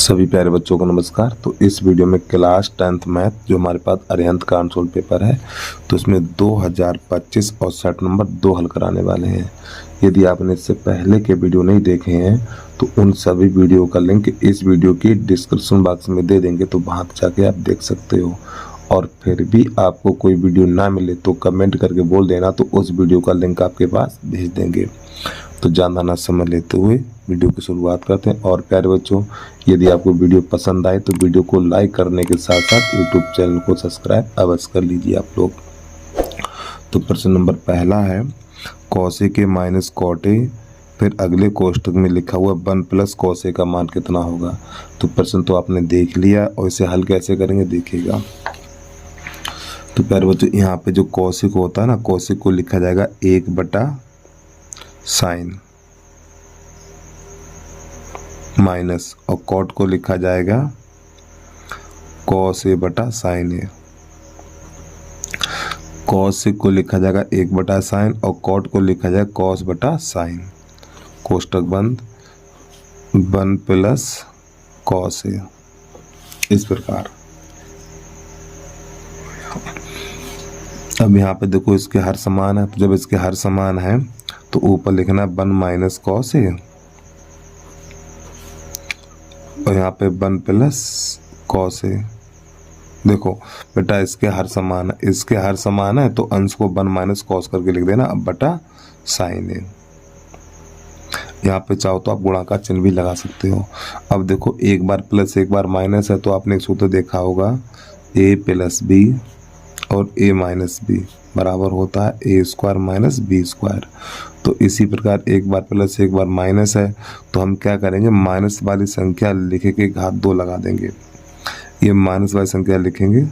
सभी प्यारे बच्चों को नमस्कार। तो इस वीडियो में क्लास 10th मैथ जो हमारे पास अरिहंत का आंसर पेपर है तो इसमें 2025 और सेट नंबर 2 हल कराने वाले हैं। यदि आपने इससे पहले के वीडियो नहीं देखे हैं तो उन सभी वीडियो का लिंक इस वीडियो की डिस्क्रिप्शन बॉक्स में दे देंगे, तो वहाँ जाके आप देख सकते हो। और फिर भी आपको कोई वीडियो ना मिले तो कमेंट करके बोल देना, तो उस वीडियो का लिंक आपके पास भेज देंगे। तो ज़्यादा ना समय लेते हुए वीडियो की शुरुआत करते हैं। और प्यारे बच्चों, यदि आपको वीडियो पसंद आए तो वीडियो को लाइक करने के साथ साथ यूट्यूब चैनल को सब्सक्राइब अवश्य कर लीजिए आप लोग। तो प्रश्न नंबर पहला है कौसे के माइनस कॉटे, फिर अगले कोष्ठक में लिखा हुआ 1 प्लस कौसे का मान कितना होगा। तो प्रश्न तो आपने देख लिया और इसे हल कैसे करेंगे देखिएगा। तो प्यारे बच्चों, यहाँ पे जो कौशिक होता है ना, कौशिक को लिखा जाएगा 1/sin माइनस, और कॉट को लिखा जाएगा cos a/sin a। कौशिक को लिखा जाएगा 1/sin और कॉट को लिखा जाएगा cos/sin। कोष्ठक बंद 1 प्लस cos a, इस प्रकार। अब यहाँ पे देखो इसके हर समान है, तो जब इसके हर समान है तो ऊपर लिखना 1 माइनस cos a और यहाँ पे 1 प्लस cos a। देखो बेटा इसके हर समान है, इसके हर समान है तो अंश को 1 माइनस cos करके लिख देना अब बटा sin a। यहाँ पे चाहो तो आप गुणा का चिन्ह भी लगा सकते हो। अब देखो एक बार प्लस एक बार माइनस है, तो आपने एक सूत्र देखा होगा a प्लस बी और a माइनस बी बराबर होता है a² माइनस b²। तो इसी प्रकार एक बार प्लस एक बार माइनस है तो हम क्या करेंगे, माइनस वाली संख्या लिखे के घात 2 लगा देंगे। ये माइनस वाली संख्या लिखेंगे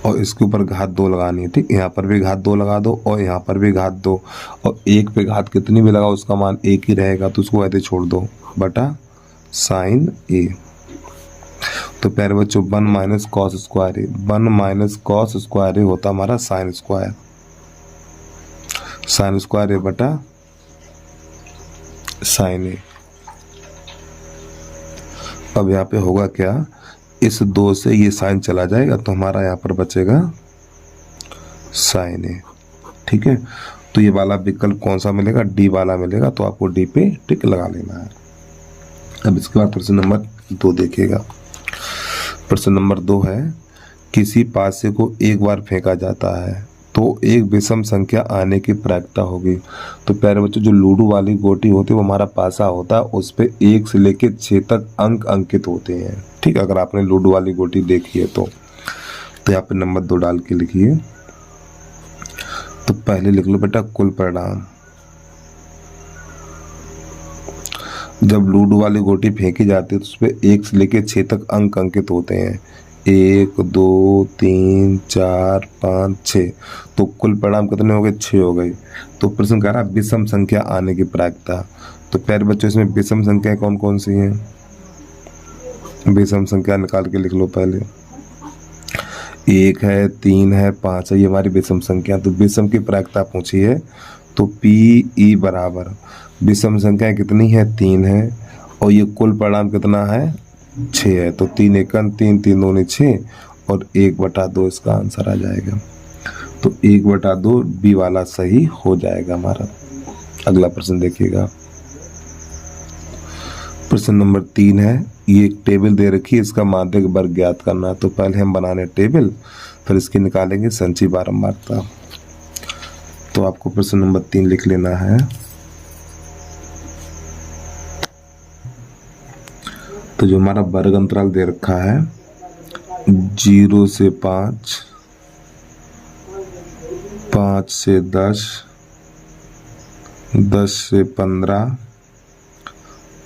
और इसके ऊपर घात 2 लगानी है, ठीक। यहाँ पर भी घात 2 लगा दो और यहाँ पर भी घात 2, और एक पे घात कितनी भी लगाओ उसका मान एक ही रहेगा, तो उसको ऐसे छोड़ दो बटा sin a। तो प्यारे बच्चों 1 माइनस cos स्क्वायर ए, 1 माइनस cos स्क्वायर ए होता हमारा sin स्क्वायर, sin स्क्वायर ए बटा sin ए। अब यहाँ पे होगा क्या, इस 2 से ये साइन चला जाएगा तो हमारा यहाँ पर बचेगा sin ए, ठीक है। तो ये वाला विकल्प कौन सा मिलेगा, डी वाला मिलेगा, तो आपको डी पे टिक लगा लेना है। अब इसके बाद प्रश्न नंबर 2 देखिएगा। प्रश्न नंबर 2 है किसी पासे को एक बार फेंका जाता है तो एक विषम संख्या आने की प्रायिकता होगी। तो प्यारे बच्चों, जो लूडो वाली गोटी होती है वो हमारा पासा होता है, उस पे 1 से लेके 6 तक अंक अंकित होते हैं, ठीक। अगर आपने लूडो वाली गोटी देखी है तो यहाँ पे नंबर 2 डाल के लिखिए। तो पहले लिख लो बेटा कुल परिणाम। जब लूडो वाली गोटी फेंकी जाती है तो उसपे 1 से लेके 6 तक अंक अंकित होते हैं, 1 2 3 4 5 6। तो कुल परिणाम कितने हो गए, 6 हो गए। तो प्रश्न कह रहा है विषम संख्या आने की प्रायिकता। तो प्यारे बच्चों, इसमें विषम संख्या कौन कौन सी हैं, विषम संख्या निकाल के लिख लो। पहले 1 है, 3 है, 5 है, ये हमारी विषम संख्या। तो विषम की प्रायिकता पूछी है तो PE बराबर विषम संख्या कितनी है, 3 है, और ये कुल परिणाम कितना है, 6 है। तो 3 एकन 3 3 दूनी 6 और 1/2 इसका आंसर आ जाएगा। तो 1/2 बी वाला सही हो जाएगा हमारा। अगला प्रश्न देखिएगा। प्रश्न नंबर 3 है, ये एक टेबल दे रखी है, इसका माध्यक वर्ग ज्ञात करना है। तो पहले हम बनाने टेबल, फिर इसकी निकालेंगे संचयी बारंबारता। तो आपको प्रश्न नंबर 3 लिख लेना है। तो जो हमारा वर्ग अंतराल दे रखा है 0 से 5, 5 से 10, 10 से 15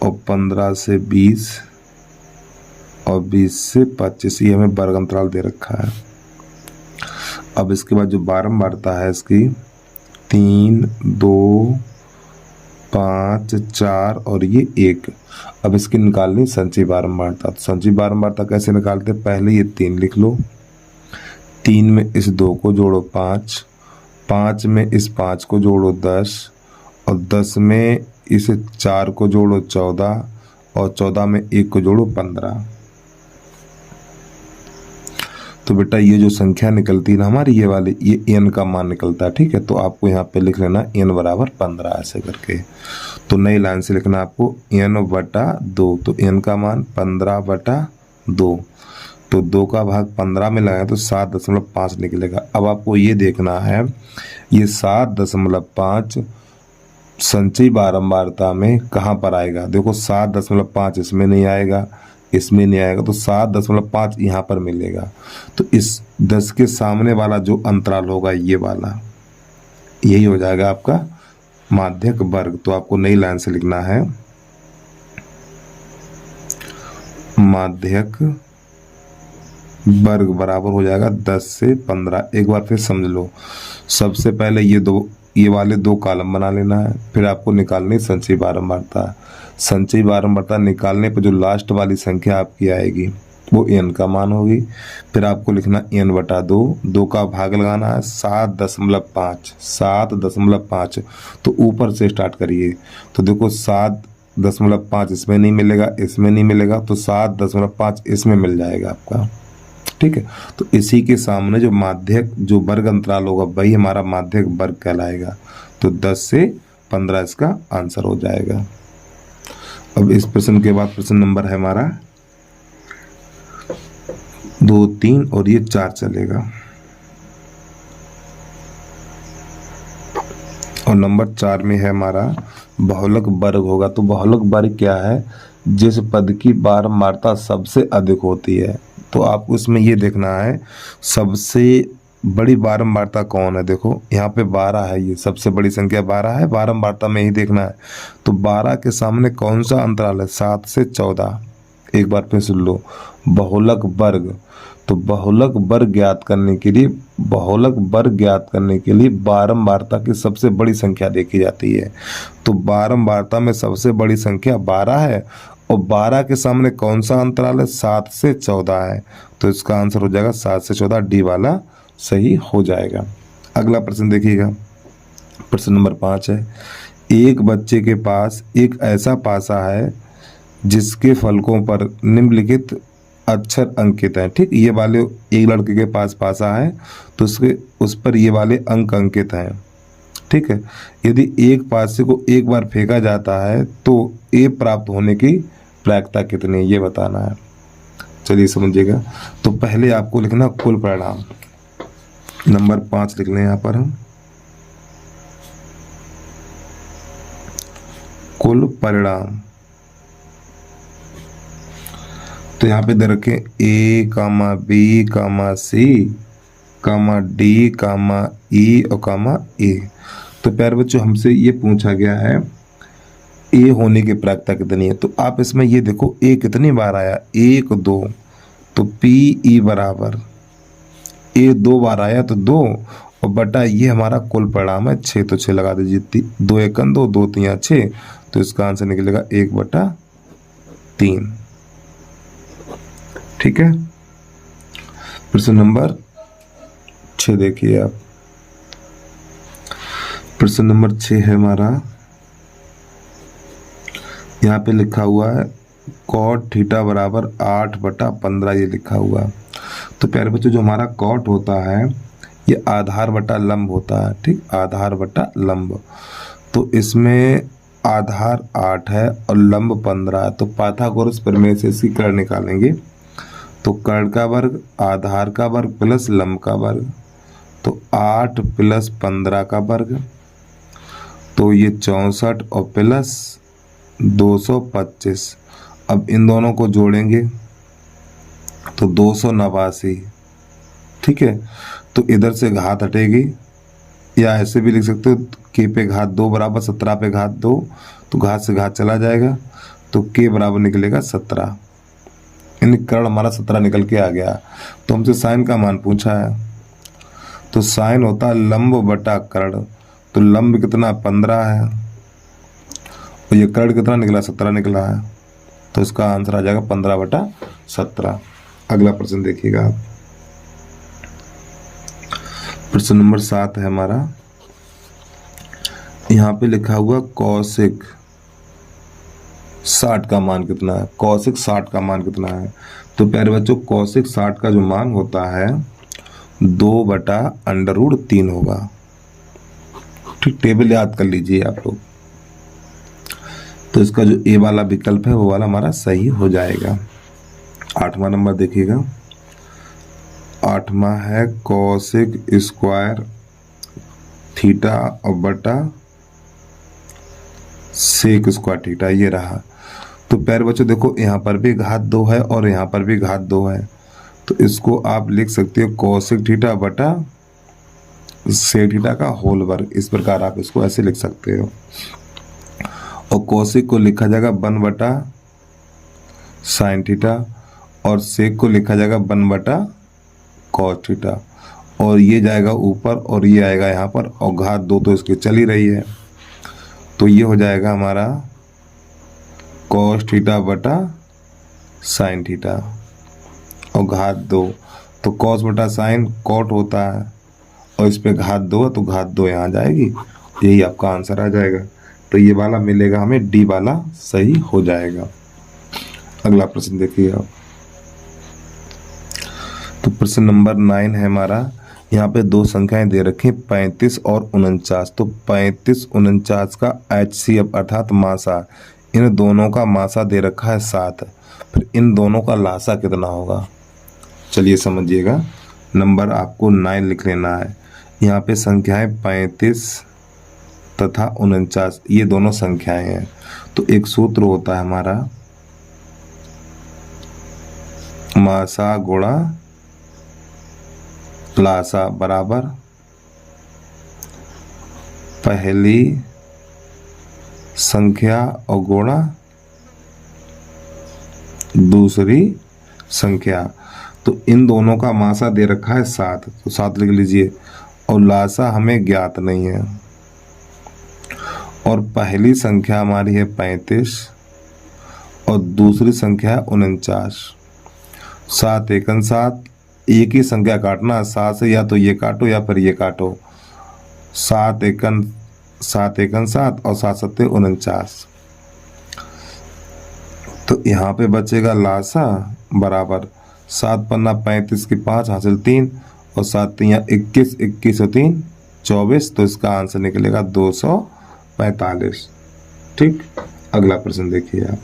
और 15 से 20 और 20 से 25, ये हमें वर्ग अंतराल दे रखा है। अब इसके बाद जो बारंबारता है इसकी 3 2 5 4 और ये 1। अब इसकी निकालनी संचयी बारंबारता। तो संचयी बारंबारता कैसे निकालते हैं, पहले ये 3 लिख लो, 3 में इस 2 को जोड़ो 5, 5 में इस 5 को जोड़ो 10 और 10 में इस 4 को जोड़ो 14 और 14 में 1 को जोड़ो 15। तो बेटा ये जो संख्या निकलती है ना हमारी ये वाली, ये n का मान निकलता है। ठीक है, तो आपको यहाँ पे लिख लेना n बराबर 15 ऐसे करके। तो नई लाइन से लिखना आपको n/2। तो n का मान 15/2। तो 2 का भाग 15 में लगाए तो 7.5 निकलेगा। अब आपको ये देखना है ये 7.5 संचयी बारंबारता में कहाँ पर आएगा। देखो 7.5 इसमें नहीं आएगा, इसमें नहीं आएगा, तो 7.5 यहाँ पर मिलेगा। तो इस 10 के सामने वाला जो अंतराल होगा ये वाला, यही हो जाएगा आपका माध्यक वर्ग। तो आपको नई लाइन से लिखना है माध्यक वर्ग बराबर हो जाएगा 10 से 15। एक बार फिर समझ लो, सबसे पहले ये वाले 2 कॉलम बना लेना है, फिर आपको निकालनी संचयी बारंबारता। संचयी बारंबारता निकालने पर जो लास्ट वाली संख्या आपकी आएगी वो n का मान होगी। फिर आपको लिखना n/2, 2 का भाग लगाना है 7.5। तो ऊपर से स्टार्ट करिए। तो देखो 7.5 इसमें नहीं मिलेगा, इसमें नहीं मिलेगा, तो 7.5 इसमें मिल जाएगा आपका। ठीक है, तो इसी के सामने जो माध्यक जो वर्ग अंतराल होगा वही हमारा माध्यक वर्ग कहलाएगा। तो 10 से 15 इसका आंसर हो जाएगा। अब इस प्रश्न के बाद प्रश्न नंबर है हमारा 2, 3 और ये 4 चलेगा। और नंबर 4 में है हमारा बहुलक वर्ग होगा। तो बहुलक वर्ग क्या है, जिस पद की बारंबारता सबसे अधिक होती है। तो आपको इसमें ये देखना है सबसे बड़ी बारंबारता कौन है। देखो यहाँ पे 12 है, ये सबसे बड़ी संख्या 12 है, बारंबारता में ही देखना है। तो 12 के सामने कौन सा अंतराल है, 7 से 14। एक बार फिर सुन लो, बहुलक वर्ग। तो बहुलक वर्ग ज्ञात करने के लिए बारंबारता की सबसे बड़ी संख्या देखी जाती है। तो बारंबारता में सबसे बड़ी संख्या 12 है और 12 के सामने कौन सा अंतराल है, 7 से 14 है। तो इसका आंसर हो जाएगा 7 से 14, डी वाला सही हो जाएगा। अगला प्रश्न देखिएगा, प्रश्न नंबर 5 है। एक बच्चे के पास एक ऐसा पासा है जिसके फलकों पर निम्नलिखित अक्षर अंकित हैं। ठीक, ये वाले एक लड़के के पास पासा है तो उस पर ये वाले अंक अंकित हैं। ठीक है, यदि एक पासे को एक बार फेंका जाता है तो ए प्राप्त होने की प्रायिकता कितनी है, ये बताना है। चलिए समझिएगा। तो पहले आपको लिखना कुल परिणाम। नंबर 5 लिख लें यहाँ पर हम, कुल परिणाम। तो यहाँ पे दे रखे A, B, C, D, E और A। तो प्यारे बच्चों हमसे ये पूछा गया है A होने की प्रायिकता कितनी है। तो आप इसमें ये देखो A कितनी बार आया, 1, 2। तो PE बराबर A 2 बार आया तो 2 और बटा ये हमारा कुल परिणाम है 6। तो 6 लगा दीजिए, 2 1 2, 2 3 6। तो इसका आंसर निकलेगा 1/3। ठीक है, प्रश्न नंबर 6 देखिए आप। प्रश्न नंबर 6 है हमारा, यहाँ पे लिखा हुआ है cot थीटा बराबर 8/15 ये लिखा हुआ। तो प्यारे बच्चों जो हमारा cot होता है ये आधार बटा लंब होता है। ठीक, आधार बटा लंब। तो इसमें आधार 8 है और लंब 15 है। तो पाइथागोरस प्रमेय से इसकी कर्ण निकालेंगे। तो कर्ण का वर्ग आधार का वर्ग प्लस लंब का वर्ग, तो 8 + 15 का वर्ग, तो ये 64 और प्लस 225। अब इन दोनों को जोड़ेंगे तो 289। ठीक है, तो इधर से घात हटेगी, या ऐसे भी लिख सकते हो k पे घात 2 बराबर 17 पे घात 2। तो घात से घात चला जाएगा तो k बराबर निकलेगा 17। यानी कर्ण हमारा 17 निकल के आ गया। तो हमसे साइन का मान पूछा है। तो साइन होता है लंब बटा कर्ण। तो लंब कितना 15 है और ये कर्ण कितना निकला 17 निकला है। तो इसका आंसर आ जाएगा 15/17। अगला प्रश्न देखिएगा आप। प्रश्न नंबर 7 है हमारा, यहाँ पे लिखा हुआ कौशिक 60 का मान कितना है, कौशिक 60 का मान कितना है। तो प्यारे बच्चों कौशिक 60 का जो मान होता है 2/√3 होगा। ठीक, टेबल याद कर लीजिए आप लोग। तो इसका जो ए वाला विकल्प है वो वाला हमारा सही हो जाएगा। 8वां नंबर देखिएगा, 8वां है कौशिक स्क्वायर थीटा और बटा सेक स्क्वायर थीटा, ये रहा। तो प्यारे बच्चों देखो यहाँ पर भी घात 2 है और यहाँ पर भी घात 2 है, तो इसको आप लिख सकते हो कौशिक थीटा बटा सेक थीटा का होल वर्ग। इस प्रकार आप इसको ऐसे लिख सकते हो। और कौशिक को लिखा जाएगा 1 बटा साइन थीटा और सेक को लिखा जाएगा 1 बटा कॉस थीटा, और ये जाएगा ऊपर और ये आएगा यहाँ पर, और घात 2 तो इसकी चल ही रही है। तो ये हो जाएगा हमारा कॉस थीटा बटा साइन थीटा और घात 2। तो कॉस बटा साइन कॉट होता है और इस पे घात 2 तो घात 2 यहाँ जाएगी, यही आपका आंसर आ जाएगा। तो ये वाला मिलेगा हमें, डी वाला सही हो जाएगा। अगला प्रश्न देखिए आप। तो प्रश्न नंबर 9 है हमारा। यहाँ पे दो संख्याएं दे रखी 35 और 49। तो 35 49 का HCF अर्थात मासा, इन दोनों का मासा दे रखा है 7। फिर इन दोनों का लासा कितना होगा, चलिए समझिएगा। नंबर आपको 9 लिख लेना है। यहाँ पे संख्याएं 35 तथा 49 ये दोनों संख्याएं हैं। तो एक सूत्र होता है हमारा मासा गुणा लासा बराबर पहली संख्या और गुणा दूसरी संख्या। तो इन दोनों का मासा दे रखा है 7, तो 7 लिख लीजिए। और लासा हमें ज्ञात नहीं है। और पहली संख्या हमारी है 35 और दूसरी संख्या है 49। 7 एकन 7, एक ही संख्या काटना, 7 से या तो ये काटो या फिर ये काटो। 7 एकन 7 और 7 सत्ते 49। तो यहाँ पे बचेगा लासा बराबर 7 पन्ना 35 की 5 हासिल 3 और 7 तियां 21, 21 और 3 24। तो इसका आंसर निकलेगा 245। ठीक, अगला प्रश्न देखिए आप।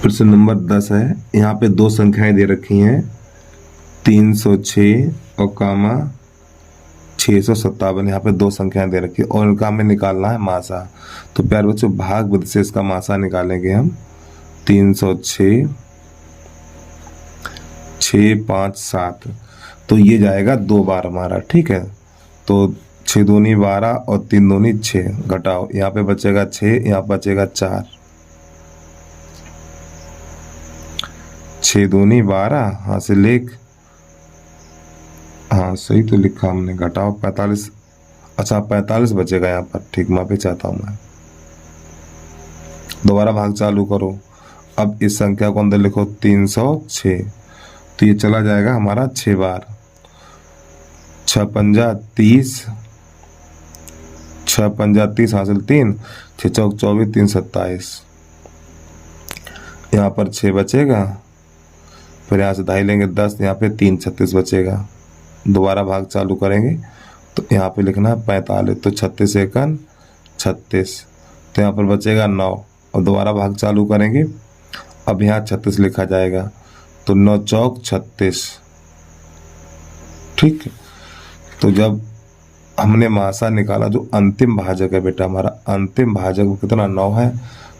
प्रश्न नंबर 10 है। यहाँ पे दो संख्याएं दे रखी हैं 306 और कामा 657। यहाँ पे दो संख्याएं दे रखी है और इनका हमें निकालना है मासा। तो प्यारे बच्चों भाग विधि से इसका मासा निकालेंगे हम। 306 6 5 7, तो ये जाएगा 2 बार हमारा। ठीक है, तो 6 दूनी 12 और 3 दूनी 6, घटाओ यहाँ पे बचेगा 6, यहाँ बचेगा 4। 6 दूनी 12 हाँ से लेख, हाँ सही तो लिखा हमने, घटाओ 45। अच्छा 45 बचेगा यहाँ पर। ठीक, माफी चाहता हूँ मैं। दोबारा भाग चालू करो। अब इस संख्या को अंदर लिखो 306, तो ये चला जाएगा हमारा 6 बार। 6 पंजा 30, 6 पंजा 30 हासिल 3, 6 चौक 24, 3 27। यहाँ पर 6 बचेगा, फिर यहाँ से ढाई लेंगे 10, यहाँ पे 3 36 बचेगा। दोबारा भाग चालू करेंगे तो यहाँ पे लिखना है 45, तो 36 एकन 36, तो यहाँ पर बचेगा 9 और दोबारा भाग चालू करेंगे। अब यहाँ 36 लिखा जाएगा, तो 9 चौक 36। ठीक, तो जब हमने मासा निकाला, जो अंतिम भाजक है बेटा हमारा, अंतिम भाजक वो कितना 9 है,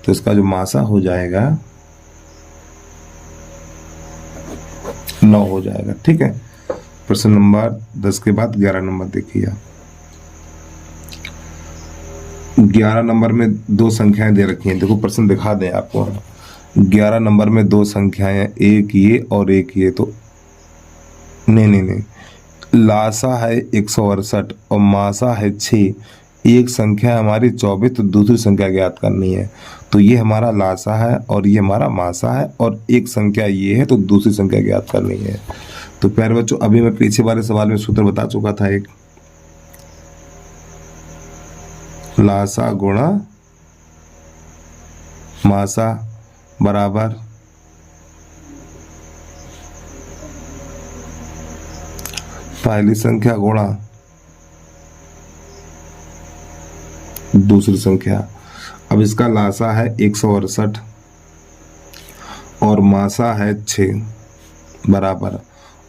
तो इसका जो मासा हो जाएगा 9 हो जाएगा। ठीक है, प्रश्न नंबर 10 के बाद 11 नंबर देखिए आप। 11 नंबर में दो संख्याएं दे रखी हैं। देखो प्रश्न दिखा दें आपको। 11 नंबर में दो संख्याएं हैं, एक ये और एक ये। तो नहीं, लासा है 168 और मासा है 6। एक संख्या हमारी 24, तो दूसरी संख्या ज्ञात करनी है। तो ये हमारा लासा है और ये हमारा मासा है, और एक संख्या ये है तो दूसरी संख्या ज्ञात करनी है। तो प्यारे बच्चों अभी मैं पीछे वाले सवाल में सूत्र बता चुका था एक। लासा गुणा मासा बराबर पहली संख्या गुणा दूसरी संख्या। अब इसका लासा है 168 और मासा है 6 बराबर,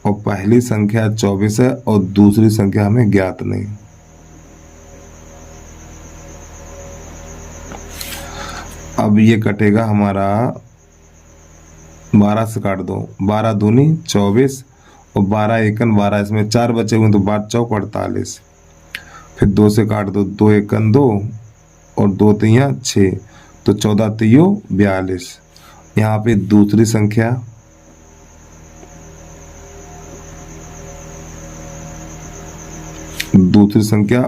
और पहली संख्या 24 है और दूसरी संख्या हमें ज्ञात नहीं। अब ये कटेगा हमारा 12 से काट दो, 12 दूनी 24 और 12 एकन 12, इसमें 4 बचे हुए तो 12 चौक 48, फिर 2 से काट दो, 2 एकन 2 और 2 तिया 6, तो 14 तियो 42। यहाँ पे दूसरी संख्या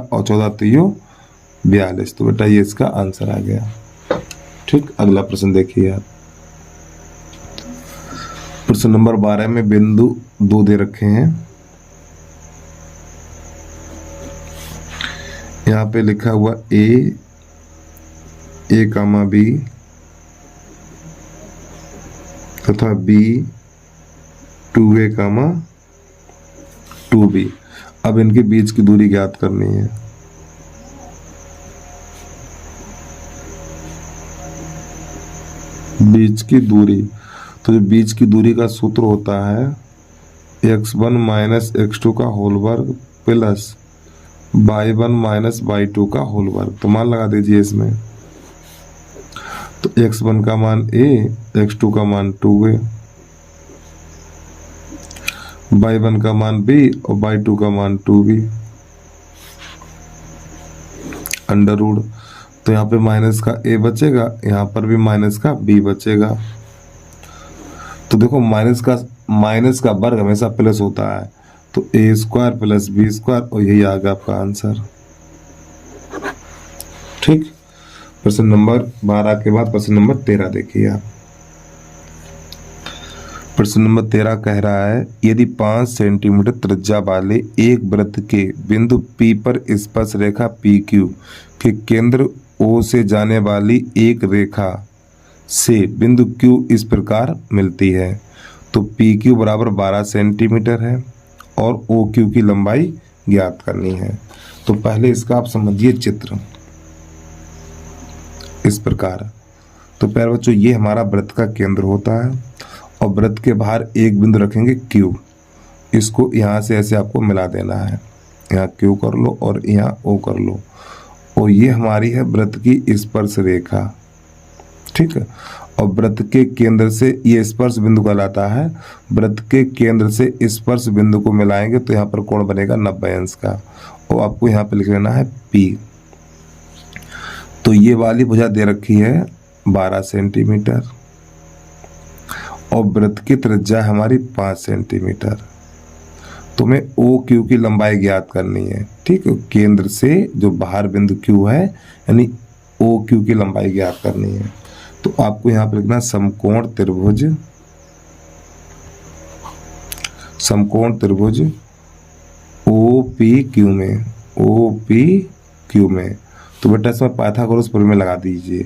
और 14 तियो 42, तो बेटा ये इसका आंसर आ गया। ठीक, अगला प्रश्न देखिए आप। प्रश्न नंबर 12 में बिंदु 2 दे रखे हैं। यहाँ पे लिखा हुआ ए कामा बी तथा बी 2a कामा 2b। अब इनके बीच की दूरी ज्ञात करनी है। बीच की दूरी, तो जो बीच की दूरी का सूत्र होता है x1 माइनस x2 का होल वर्ग प्लस y1 माइनस y2 का होल वर्ग। तो मान लगा दीजिए इसमें, तो x1 का मान a, x2 का मान 2a, y1 का मान b और y2 का मान 2b अंडर रूट। तो यहाँ पे माइनस का a बचेगा, यहाँ पर भी माइनस का b बचेगा। तो देखो माइनस का वर्ग हमेशा प्लस होता है, तो a square plus b square, और यही आ गया आपका आंसर। ठीक, प्रश्न नंबर 12 के बाद प्रश्न नंबर 13 देखिए आप। प्रश्न नंबर 13 कह रहा है, यदि 5 सेंटीमीटर त्रिज्या वाले एक वृत्त के बिंदु P पर स्पर्श रेखा PQ के केंद्र O से जाने वाली एक रेखा से बिंदु Q इस प्रकार मिलती है, तो PQ बराबर 12 सेंटीमीटर है और OQ की लंबाई ज्ञात करनी है। तो पहले इसका आप समझिए चित्र इस प्रकार। तो प्यारे बच्चों, ये हमारा वृत्त का केंद्र होता है और वृत्त के बाहर एक बिंदु रखेंगे Q। इसको यहाँ से ऐसे आपको मिला देना है, यहाँ Q कर लो और यहाँ O कर लो, और ये हमारी है वृत्त की स्पर्श रेखा। ठीक है, और वृत्त के केंद्र से ये स्पर्श बिंदु कहलाता है। वृत्त के केंद्र से स्पर्श बिंदु को मिलाएंगे तो यहाँ पर कोण बनेगा 90 अंश का, और आपको यहाँ पे लिख लेना है P। तो ये वाली भुजा दे रखी है 12 सेंटीमीटर और वृत्त की त्रिज्या हमारी 5 सेंटीमीटर। तो हमें OQ की लंबाई ज्ञात करनी है। ठीक है, केंद्र से जो बाहर बिंदु Q है यानी OQ की लंबाई ज्ञात करनी है। तो आपको यहाँ पर लिखना समकोण त्रिभुज OPQ में। तो बेटा इसमें पाइथागोरस प्रमेय लगा दीजिए।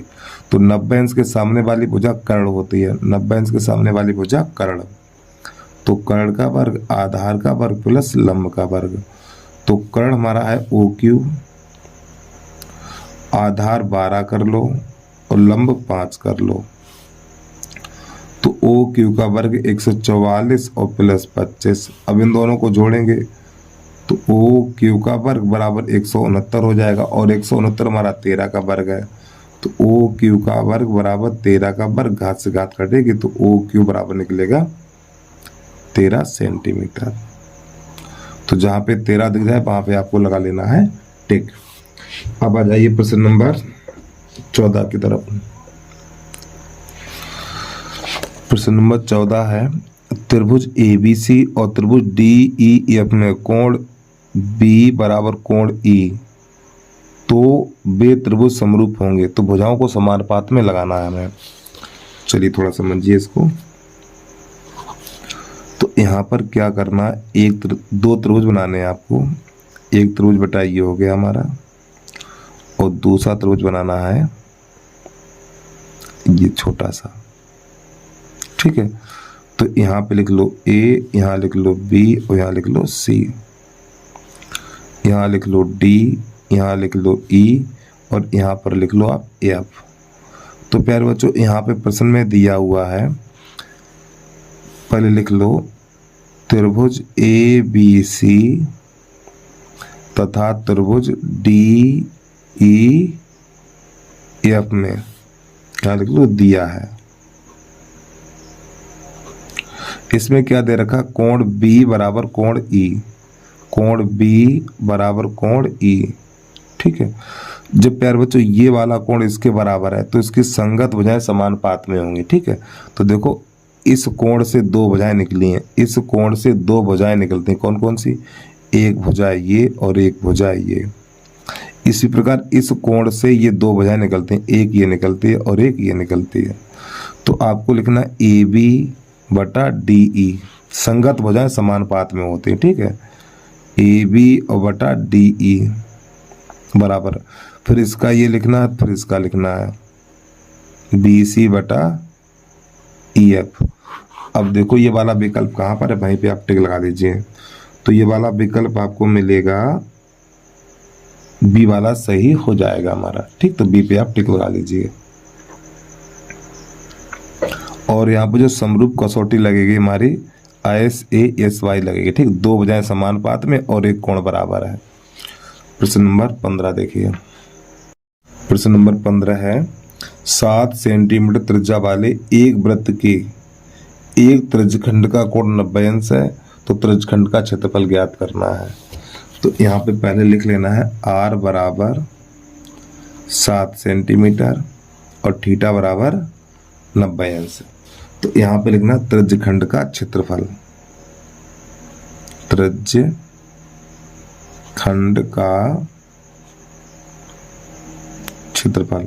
तो 90 अंश के सामने वाली भुजा कर्ण होती है, 90 अंश के सामने वाली भुजा कर्ण। तो कर्ण का वर्ग आधार का वर्ग प्लस लंब का वर्ग। तो कर्ण हमारा है OQ, आधार 12 कर लो और लंब 5 कर लो। तो OQ का वर्ग 144 और प्लस 25। अब इन दोनों को जोड़ेंगे तो OQ का वर्ग बराबर 169 हो जाएगा, और 169 हमारा 13 का वर्ग है। तो OQ का वर्ग बराबर 13 का वर्ग, घात से घात कटेगी तो OQ बराबर निकलेगा 13 सेंटीमीटर। तो जहाँ पे 13 दिख जाए वहाँ पे आपको लगा लेना है टिक। अब आ जाइए प्रश्न नंबर 14 की तरफ। प्रश्न नंबर 14 है, त्रिभुज ABC और त्रिभुज DEF में कोण B बराबर कोण E, तो वे त्रिभुज समरूप होंगे। तो भुजाओं को समानुपात में लगाना है हमें। चलिए थोड़ा समझिए इसको। तो यहाँ पर क्या करना है, दो त्रिभुज बनाने हैं आपको। एक त्रिभुज बटा ये हो गया हमारा, और दूसरा त्रिभुज बनाना है ये छोटा सा, ठीक है। तो यहाँ पे लिख लो A, यहाँ लिख लो B और यहाँ लिख लो C, यहाँ लिख लो D, यहाँ लिख लो E और यहाँ पर लिख लो आप F। तो प्यारे बच्चों यहाँ पे प्रश्न में दिया हुआ है, पहले लिख लो त्रिभुज ABC तथा त्रिभुज DEF में क्या लिख लो दिया है। इसमें क्या दे रखा, कोण B बराबर कोण E, कोण B बराबर कोण E, ठीक है। जब प्यारे बच्चों ये वाला कोण इसके बराबर है तो इसकी संगत भुजाएं समानुपात में होंगी, ठीक है। तो देखो इस कोण से दो भुजाएं निकली हैं, इस कोण से दो भुजाएं निकलती हैं, कौन कौन सी, एक भुजा ये और एक भुजा ये। इसी प्रकार इस कोण से ये दो भुजाएं निकलती हैं, एक ये निकलती है और एक ये निकलती है। तो आपको लिखना AB बटा DE, संगत भुजाएं समानुपात में होती है, ठीक है। AB और बटा DE बराबर, फिर इसका ये लिखना है, फिर इसका लिखना है BC बटा EF। अब देखो ये वाला विकल्प कहाँ पर है, वहीं पे आप टिक लगा दीजिए। तो ये वाला विकल्प आपको मिलेगा, B वाला सही हो जाएगा हमारा, ठीक। तो B पे आप टिक लगा लीजिए। और यहाँ पे जो समरूप कसौटी लगेगी हमारी ISA/SY लगेगी, ठीक। दो भुजाएं समानुपात में और एक कोण बराबर है। प्रश्न नंबर 15 देखिए। प्रश्न नंबर 15 है 7 सेंटीमीटर त्रिज्या वाले एक वृत्त के एक त्रिज्यखंड का कोण 90 अंश है, तो त्रिज्यखंड का क्षेत्रफल ज्ञात करना है। तो यहाँ पे पहले लिख लेना है R बराबर 7 सेंटीमीटर और थीटा बराबर 90 अंश। तो यहाँ पे लिखना त्रिज्यखंड का क्षेत्रफल, त्रिज्यखंड का क्षेत्रफल।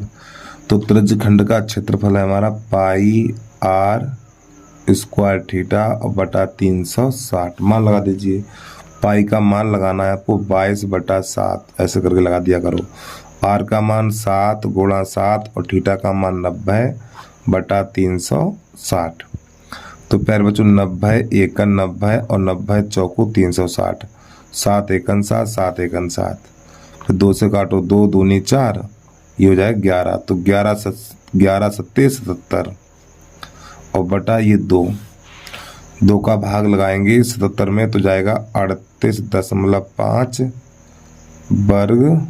तो त्रिज्यखंड का क्षेत्रफल है हमारा पाई R स्क्वायर थीटा और बटा 360। मान लगा दीजिए, पाई का मान लगाना है आपको 22 बटा 7, ऐसे करके लगा दिया करो। R का मान 7 गुणा 7 और थीटा का मान 90 बटा 360। तो प्यारे बच्चों 90 एकन 90 और 90 चौको 360, 7 एकन 7, 7 एकन 7, फिर 2 से काटो, 2 दूनी 4, ये हो जाए 11। तो 11 सत्ते 77 और बटा ये 2 का भाग लगाएंगे 77 में तो जाएगा 38.5 वर्ग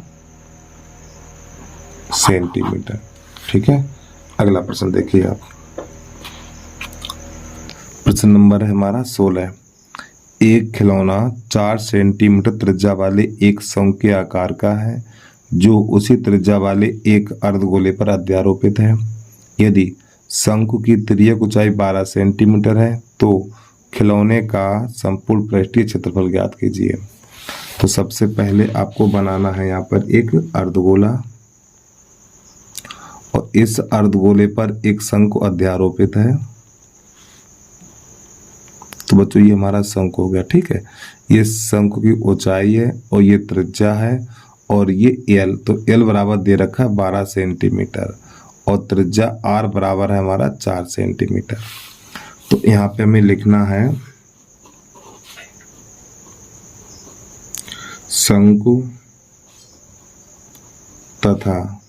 सेंटीमीटर, ठीक है। अगला प्रश्न देखिए आप। प्रश्न नंबर है हमारा 16। एक खिलौना 4 सेंटीमीटर त्रिज्या वाले एक शंकु के आकार का है जो उसी त्रिज्या वाले एक अर्धगोले पर अध्यारोपित है। यदि शंकु की तिर्यक ऊंचाई 12 सेंटीमीटर है तो खिलौने का संपूर्ण पृष्ठीय क्षेत्रफल ज्ञात कीजिए। तो सबसे पहले आपको बनाना है यहाँ पर एक अर्धगोला और इस अर्धगोले पर एक शंकु अध्यारोपित है। तो बच्चों ये हमारा शंकु हो गया, ठीक है। ये शंकु की ऊंचाई है और ये त्रिज्या है और ये L, तो L बराबर दे रखा है 12 सेंटीमीटर और त्रिज्या R बराबर है हमारा 4 सेंटीमीटर। तो यहाँ पे हमें लिखना है शंकु तथा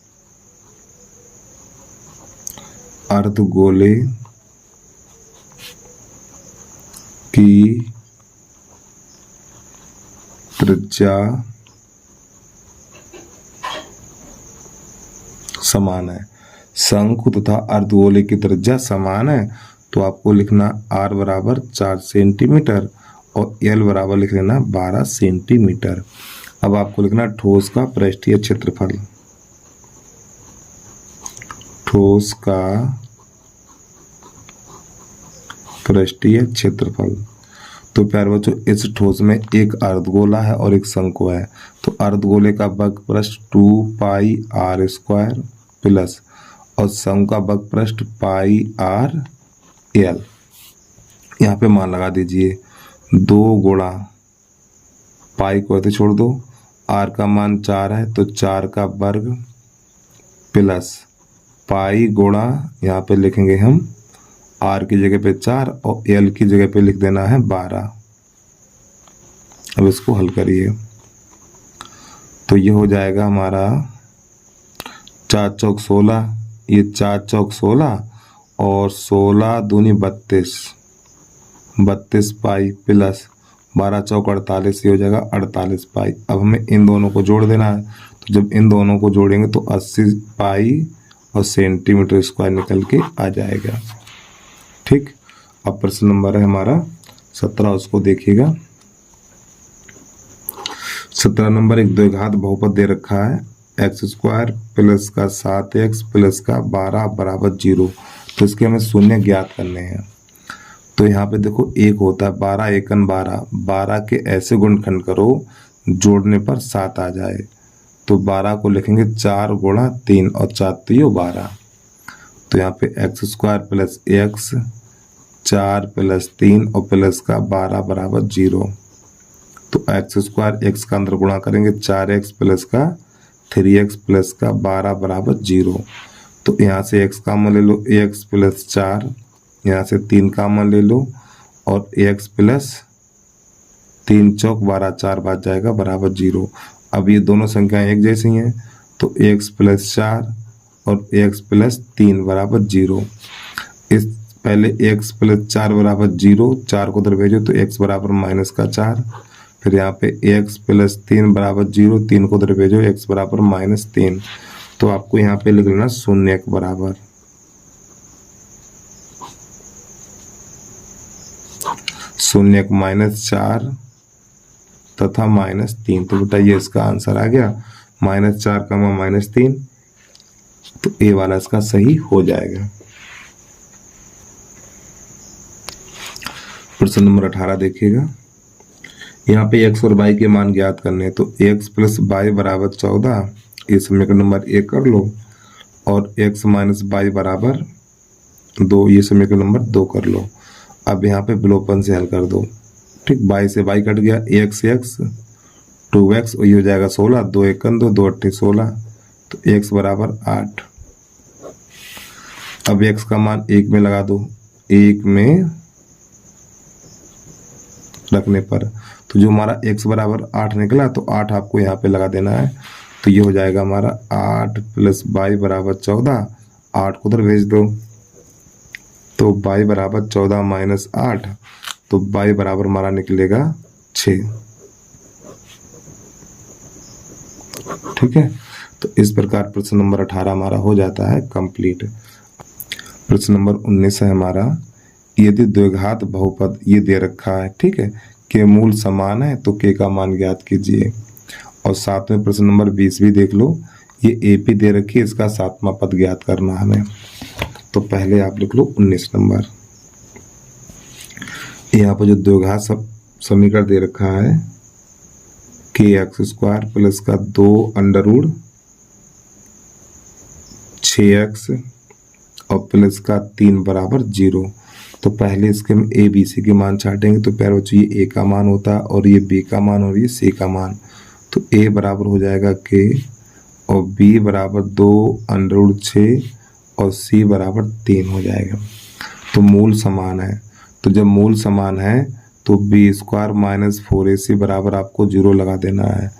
अर्धगोले की त्रिज्या समान है। शंकु तथा अर्धगोले की त्रिज्या समान है तो आपको लिखना R बराबर 4 सेंटीमीटर और L बराबर लिख लेना 12 सेंटीमीटर। अब आपको लिखना ठोस का पृष्ठीय क्षेत्रफल, ठोस का पृष्ठीय क्षेत्रफल। तो प्यारे बच्चों इस ठोस में एक अर्धगोला है और एक शंकु है, तो अर्धगोले का वक्रपृष्ठ 2 पाई R स्क्वायर प्लस और शंकु का वक्रपृष्ठ पाई R L। यहाँ पे मान लगा दीजिए 2 गुणा पाई को ऐसे छोड़ दो, R का मान 4 है तो 4 का वर्ग प्लस पाई गुणा, यहाँ पे लिखेंगे हम आर की जगह पे 4 और एल की जगह पे लिख देना है 12। अब इसको हल करिए तो ये हो जाएगा हमारा 4 चौक 16, ये 4 चौक 16 और 16 दूनी 32, 32 पाई प्लस 12 चौक 48, ये हो जाएगा 48 पाई। अब हमें इन दोनों को जोड़ देना है, तो जब इन दोनों को जोड़ेंगे तो 80 पाई और सेंटीमीटर स्क्वायर निकल के आ जाएगा। ठीक, अब प्रश्न नंबर है हमारा 17, उसको देखिएगा। 17 नंबर एक द्विघात बहुपद दे रखा है, एक्स स्क्वायर प्लस का 7x प्लस का 12 बराबर 0। तो इसके हमें शून्य ज्ञात करने हैं। तो यहाँ पे देखो एक होता है 12 एकन 12, 12 के ऐसे गुणनखंड करो जोड़ने पर 7 आ जाए। तो 12 को लिखेंगे 4 गुणा 3 और 4 3 12। तो यहाँ पे x square plus x 4 plus 3 और प्लस का 12 बराबर 0। तो एक्स स्क्वायर एक्स का अंदर गुणा करेंगे 4x प्लस का 3x प्लस का 12 बराबर 0। तो यहाँ से x कॉमन ले लो, ax प्लस 4, यहाँ से 3 कॉमन ले लो और ax प्लस 3 चौक 12, 4 बच जाएगा बराबर 0। अब ये दोनों संख्याएं एक जैसी हैं, तो x प्लस 4 और ax प्लस 3 बराबर 0। इस पहले x प्लस 4 बराबर 0, 4 को उधर भेजो तो x बराबर माइनस का 4। फिर यहाँ पे x प्लस 3 बराबर 0, 3 को उधर भेजो x बराबर माइनस 3। तो आपको यहाँ पे लिख लेना शून्य के बराबर, शून्य माइनस 4 तथा माइनस 3। तो बेटा ये इसका आंसर आ गया, -4 -3। तो ए वाला इसका सही हो जाएगा। प्रश्न नंबर 18 देखिएगा। यहाँ पे x और y के मान ज्ञात करने हैं। तो x प्लस y बराबर 14, ये समीकरण नंबर 1 कर लो, और x माइनस y बराबर 2, ये समीकरण नंबर 2 कर लो। अब यहाँ पे विलोपन से हल कर दो। ठीक, y से y कट गया, x 2x और ये हो जाएगा 16, 2 एकन 2, 2 अट्ठे 16। तो x बराबर 8। अब x का मान 1 में लगा दो, 1 में रखने पर तो जो हमारा x बराबर 8 निकला, तो 8 आपको यहाँ पे लगा देना है। तो ये हो जाएगा हमारा 8 प्लस y बराबर 14, 8 को उधर भेज दो, तो y बराबर 14 माइनस 8, तो y बराबर हमारा निकलेगा 6। ठीक है, तो इस प्रकार प्रश्न नंबर 18 हमारा हो जाता है कंप्लीट। प्रश्न नंबर 19 है हमारा, यदि द्विघात बहुपद ये दे रखा है, ठीक है, के मूल समान है तो के का मान ज्ञात कीजिए। और साथ में प्रश्न नंबर 20 भी देख लो, ये एपी दे रखी है, इसका 7वां पद ज्ञात करना हमें। तो पहले आप लिख लो 19 नंबर। यहाँ पर जो द्विघात समीकरण दे रखा है, के एक्स स्क्वायर प्लस का 2 अंडर रूट 6x और प्लस का 3 बराबर 0। तो पहले इसके हम ए बी सी के मान छाटेंगे। तो प्यारे बच्चों, ये ए का मान होता है और ये बी का मान और ये सी का मान। तो ए बराबर हो जाएगा के और बी बराबर 2 अंडर रूट 6 और सी बराबर 3 हो जाएगा। तो मूल समान है, तो जब मूल समान है तो बी स्क्वायर माइनस 4ac बराबर आपको 0 लगा देना है।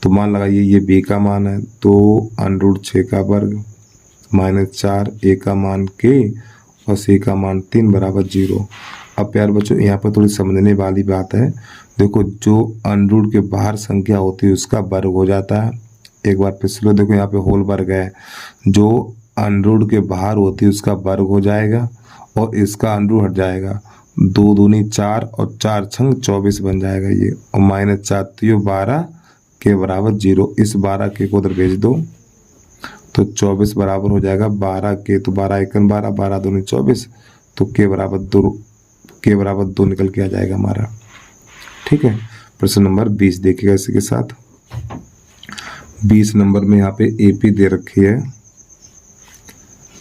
तो मान लगाइए ये बी का मान है 2 अंडर रूट 6 का वर्ग माइनस 4, ए का मान के और सी का मान 3 बराबर 0। अब प्यार बच्चों, यहाँ पर थोड़ी समझने वाली बात है। देखो, जो अंडर रूट के बाहर संख्या होती है उसका वर्ग हो जाता है। एक बार फिर से लो, देखो यहाँ पे होल वर्ग है, जो अंडर रूट के बाहर होती है उसका वर्ग हो जाएगा और इसका अंडर रूट हट जाएगा। 2 दूनी 4 और 4 छंग 24 बन जाएगा ये, और -4 तो ये 12 के बराबर 0। इस 12 के को उधर भेज दो तो 24 बराबर हो जाएगा 12 के। तो 12 एकन 12, 12 दूनी 24, तो के बराबर 2 निकल के आ जाएगा हमारा। ठीक है, प्रश्न नंबर 20 देखिएगा इसी के साथ। 20 नंबर में यहाँ पे एपी दे रखी है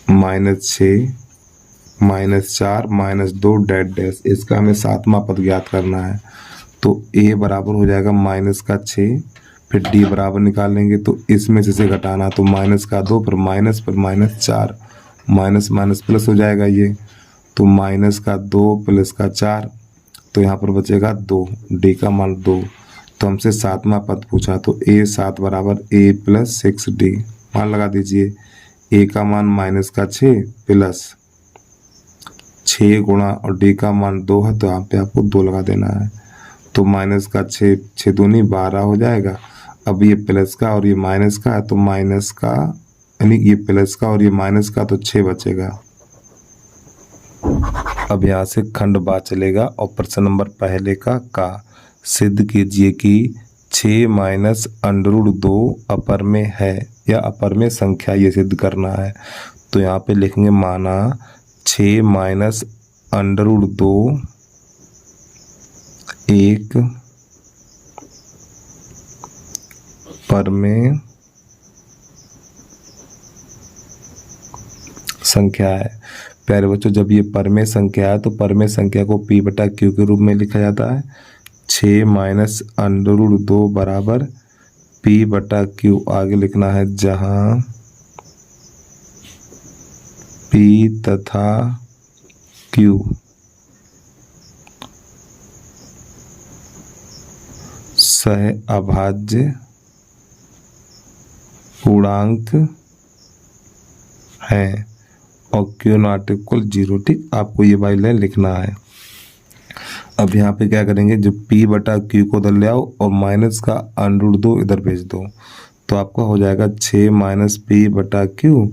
-6 -4 -2 डैश। इसका हमें 7वां पद ज्ञात करना है। तो ए बराबर हो जाएगा -6, फिर डी बराबर निकालेंगे तो इसमें से घटाना, तो माइनस का 2 पर माइनस 4, माइनस माइनस प्लस हो जाएगा ये, तो माइनस का 2 प्लस का 4, तो यहाँ पर बचेगा 2, डी का मान 2। तो हमसे 7वां पद पूछा, तो A7 बराबर A प्लस 6D, मान लगा दीजिए। ए का मान माइनस का 6 प्लस 6 गुणा और डी का मान 2 है, तो यहाँ पे आपको 2 लगा देना है। तो माइनस का 6 दूनी 12 हो जाएगा। अब ये प्लस का और ये माइनस का है, तो माइनस का यानी ये प्लस का और ये माइनस का, तो 6 बचेगा। अब यहाँ से खंड बाद चलेगा और प्रश्न नंबर पहले का सिद्ध कीजिए कि 6 माइनस √2 अपर में है या अपर में संख्या, ये सिद्ध करना है। तो यहाँ पे लिखेंगे माना 6 माइनस √2 एक पर में संख्या है। प्यारे बच्चों, जब ये परमेय संख्या है तो परमेय संख्या को P बटा Q के रूप में लिखा जाता है। 6 माइनस √2 बराबर P बटा Q, आगे लिखना है जहां P तथा Q सह अभाज्य पूर्णांक है और Q नॉट इक्वल 0। ठीक, आपको ये वाली लाइन लिखना है। अब यहाँ पे क्या करेंगे, जो P बटा Q को उधर ले आओ और माइनस का √2 इधर भेज दो, तो आपका हो जाएगा 6 माइनस P बटा Q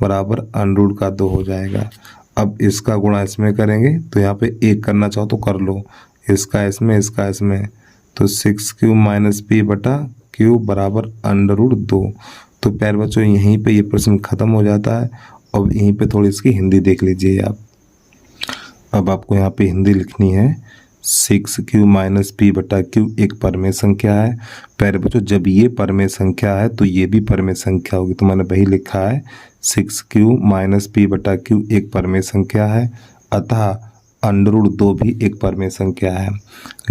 बराबर √2 हो जाएगा। अब इसका गुणा इसमें करेंगे, तो यहाँ पे एक करना चाहो तो कर लो, इसका इसमें इसका इसमें, तो 6Q माइनस P बटा Q बराबर √2। तो प्यारे बच्चों, यहीं पे ये प्रश्न खत्म हो जाता है। अब यहीं पे थोड़ी इसकी हिंदी देख लीजिए आप। अब आपको यहाँ पे हिंदी लिखनी है। 6Q माइनस P बटा Q एक परमेय संख्या है। प्यारे बच्चों, जब ये परमेय संख्या है तो ये भी परमेय संख्या होगी, तो मैंने वही लिखा है 6Q माइनस P बटा Q एक परमेय संख्या है, अतः √2 भी एक परमेय संख्या है।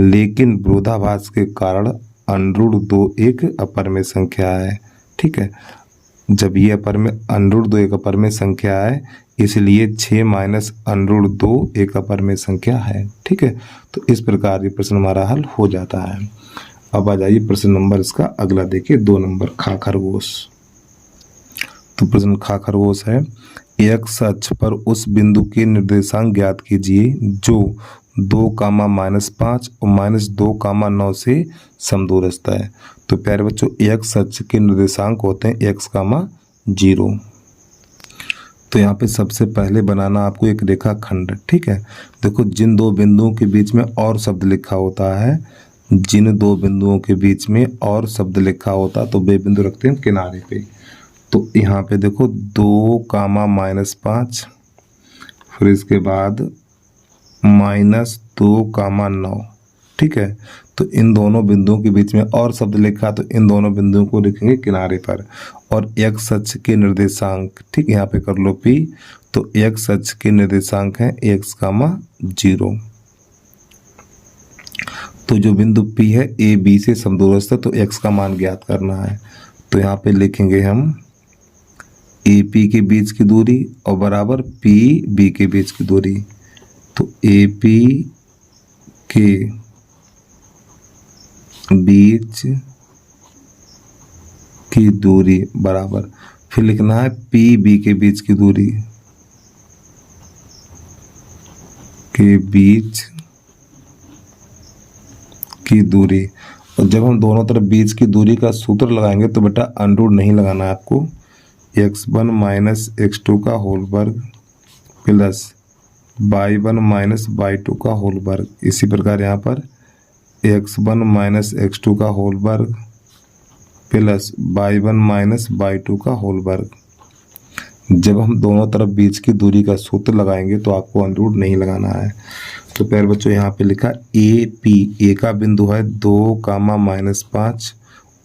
लेकिन विरोधाभास के कारण √2 एक अपरमेय संख्या है। ठीक है, जब ये √2 एक अपरमेय संख्या है, इसलिए 6 माइनस √2 एक अपरमेय संख्या है। ठीक है, तो इस प्रकार ये प्रश्न हमारा हल हो जाता है। अब आ जाइए प्रश्न नंबर इसका अगला देखिए, 2 नंबर खा खरगोश। तो प्रश्न खा खरगोश है, x अक्ष पर उस बिंदु के निर्देशांक ज्ञात कीजिए जो 2,-5 और -2,9 से समदूरस्थ है। तो प्यारे बच्चों, x अक्ष के निर्देशांक होते हैं x, 0। तो यहाँ पे सबसे पहले बनाना आपको एक रेखाखंड। ठीक है, देखो जिन दो बिंदुओं के बीच में और शब्द लिखा होता है, जिन दो बिंदुओं के बीच में और शब्द लिखा होता है तो वे बिंदु रखते हैं किनारे पे। तो यहाँ पे देखो 2,-5, फिर इसके बाद -2,9। ठीक है, तो इन दोनों बिंदुओं के बीच में और शब्द लिखा, तो इन दोनों बिंदुओं को लिखेंगे किनारे पर। और x अक्ष के निर्देशांक, ठीक, यहाँ पे कर लो P, तो x अक्ष के निर्देशांक है x, 0। तो जो बिंदु P है A B से समदूरस्थ है, तो x का मान ज्ञात करना है। तो यहाँ पे लिखेंगे हम AP के बीच की दूरी और बराबर PB के बीच की दूरी। तो AP के बीच की दूरी बराबर, फिर लिखना है PB के बीच की दूरी, के बीच की दूरी। और जब हम दोनों तरफ बीच की दूरी का सूत्र लगाएंगे तो बेटा √ नहीं लगाना है आपको, x1 माइनस x2 का होल वर्ग प्लस y1 माइनस y2 का होल वर्ग। इसी प्रकार यहाँ पर x1 माइनस x2 का होल वर्ग प्लस y1 माइनस y2 का होल वर्ग। जब हम दोनों तरफ बीच की दूरी का सूत्र लगाएंगे तो आपको √ नहीं लगाना है। तो प्यारे बच्चों, यहाँ पे लिखा AP, A का बिंदु है 2,-5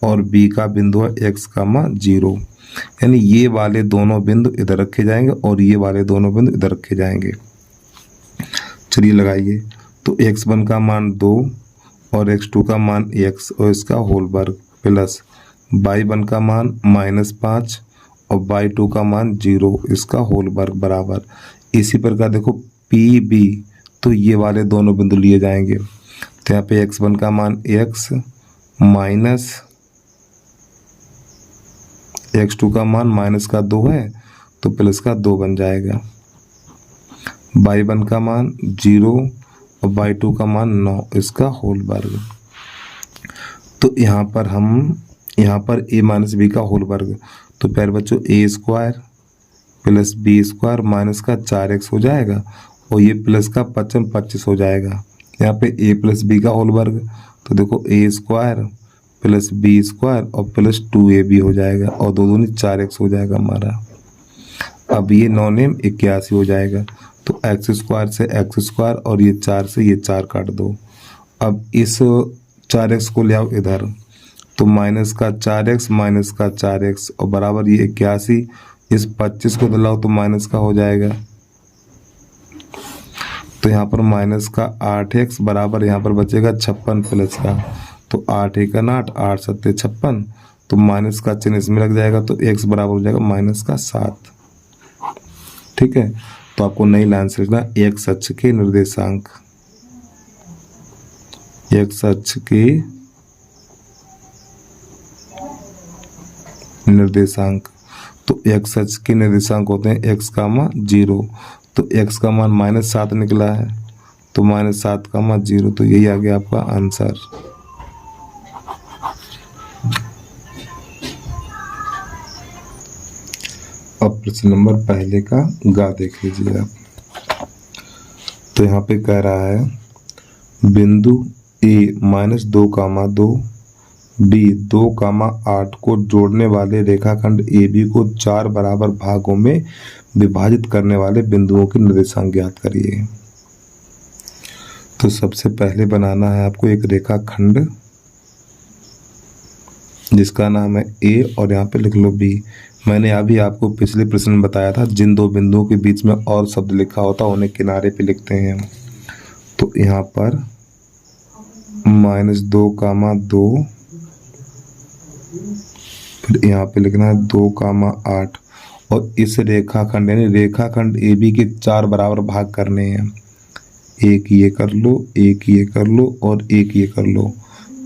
और B का बिंदु है x, 0। यानी ये वाले दोनों बिंदु इधर रखे जाएंगे और ये वाले दोनों बिंदु इधर रखे जाएंगे। चलिए लगाइए, तो x1 का मान 2 और x2 का मान x और इसका होल वर्ग प्लस y1 का मान -5 और y2 का मान 0, इसका होल वर्ग बराबर। इसी प्रकार देखो PB, तो ये वाले दोनों बिंदु लिए जाएंगे। तो यहाँ पे x1 का मान x माइनस x2 का मान माइनस का 2 है तो प्लस का 2 बन जाएगा। y1 का मान 0 और y2 का मान 9, इसका होल वर्ग। तो यहाँ पर a माइनस बी का होल वर्ग, तो प्यारे बच्चों a square plus B square minus का 4x हो जाएगा और ये प्लस का 25 हो जाएगा। यहाँ पे a प्लस बी का होल वर्ग, तो देखो a square plus B square और प्लस 2ab हो जाएगा और दो दूनी 4x हो जाएगा हमारा। अब ये 9 नेम 81 हो जाएगा। तो एक्स स्क्वायर से एक्स स्क्वायर और ये 4 से ये 4 काट दो। अब इस 4x को ले आओ इधर, तो माइनस का 4x माइनस का 4x और बराबर ये 81। इस 25 को दिलाओ तो माइनस का हो जाएगा, तो यहाँ पर माइनस का 8x बराबर यहाँ पर बचेगा 56 प्लस का, तो 8 × 8 8 7 56, तो माइनस का चिन्ह इसमें लग जाएगा, तो x बराबर हो जाएगा माइनस का 7। ठीक है, तो आपको नई लाइन से लिखना x अक्ष के निर्देशांक, x अक्ष के निर्देशांक। तो x अक्ष के निर्देशांक होते हैं x, 0, तो x का मान -7 निकला है, तो -7, 0, तो यही आ गया आपका आंसर। अब प्रश्न नंबर पहले का गा देख लीजिए आप। तो यहाँ पे कह रहा है बिंदु A -2, B 2, 8 को जोड़ने वाले रेखाखंड AB को 4 बराबर भागों में विभाजित करने वाले बिंदुओं के निर्देशांक ज्ञात करिए। तो सबसे पहले बनाना है आपको एक रेखाखंड जिसका नाम है A और यहाँ पे लिख लो B। मैंने अभी आपको पिछले प्रश्न में बताया था जिन दो बिंदुओं के बीच में और शब्द लिखा होता है उन्हें किनारे पे लिखते हैं। तो यहाँ पर -2, 2, फिर यहाँ पे लिखना है 2, 8 और इस रेखाखंड यानी रेखाखंड AB के 4 बराबर भाग करने हैं। एक ये कर लो, एक ये कर लो और एक ये कर लो।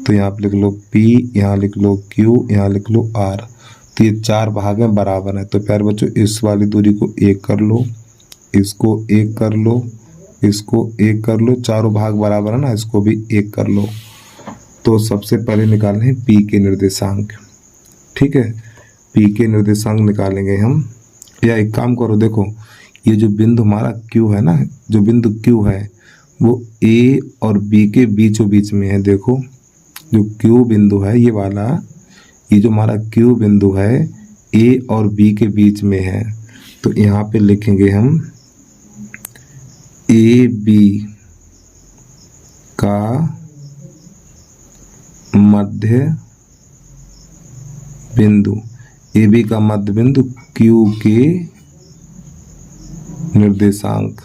तो यहाँ पे लिख लो P, यहाँ लिख लो Q, यहाँ लिख लो R। तो ये 4 भाग में बराबर है। तो प्यारे बच्चों इस वाली दूरी को 1 कर लो, इसको 1 कर लो, इसको 1 कर लो, चारों भाग बराबर है ना, इसको भी 1 कर लो। तो सबसे पहले निकालने हैं P के निर्देशांक। ठीक है, P के निर्देशांक निकालेंगे हम। या एक काम करो, देखो ये जो बिंदु हमारा Q है ना, जो बिंदु Q है वो A और B के बीचों बीच में है। देखो जो Q बिंदु है ये वाला, ये जो हमारा Q बिंदु है A और B के बीच में है। तो यहाँ पे लिखेंगे हम AB का मध्य बिंदु, AB का मध्य बिंदु Q के निर्देशांक।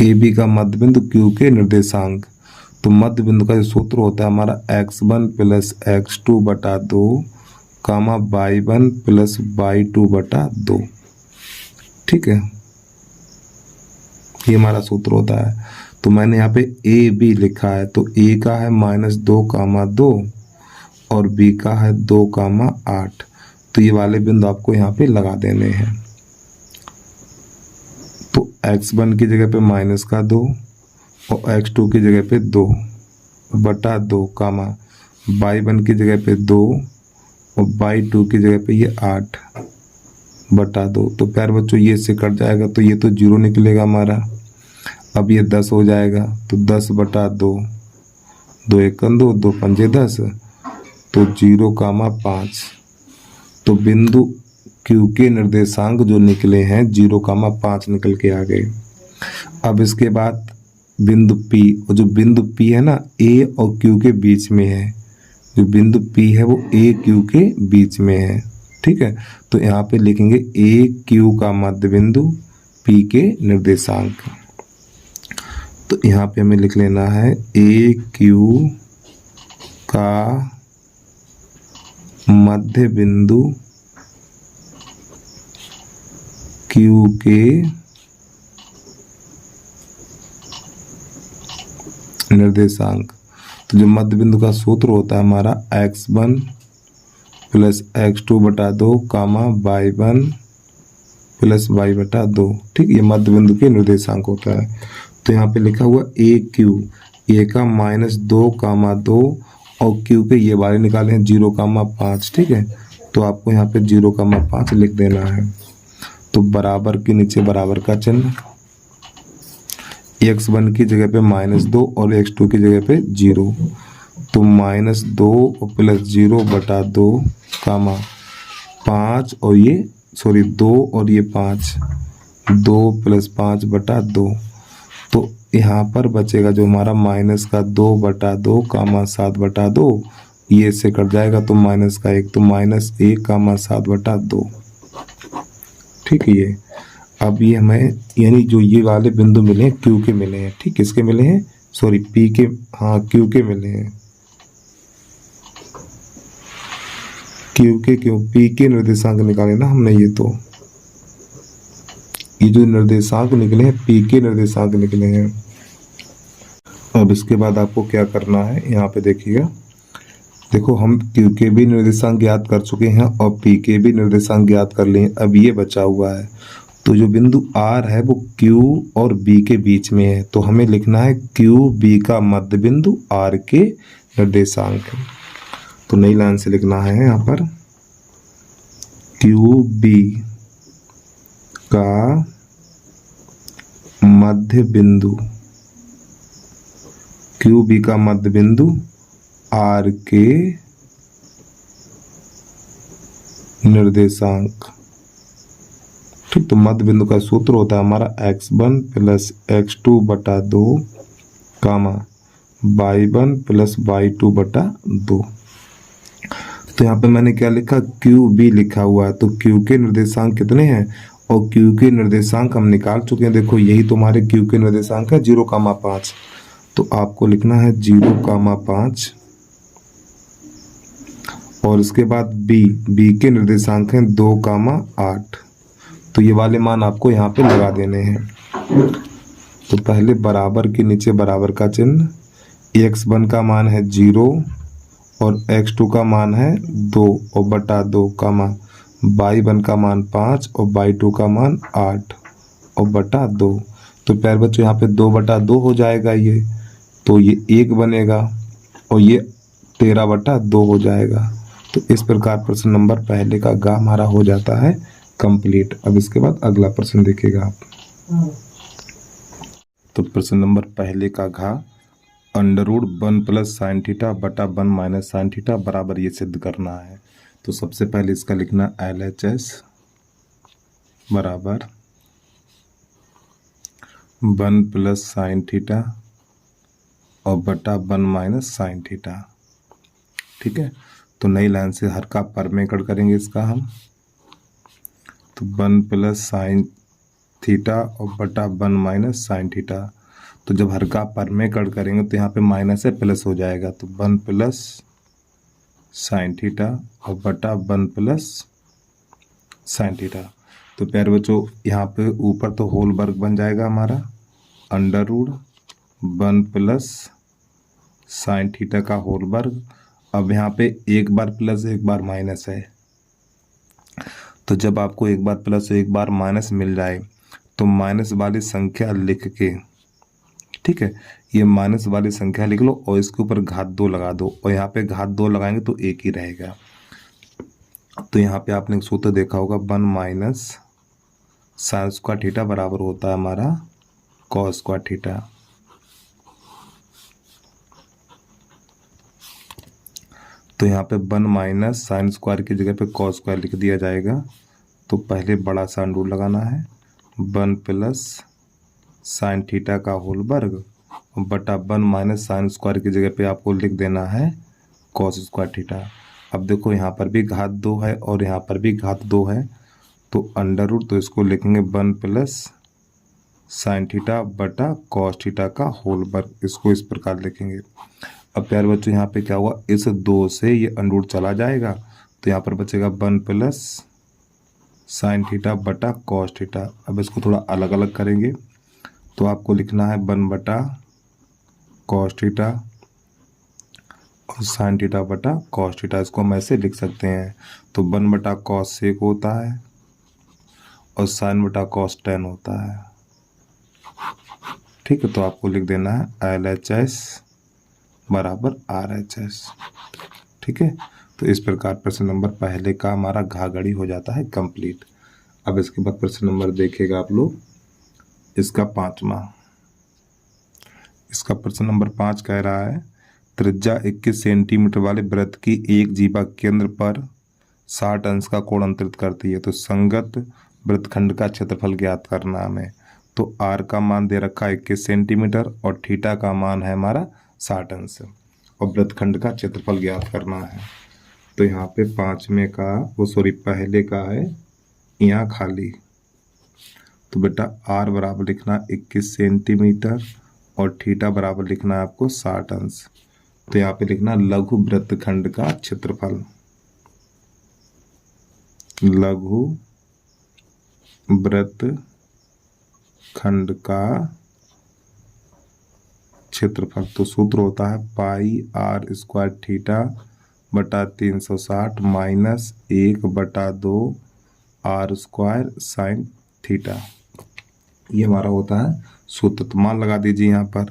AB का मध्य बिंदु Q के निर्देशांक। तो मध्य बिंदु का जो सूत्र होता है हमारा x1 + x2 बटा 2, y1 + y2 बटा 2। ठीक है, ये हमारा सूत्र होता है। तो मैंने यहाँ पे AB लिखा है, तो A का है -2, 2 और B का है 2, 8। तो ये वाले बिंदु आपको यहाँ पे लगा देने हैं। तो x1 की जगह पे -2 और x2 की जगह पे 2 बटा 2, y1 की जगह पे 2 और y2 की जगह पे ये 8 बटा 2। तो प्यारे बच्चों ये इससे कट जाएगा, तो ये तो 0 निकलेगा हमारा। अब ये 10 हो जाएगा, तो 10 बटा 2, 2 1 2, 2 5 10, तो 0, 5। तो बिंदु Q के निर्देशांक जो निकले हैं 0, 5 निकल के आ गए। अब इसके बाद बिंदु P, और जो बिंदु P है ना A और Q के बीच में है, जो बिंदु P है वो A Q के बीच में है। ठीक है, तो यहाँ पे लिखेंगे A Q का मध्य बिंदु P के निर्देशांक। तो यहाँ पे हमें लिख लेना है ए क्यू का मध्य बिंदु क्यू के निर्देशांक। तो जो मध्य बिंदु का सूत्र होता है हमारा x1 प्लस x2 बटा 2 कामा y1 प्लस y बटा 2। ठीक, ये मध्य बिंदु के निर्देशांक होता है। तो यहाँ पे लिखा हुआ ए क्यू, ए का -2 कामा 2 और क्यू के ये वाले निकाले हैं 0,5। ठीक है, तो आपको यहाँ पे 0,5 लिख देना है। तो बराबर के नीचे बराबर का चिन्ह, x1 की जगह पे -2 और x2 की जगह पे 0। तो -2 और प्लस 0 बटा 2 कामा 5 और ये 2 और ये 5, 2 प्लस 5 बटा 2। तो यहाँ पर बचेगा जो हमारा -2 बटा 2 कामा 7 बटा 2, ये से कट जाएगा तो -1, तो -1 कामा 7 बटा 2। ठीक है, ये अब ये हमें यानी जो ये वाले बिंदु मिले हैं क्यू के मिले हैं। ठीक, किसके मिले हैं, सॉरी पी के, हाँ क्यू के मिले हैं। क्यू के क्यों, पी के निर्देशांक निकाले ना हमने, ये जो निर्देशांक निकले हैं पी के निर्देशांक निकले हैं। अब इसके बाद आपको क्या करना है, यहाँ पे देखिएगा, देखो हम क्यू के भी निर्देशांक ज्ञात कर चुके हैं और पी के भी निर्देशांक ज्ञात कर लिए। अब ये बचा हुआ है, तो जो बिंदु आर है वो क्यू और बी के बीच में है, तो हमें लिखना है क्यू बी का मध्य बिंदु आर के निर्देशांक। तो नई लाइन से लिखना है यहाँ पर क्यू बी का मध्य बिंदु, क्यू बी का मध्य बिंदु आर के निर्देशांक। ठीक, तो मध्य बिंदु का सूत्र होता है हमारा x1 प्लस x2 बटा 2 कामा y1 प्लस y2 बटा 2। तो यहाँ पे मैंने क्या लिखा, क्यू बी लिखा हुआ है। तो क्यू के निर्देशांक कितने हैं और क्यू के निर्देशांक हम निकाल चुके हैं। देखो यही तुम्हारे क्यू के निर्देशांक है 0,5। तो आपको लिखना है 0,5 और इसके बाद बी के निर्देशांक हैं 2,8। तो ये वाले मान आपको यहाँ पे लगा देने हैं। तो पहले बराबर के नीचे बराबर का चिन्ह, x1 का मान है 0 और x2 का मान है 2 और बटा 2 कामा y1 का मान 5 और y2 का मान 8 और बटा 2। तो प्यारे बच्चों यहाँ पे 2 बटा 2 हो जाएगा ये, तो ये 1 बनेगा और ये 13 बटा 2 हो जाएगा। तो इस प्रकार प्रश्न नंबर पहले का गा हमारा हो जाता है कंप्लीट। अब इसके बाद अगला प्रश्न देखिएगा आप। तो प्रश्न नंबर पहले का घा √1 प्लस साइन थीटा बटा 1 माइनस साइन थीटा बराबर ये सिद्ध करना है। तो सबसे पहले इसका लिखना LHS बराबर 1 प्लस साइन थीटा और बटा 1 माइनस साइन थीटा। ठीक है, तो नई लाइन से हर का परमेकड़ करेंगे इसका हम। तो 1 प्लस साइन थीटा और बटा 1 माइनस साइन थीटा। तो जब हर का परमेकड़ करेंगे तो यहाँ पे माइनस है प्लस हो जाएगा। तो 1 प्लस साइन थीटा और बटा 1 प्लस साइन थीटा। तो प्यारे बच्चों यहाँ पे ऊपर तो होल वर्ग बन जाएगा हमारा √1 प्लस साइन थीटा का होल वर्ग। अब यहाँ पे एक बार प्लस एक बार माइनस है, तो जब आपको एक बार प्लस एक बार माइनस मिल जाए तो माइनस वाली संख्या लिख के, ठीक है, ये माइनस वाली संख्या लिख लो और इसके ऊपर घात 2 लगा दो और यहाँ पे घात 2 लगाएंगे तो एक ही रहेगा। तो यहाँ पे आपने एक सूत्र देखा होगा 1 माइनस साइन स्क्वायर थीटा बराबर होता है हमारा कॉस स्क्वायर थीटा। तो यहाँ पे 1 माइनस साइन स्क्वायर की जगह पे कॉस स्क्वायर लिख दिया जाएगा। तो पहले बड़ा सा अंडर लगाना है 1 प्लस साइन थीटा का होल वर्ग बटा 1 माइनस साइन स्क्वायर की जगह पे आपको लिख देना है कॉस स्क्वायर थीटा। अब देखो यहाँ पर भी घात 2 है और यहाँ पर भी घात 2 है, तो अंडर रूट, तो इसको लिखेंगे 1 प्लस साइन थीटा बटा कॉस थीटा का होल वर्ग, इसको इस प्रकार लिखेंगे। अब प्यारे बच्चों यहाँ पे क्या हुआ, इस 2 से ये अंडर चला जाएगा तो यहाँ पर बचेगा 1 प्लस साइन थीटा बटा कॉस थीटा। अब इसको थोड़ा अलग अलग करेंगे तो आपको लिखना है 1 बटा कॉस थीटा और साइन थीटा बटा कॉस थीटा। इसको हम ऐसे लिख सकते हैं, तो 1 बटा कॉस सेक होता है और साइन बटा कॉस टेन होता है। ठीक है, तो आपको लिख देना है LHS बराबर RHS। ठीक है, तो इस प्रकार प्रश्न नंबर पहले का हमारा घाघड़ी हो जाता है कंप्लीट। अब इसके बाद प्रश्न नंबर देखिएगा आप लोग, इसका 5वां। इसका प्रश्न नंबर 5 कह रहा है त्रिज्या 21 सेंटीमीटर वाले वृत्त की एक जीवा केंद्र पर 60 अंश का कोण अंतरित करती है, तो संगत वृत्तखंड का क्षेत्रफल ज्ञात करना हमें। तो R का मान दे रखा है 21 सेंटीमीटर और थीटा का मान है हमारा 60 अंश और वृत्तखंड का क्षेत्रफल ज्ञात करना है। तो यहाँ पे 5वें का पहले का है यहाँ खाली, तो बेटा R बराबर लिखना 21 सेंटीमीटर और थीटा बराबर लिखना है आपको 60 अंश। तो यहाँ पे लिखना लघु वृत्तखंड का क्षेत्रफल, लघु वृत्तखंड का क्षेत्रफल। तो सूत्र होता है पाई R स्क्वायर थीटा बटा 360 minus 1/2 R square sine theta. ये हमारा होता है सूत्र। तो मान लगा दीजिए यहाँ पर।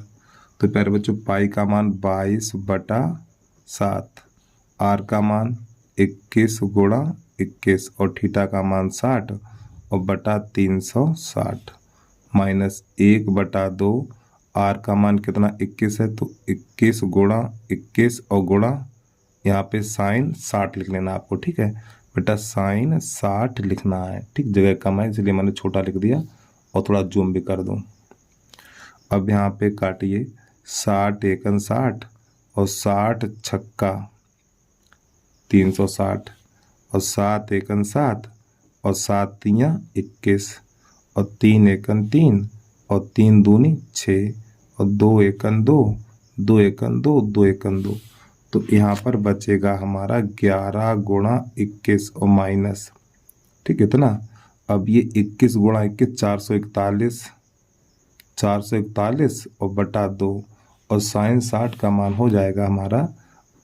तो प्यारे बच्चों पाई का मान 22/7, R का मान 21 गुणा 21 और थीटा का मान 60 और बटा 360 माइनस 1/2 R का मान कितना 21 है, तो 21 गुणा 21 और गुणा यहाँ पे साइन 60 लिख लेना आपको। ठीक है बेटा, साइन 60 लिखना है। ठीक, जगह कम है इसलिए मैंने छोटा लिख दिया और थोड़ा जूम भी कर दूं। अब यहाँ पे काटिए 60 एकन 60 और 60 छक्का 360 और 7 एकन 7 और 7 तियाँ 21 और 3 एकन 3 और 3 दूनी 6 और 2 एकन 2, 2 एकन 2, 2 एकन 2। तो यहाँ पर बचेगा हमारा 11 गुणा 21 और माइनस, ठीक है इतना। अब ये 21 गुणा 21 441 और बटा 2 और साइन 60 का मान हो जाएगा हमारा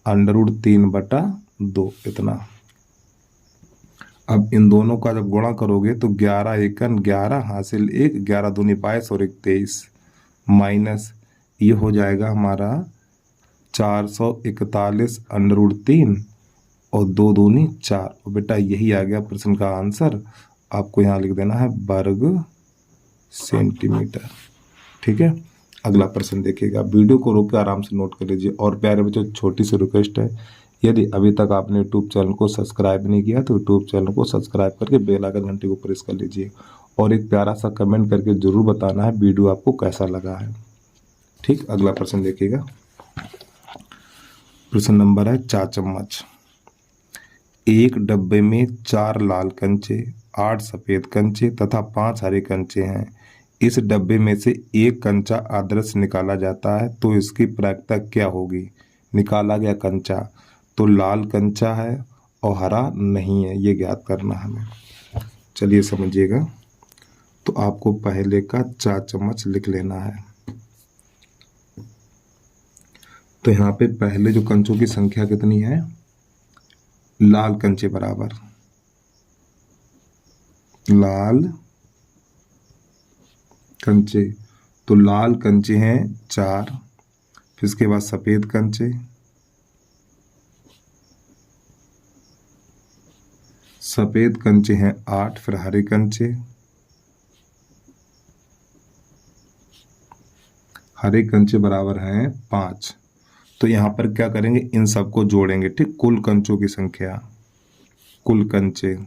√3/2 इतना। अब इन दोनों का जब गुणा करोगे तो 11 एकन 11 हासिल 1, 11 दूनी 22 और 1 23 माइनस ये हो जाएगा हमारा 441 √3 और 2 दूनी 4। और बेटा यही आ गया प्रश्न का आंसर। आपको यहाँ लिख देना है वर्ग सेंटीमीटर। ठीक है, अगला प्रश्न देखिएगा। वीडियो को रोक के आराम से नोट कर लीजिए। और प्यारे बच्चों छोटी सी रिक्वेस्ट है, यदि अभी तक आपने यूट्यूब चैनल को सब्सक्राइब नहीं किया तो यूट्यूब चैनल को सब्सक्राइब करके बेल आइकन घंटे को प्रेस कर लीजिए और एक प्यारा सा कमेंट करके जरूर बताना है वीडियो आपको कैसा लगा है। ठीक, अगला प्रश्न देखिएगा। प्रश्न नंबर है 4 चम्मच। एक डब्बे में 4 लाल कंचे, 8 सफेद कंचे तथा 5 हरे कंचे हैं। इस डब्बे में से एक कंचा आदर्श निकाला जाता है तो इसकी प्रायिकता क्या होगी। निकाला गया कंचा तो लाल कंचा है और हरा नहीं है, ये ज्ञात करना हमें। चलिए समझिएगा। तो आपको पहले का 4 चम्मच लिख लेना है। तो यहाँ पे पहले जो कंचों की संख्या कितनी है, लाल कंचे बराबर लाल कंचे, तो लाल कंचे हैं 4, फिर इसके बाद सफेद कंचे, सफेद कंचे हैं 8, फिर हरे कंचे, हरे कंचे बराबर हैं 5। तो यहाँ पर क्या करेंगे, इन सबको जोड़ेंगे। ठीक, कुल कंचों की संख्या, कुल कंचे,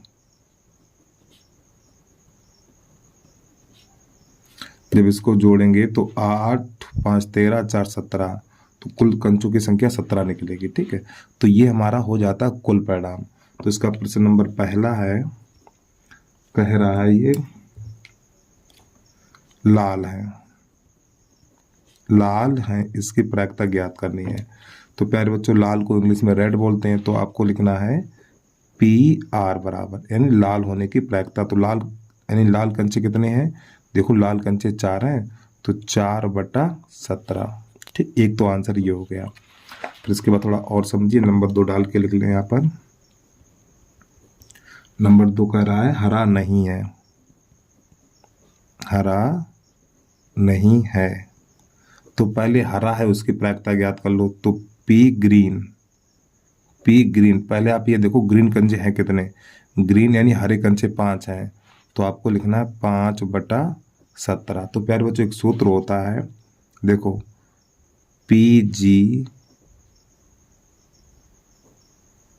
जब इसको जोड़ेंगे तो 8 5 13 4 17, तो कुल कंचों की संख्या 17 निकलेगी। ठीक है, तो ये हमारा हो जाता है कुल परिणाम। तो इसका प्रश्न नंबर पहला है, कह रहा है ये लाल है, लाल है, इसकी प्रायिकता ज्ञात करनी है। तो प्यारे बच्चों लाल को इंग्लिश में रेड बोलते हैं, तो आपको लिखना है PR बराबर यानी लाल होने की प्रायिकता। तो लाल यानी लाल कंचे कितने हैं, देखो लाल कंचे 4 हैं, तो 4/17। ठीक, एक तो आंसर ये हो गया। फिर इसके बाद थोड़ा और समझिए, नंबर 2 डाल के लिख लें यहाँ पर। नंबर 2 कह रहा है हरा नहीं है, हरा नहीं है। तो पहले हरा है उसकी प्रायिकता ज्ञात कर लो। तो P ग्रीन, P ग्रीन, पहले आप ये देखो ग्रीन कंचे हैं कितने, ग्रीन यानी हरे कंचे 5 हैं, तो आपको लिखना है 5/17। तो प्यारे बच्चों एक सूत्र होता है, देखो PG,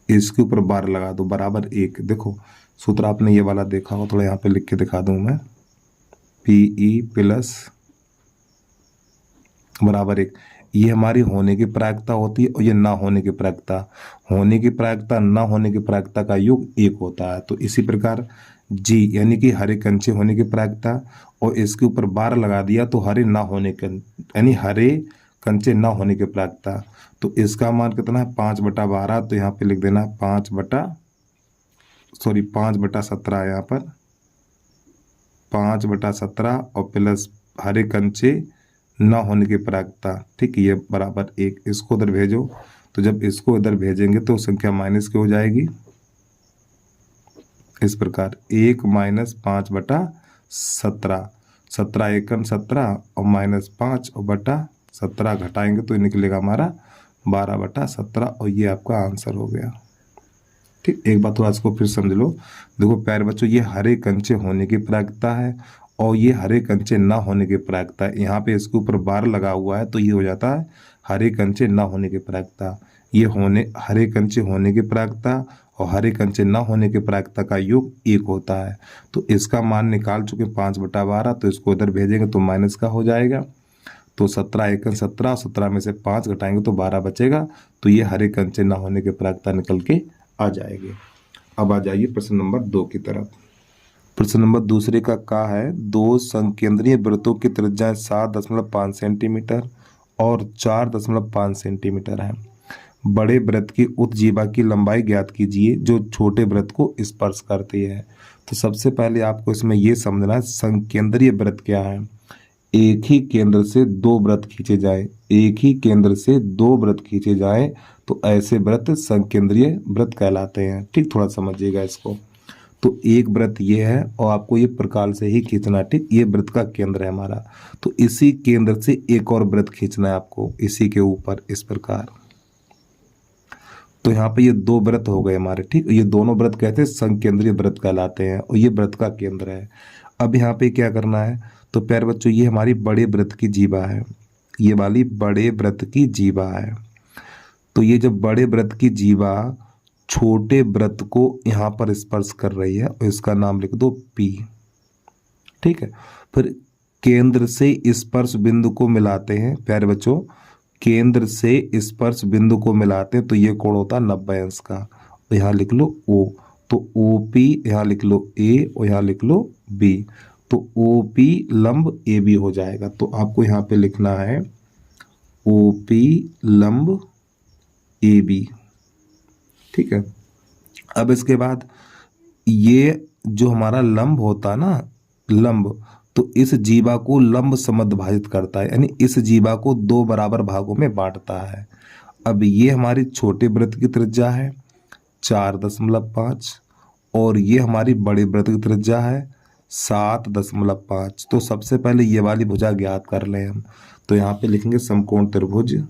इसके ऊपर बार लगा दो बराबर 1। देखो सूत्र आपने ये वाला देखा हो, थोड़ा यहाँ पे लिख के दिखा दूं मैं, PE प्लस बराबर 1। ये हमारी होने की प्रायिकता होती है और ये ना होने की प्रायिकता, होने की प्रायिकता ना होने की प्रायिकता का योग 1 होता है। तो इसी प्रकार G यानी कि हरे कंचे होने की प्रायिकता, और इसके ऊपर बार लगा दिया तो हरे ना होने के यानी हरे कंचे ना होने की प्रायिकता। तो इसका मान कितना है 5/12। तो यहाँ पे लिख देना 5/17 है यहाँ पर, 5/17 और प्लस हरे कंचे ना होने की प्रायिकता। ठीक, ये बराबर 1। इसको उधर भेजो, तो जब इसको इधर भेजेंगे तो संख्या माइनस की हो जाएगी इस प्रकार, 1 - 5/17, 17 एकम 17 और -5 और बटा 17 घटाएंगे तो निकलेगा हमारा 12/17, और ये आपका आंसर हो गया। ठीक, एक बात तो इसको फिर समझ लो। देखो प्यारे बच्चों ये हरे कंचे होने की प्रायिकता है और ये हरे कंचे ना होने की प्रायिकता है। यहाँ पे इसके ऊपर बार लगा हुआ है तो ये हो जाता है हरे कंचे ना होने की प्रायिकता। ये हरे कंचे होने की प्रायिकता और हरे कंचे ना होने की प्रायिकता का योग 1 होता है। तो इसका मान निकाल चुके 5/12, तो इसको इधर भेजेंगे तो माइनस का हो जाएगा। तो 17 एकम 17, 17 में से 5 घटाएंगे तो 12 बचेगा। तो ये हरे कंचे ना होने की प्रायिकता निकल के आ जाएगी। अब आ जाइए प्रश्न नंबर 2 की तरफ। प्रश्न नंबर दूसरे का है, 2 संकेंद्रीय वृत्तों की त्रिज्या 7.5 सेंटीमीटर और 4.5 सेंटीमीटर है। बड़े वृत्त की उत्जीवा की लंबाई ज्ञात कीजिए जो छोटे वृत्त को स्पर्श करती है। तो सबसे पहले आपको इसमें यह समझना है संकेंद्रीय वृत्त क्या है। एक ही केंद्र से 2 वृत्त खींचे जाए, एक ही केंद्र से 2 वृत्त खींचे जाए तो ऐसे वृत्त संकेंद्रीय वृत्त कहलाते हैं। ठीक, थोड़ा समझिएगा इसको। तो एक वृत्त ये है और आपको ये प्रकार से ही खींचना है। ठीक, ये वृत्त का केंद्र है हमारा, तो इसी केंद्र से एक और वृत्त खींचना है आपको इसी के ऊपर इस प्रकार। तो यहाँ पे ये 2 वृत्त हो गए हमारे। ठीक, ये दोनों वृत्त कहते हैं संकेंद्रीय वृत्त कहलाते हैं और ये वृत्त का केंद्र है। अब यहाँ पे क्या करना है, तो प्यारे बच्चों ये हमारी बड़े वृत्त की जीवा है, ये वाली बड़े वृत्त की जीवा है। तो ये जब बड़े वृत्त की जीवा छोटे वृत्त को यहाँ पर स्पर्श कर रही है और इसका नाम लिख दो P। ठीक है, फिर केंद्र से स्पर्श बिंदु को मिलाते हैं प्यारे बच्चों, केंद्र से स्पर्श बिंदु को मिलाते हैं तो ये कोण होता है 90 अंश का। तो यहाँ लिख लो O, तो OP यहाँ लिख लो A और यहाँ लिख लो B, तो OP लंब AB हो जाएगा। तो आपको यहाँ पे लिखना है OP लंब AB। ठीक है, अब इसके बाद ये जो हमारा लंब होता है ना, लंब, तो इस जीवा को लंब समद्विभाजित करता है, यानी इस जीवा को 2 बराबर भागों में बांटता है। अब ये हमारी छोटे वृत्त की त्रिज्या है 4.5 और ये हमारी बड़े वृत्त की त्रिज्या है 7.5। तो सबसे पहले ये वाली भुजा ज्ञात कर लें हम। तो यहाँ पे लिखेंगे समकोण त्रिभुज,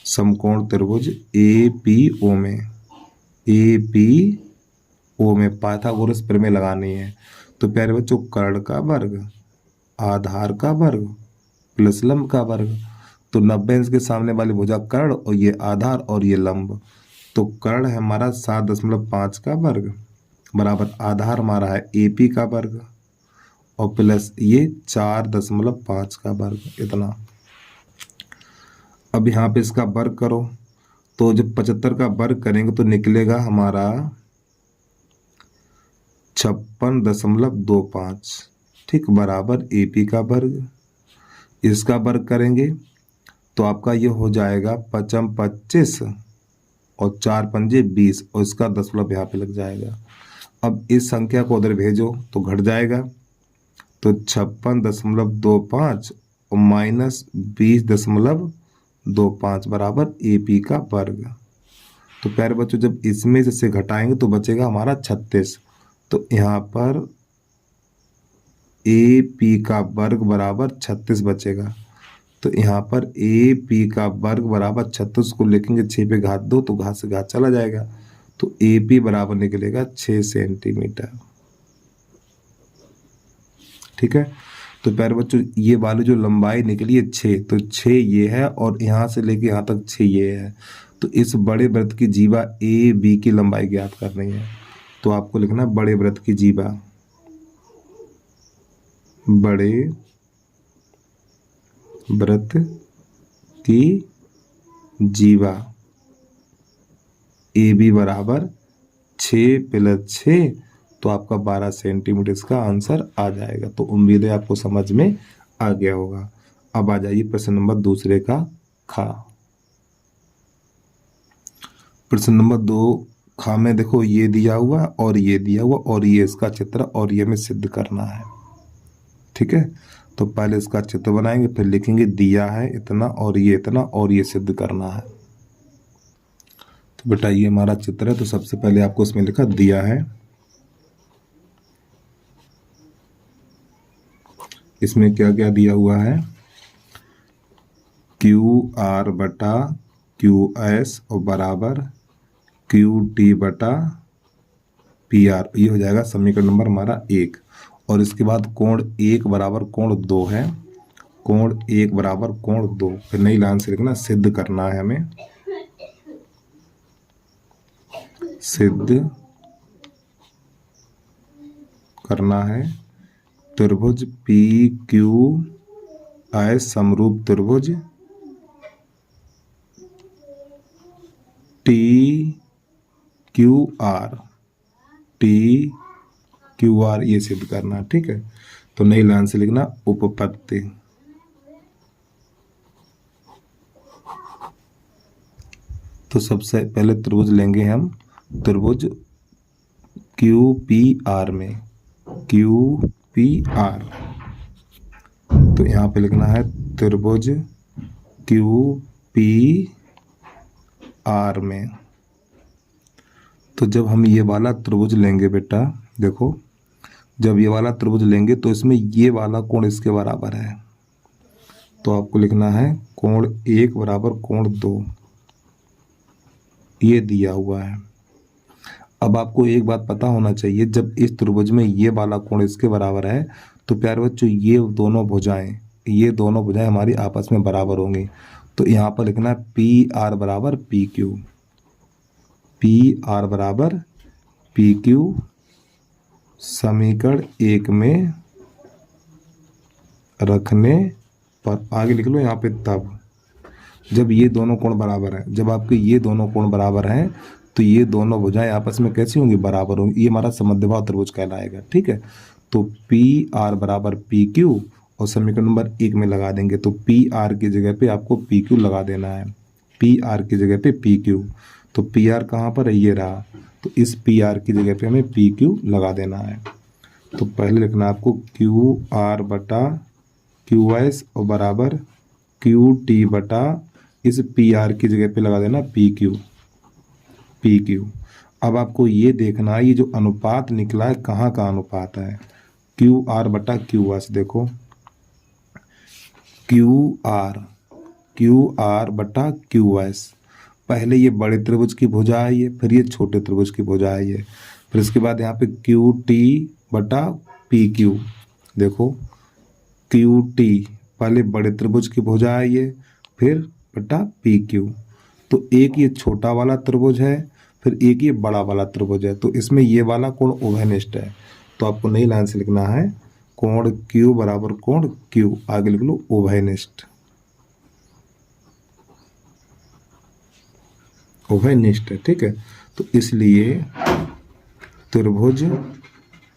समकोण त्रिभुज APO में, APO में पाइथागोरस प्रमेय लगानी है। तो प्यारे बच्चों कर्ण का वर्ग, आधार का वर्ग प्लस लंब का वर्ग, तो 90 अंश के सामने वाली भुजा कर्ण और ये आधार और ये लंब। तो कर्ण है हमारा 7.5 का वर्ग बराबर आधार हमारा है AP का वर्ग और प्लस ये 4.5 का वर्ग, इतना। अब यहाँ पे इसका वर्ग करो, तो जब 75 का वर्ग करेंगे तो निकलेगा हमारा 56.25, ठीक, बराबर AP का वर्ग। इसका वर्ग करेंगे तो आपका ये हो जाएगा 25 और 4 पंजे 20 और इसका दशमलव यहाँ पे लग जाएगा। अब इस संख्या को उधर भेजो तो घट जाएगा, तो 56.25 और माइनस 20.25 बराबर AP का वर्ग। तो प्यारे बच्चों जब इसमें से घटाएंगे तो बचेगा हमारा 36। तो यहाँ पर AP का वर्ग बराबर 36 बचेगा। तो यहाँ पर AP का वर्ग बराबर 36 को लिखेंगे 6 पे घात 2 तो घात से घात चला जाएगा, तो AP बराबर निकलेगा 6 सेंटीमीटर। ठीक है, तो प्यारे बच्चों ये वाली जो लंबाई निकली है 6, तो 6 ये है और यहाँ से लेके यहाँ तक 6 ये है। तो इस बड़े वृत्त की जीवा AB की लंबाई ज्ञात करनी है। तो आपको लिखना बड़े वृत्त की जीवा, बड़े वृत्त की जीवा AB बराबर 6 + 6, तो आपका 12 सेंटीमीटर इसका आंसर आ जाएगा। तो उम्मीद है आपको समझ में आ गया होगा। अब आ जाइए प्रश्न नंबर दूसरे का खा। प्रश्न नंबर 2 खा में देखो ये दिया हुआ और ये दिया हुआ और ये इसका चित्र और ये हमें सिद्ध करना है। ठीक है, तो पहले इसका चित्र बनाएंगे, फिर लिखेंगे दिया है इतना और ये इतना और ये सिद्ध करना है। तो बेटा ये हमारा चित्र है, तो सबसे पहले आपको इसमें लिखा दिया है, इसमें क्या क्या दिया हुआ है, QR बटा QS और बराबर QT बटा PR, ये हो जाएगा समीकरण नंबर हमारा 1। और इसके बाद कोण 1 बराबर कोण 2 है, कोण 1 बराबर कोण 2, फिर नई लाइन से लिखना सिद्ध करना है हमें, सिद्ध करना है त्रिभुज PQS समरूप त्रिभुज TQR ये सिद्ध करना। ठीक है, तो नई लाइन से लिखना उपपत्ति, तो सबसे पहले त्रिभुज लेंगे हम, त्रिभुज QPR में, QPR, तो यहाँ पे लिखना है त्रिभुज QPR में। तो जब हम ये वाला त्रिभुज लेंगे बेटा, देखो जब ये वाला त्रिभुज लेंगे तो इसमें ये वाला कोण इसके बराबर है, तो आपको लिखना है कोण 1 बराबर कोण 2, ये दिया हुआ है। अब आपको एक बात पता होना चाहिए, जब इस त्रिभुज में ये वाला कोण इसके बराबर है तो प्यारे बच्चों ये दोनों भुजाएं हमारी आपस में बराबर होंगी। तो यहाँ पर लिखना है PR बराबर PQ, PR बराबर PQ समीकरण 1 में रखने पर, आगे लिख लो यहाँ पे, तब जब ये दोनों कोण बराबर हैं, जब आपके ये दोनों कोण बराबर हैं तो ये दोनों भुजाएं आपस में कैसी होंगी, बराबर होंगी, ये हमारा समद्विबाहु त्रिभुज कहलाएगा। ठीक है, तो PR बराबर PQ और समीकरण नंबर 1 में लगा देंगे, तो PR की जगह पे आपको PQ लगा देना है, PR की जगह पे PQ, तो PR कहाँ पर है, ये रहा, तो इस PR की जगह पे हमें PQ लगा देना है। तो पहले लिखना आपको QR बटा QS और बराबर QT बटा इस PR की जगह पे लगा देना PQ। अब आपको ये देखना है ये जो अनुपात निकला है कहाँ का अनुपात है, QR बटा QS, देखो QR बटा QS, पहले ये बड़े त्रिभुज की भुजा है ये, फिर ये छोटे त्रिभुज की भुजा है ये, फिर इसके बाद यहाँ पे QT बटा PQ, देखो QT पहले बड़े त्रिभुज की भुजा है ये, फिर बटा PQ, तो एक ये छोटा वाला त्रिभुज है, फिर एक ये बड़ा वाला त्रिभुज है, तो इसमें ये वाला कोण उभयनिष्ठ है, तो आपको नई लाइन से लिखना है कोण Q बराबर कोण Q, आगे लिख लो उभयनिष्ठ, उभयनिष्ठ है। ठीक है, तो इसलिए त्रिभुज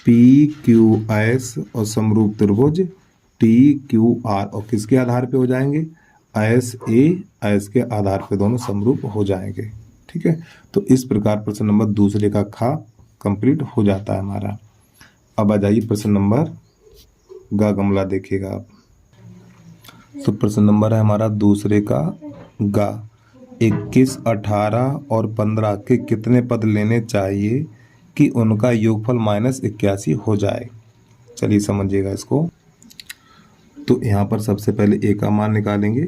PQS और समरूप त्रिभुज TQR, और किसके आधार पे हो जाएंगे? IS के आधार पे दोनों समरूप हो जाएंगे। ठीक है, तो इस प्रकार प्रश्न नंबर दूसरे का खा कंप्लीट हो जाता है हमारा। अब आ जाइए प्रश्न नंबर गा गमला देखिएगा आप। तो प्रश्न नंबर है हमारा दूसरे का गा। 21, 18 और 15 के कितने पद लेने चाहिए कि उनका योगफल -81 हो जाए? चलिए समझिएगा इसको। तो यहाँ पर सबसे पहले ए का मान निकालेंगे।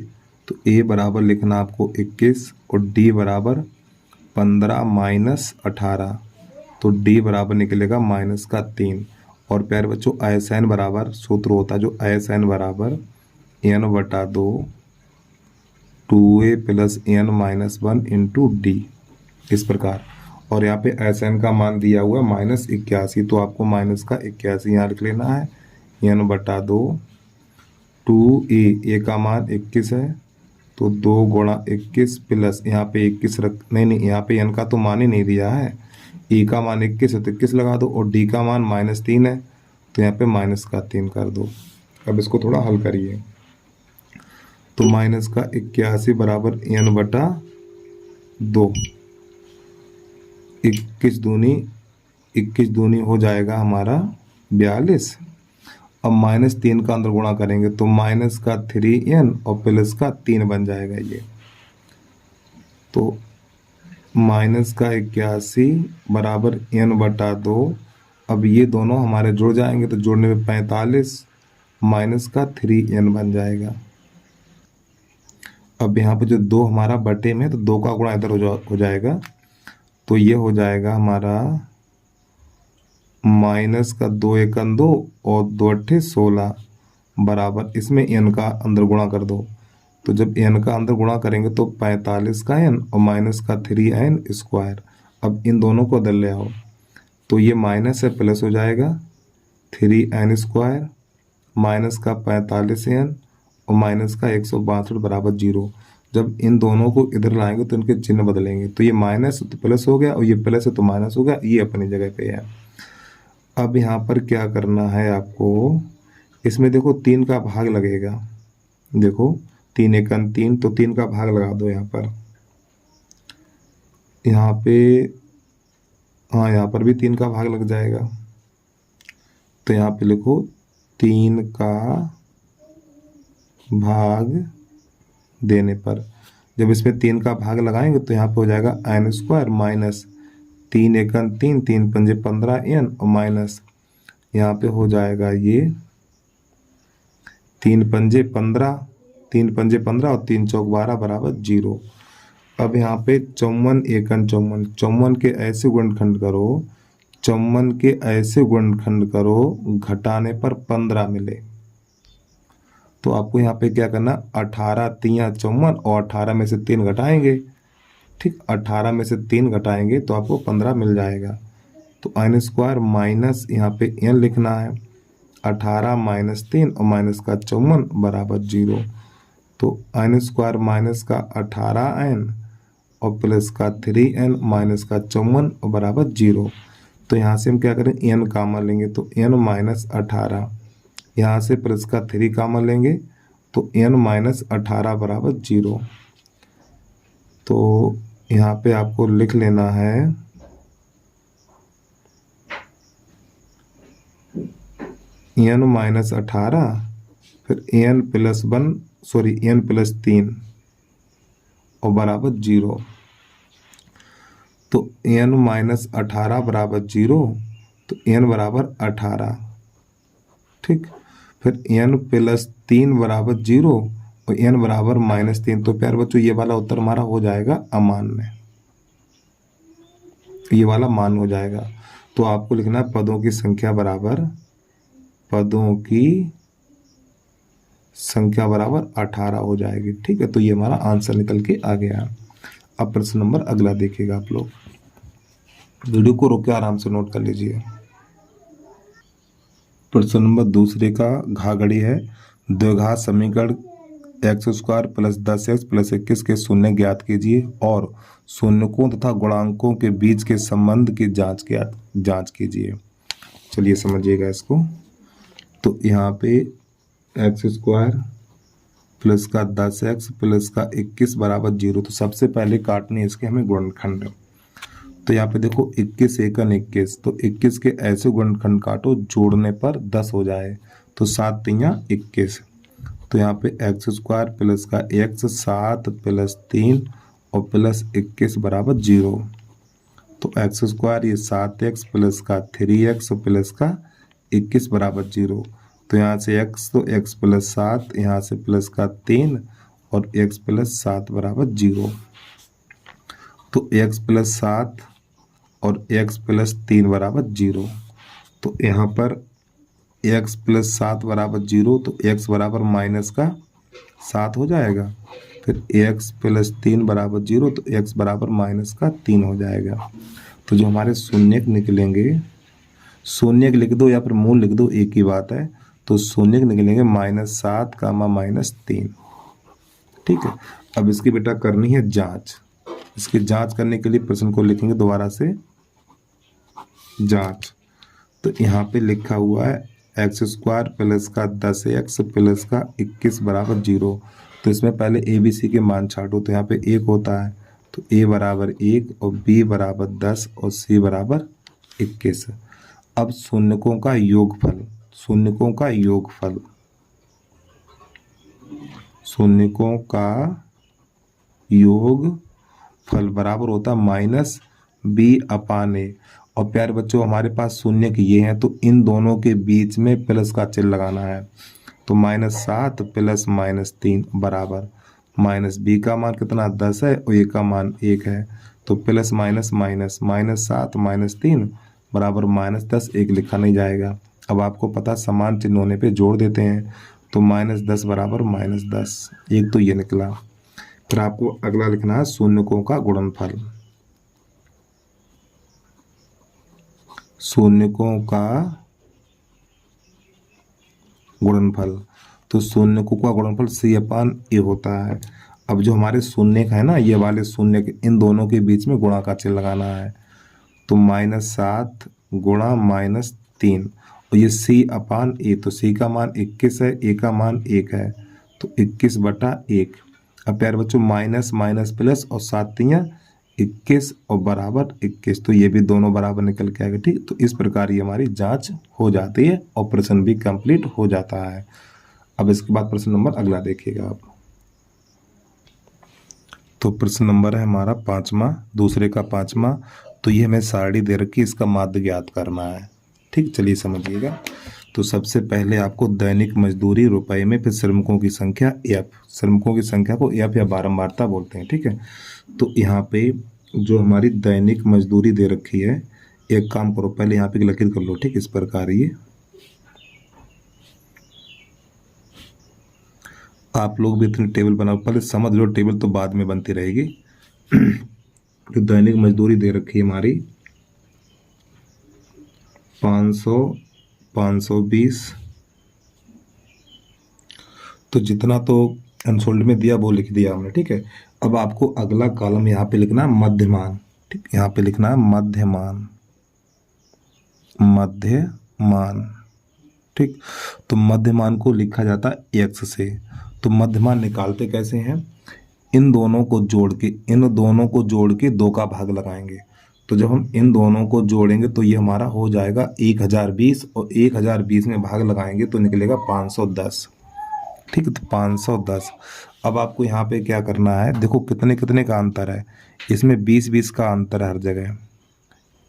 तो ए बराबर लिखना आपको 21 और डी बराबर 15 - 18। तो डी बराबर निकलेगा -3। और प्यारे बच्चों ISN बराबर सूत्र होता है जो ISN बराबर n/2 2a + n-1 into D, इस प्रकार। और यहाँ पे ISN का मान दिया हुआ है -81, तो आपको -81 यहाँ लिख लेना है। n/2 2a, का मान 21 है तो 2 × 21 प्लस यहाँ पे 21 नहीं, यहाँ पे n का तो मान ही नहीं दिया है। e का मान 21 है तो 21 लगा दो, और d का मान -3 है तो यहाँ पे -3 कर दो। अब इसको थोड़ा हल करिए। तो -81 बराबर n/2, 21 दूनी हो जाएगा हमारा 42। अब -3 का अंदर गुणा करेंगे तो -3n और +3 बन जाएगा ये। तो -81 बराबर n/2। अब ये दोनों हमारे जुड़ जाएंगे तो जोड़ने में 45 -3n बन जाएगा। अब यहाँ पे जो 2 हमारा बटे में, तो 2 का गुणा इधर हो जाएगा, तो ये हो जाएगा हमारा -2 × 2 और 2 × 16 बराबर, इसमें n का अंदर गुणा कर दो। तो जब n का अंदर गुणा करेंगे तो 45 का n और -3n²। अब इन दोनों को बदल ले आओ, तो ये माइनस से प्लस हो जाएगा 3n² -45n और -162 बराबर 0। जब इन दोनों को इधर लाएंगे तो इनके चिन्ह बदलेंगे, तो ये माइनस तो प्लस हो गया और ये प्लस है तो माइनस हो गया, ये अपनी जगह पे है। अब यहाँ पर क्या करना है आपको, इसमें देखो 3 का भाग लगेगा। देखो 3 × 3, तो 3 का भाग लगा दो यहाँ पर। यहाँ पे हाँ, यहाँ पर भी 3 का भाग लग जाएगा। तो यहाँ पे लिखो 3 का भाग देने पर, जब इसमें 3 का भाग लगाएंगे तो यहाँ पे हो जाएगा n² -3 × 3, 3 × 5 = 15n और माइनस यहाँ पे हो जाएगा ये 3 × 5 = 15, 3 × 5 = 15 और 3 × 4 = 12 बराबर 0। अब यहाँ पे 54 × 54 के ऐसे गुणनखंड करो, 54 के ऐसे गुणनखंड करो घटाने पर 15 मिले। तो आपको यहाँ पे क्या करना, 18 × 3 = 54 और 18 में से 3 घटाएंगे। ठीक, 18 में से 3 घटाएंगे तो आपको 15 मिल जाएगा। तो n² माइनस यहाँ पे n लिखना है, 18 - 3 और -54 बराबर 0। तो n² माइनस का 18n और प्लस का 3n माइनस का 54 बराबर 0। तो यहाँ से हम क्या करें, n कॉमन लेंगे तो n - 18, यहाँ से प्लस का 3 कॉमन लेंगे तो n - 18 बराबर 0। तो यहाँ पे आपको लिख लेना है n - 18 फिर n + 3 और बराबर 0। तो n - 18 बराबर 0, तो n बराबर 18। ठीक, फिर n + 3 बराबर 0 और n बराबर -3। तो प्यारे बच्चों ये वाला उत्तर हमारा हो जाएगा अमान्य, ये वाला मान हो जाएगा। तो आपको लिखना है पदों की संख्या बराबर 18 हो जाएगी। ठीक है, तो ये हमारा आंसर निकल के आ गया। अब प्रश्न नंबर अगला देखिएगा आप लोग, वीडियो को रोक के आराम से नोट कर लीजिए। प्रश्न नंबर दूसरे का घाघड़ी है, द्विघात समीकरण x² + 10x + 21 के शून्य ज्ञात कीजिए और शून्यकों तथा गुणांकों के बीच के संबंध की जांच कीजिए। चलिए समझिएगा इसको। तो यहाँ पे एक्स स्क्वायर प्लस का 10x प्लस का 21 बराबर 0। तो सबसे पहले काटने इसके हमें गुणनखंड। तो यहाँ पे देखो 21 एकन 21, तो 21 के ऐसे गुणनखंड काटो जोड़ने पर 10 हो जाए। तो 7 तियाँ 21। तो यहाँ पे एक्स स्क्वायर प्लस का x 7 प्लस 3 और प्लस 21 बराबर 0। तो एक्स स्क्वायर ये 7x प्लस का 3x प्लस का 21 बराबर 0। तो यहाँ से x तो x प्लस 7, यहाँ से प्लस का 3 और x प्लस 7 बराबर 0। तो x प्लस 7 और x प्लस 3 बराबर 0। तो यहाँ पर x प्लस 7 बराबर 0, तो x बराबर माइनस का 7 हो जाएगा। फिर x प्लस 3 बराबर 0, तो x बराबर माइनस का 3 हो जाएगा। तो जो हमारे शून्यक निकलेंगे, शून्यक लिख दो या फिर मूल लिख दो, एक ही बात है। तो शून्यक निकलेंगे -7 कामा -3। ठीक है, अब इसकी बेटा करनी है जांच। इसकी जांच करने के लिए प्रश्न को लिखेंगे दोबारा से, जांच। तो यहाँ पे लिखा हुआ है एक्स स्क्वायर प्लस का 10x प्लस का 21 बराबर 0। तो इसमें पहले ए बी सी के मान छाटो। तो यहाँ पे 1 होता है, तो a बराबर 1 और b बराबर 10 और c बराबर 21। अब शून्यकों का योगफल, शून्यकों का योगफल, शून्यकों का योगफल बराबर होता है -b/a। और प्यारे बच्चों हमारे पास शून्य के ये हैं, तो इन दोनों के बीच में प्लस का चिन्ह लगाना है। तो -7 प्लस -3 बराबर -b का मान कितना 10 है और a का मान 1 है। तो प्लस माइनस माइनस -7 -3 बराबर -10, 1 लिखा नहीं जाएगा। अब आपको पता समान चिन्ह होने पे जोड़ देते हैं। तो -10 बराबर -10, एक तो ये निकला। फिर आपको अगला लिखना है शून्यकों का गुणनफल, शून्यकों का गुणनफल। तो शून्यकों का गुणनफल c/a होता है। अब जो हमारे शून्य है ना, ये वाले शून्य, इन दोनों के बीच में गुणा का चिन्ह लगाना है। तो -7 गुणा -3 और ये c/a। तो c का मान 21 है, a का मान 1 है, तो 21/1। अब प्यारे बच्चों माइनस माइनस प्लस और 7 तियाँ 21 और बराबर 21, तो ये भी दोनों बराबर निकल के आएगा। ठीक, तो इस प्रकार ये हमारी जांच हो जाती है, ऑपरेशन भी कंप्लीट हो जाता है। अब इसके बाद प्रश्न नंबर अगला देखिएगा आप। तो प्रश्न नंबर है हमारा 5वां, दूसरे का 5वां। तो ये हमें सारणी दे रखी, इसका माध्य ज्ञात करना है। ठीक, चलिए समझिएगा। तो सबसे पहले आपको दैनिक मजदूरी रुपए में, फिर श्रमिकों की संख्या f, श्रमिकों की संख्या को f या बारंबारता बोलते हैं। ठीक है, तो यहाँ पे जो हमारी दैनिक मजदूरी दे रखी है, एक काम करो पहले यहाँ पे लकीर कर लो। ठीक, इस प्रकार ये आप लोग भी इतनी टेबल बनाओ, पहले समझ लो टेबल, तो बाद में बनती रहेगी। तो दैनिक मजदूरी दे रखी है हमारी 500, 520। तो जितना तो अनसोल्ड में दिया वो लिख दिया हमने। ठीक है, अब आपको अगला कॉलम यहाँ पे लिखना है मध्यमान। ठीक, यहाँ पे लिखना है मध्यमान, मध्यमान। ठीक, तो मध्यमान को लिखा जाता है x से। तो मध्यमान निकालते कैसे हैं, इन दोनों को जोड़ के, इन दोनों को जोड़ के 2 का भाग लगाएंगे। तो जब हम इन दोनों को जोड़ेंगे तो ये हमारा हो जाएगा 1020, और 1020 में भाग लगाएंगे तो निकलेगा 510। ठीक है, तो 510। अब आपको यहाँ पे क्या करना है, देखो कितने कितने का अंतर है, इसमें 20-20 का अंतर है हर जगह।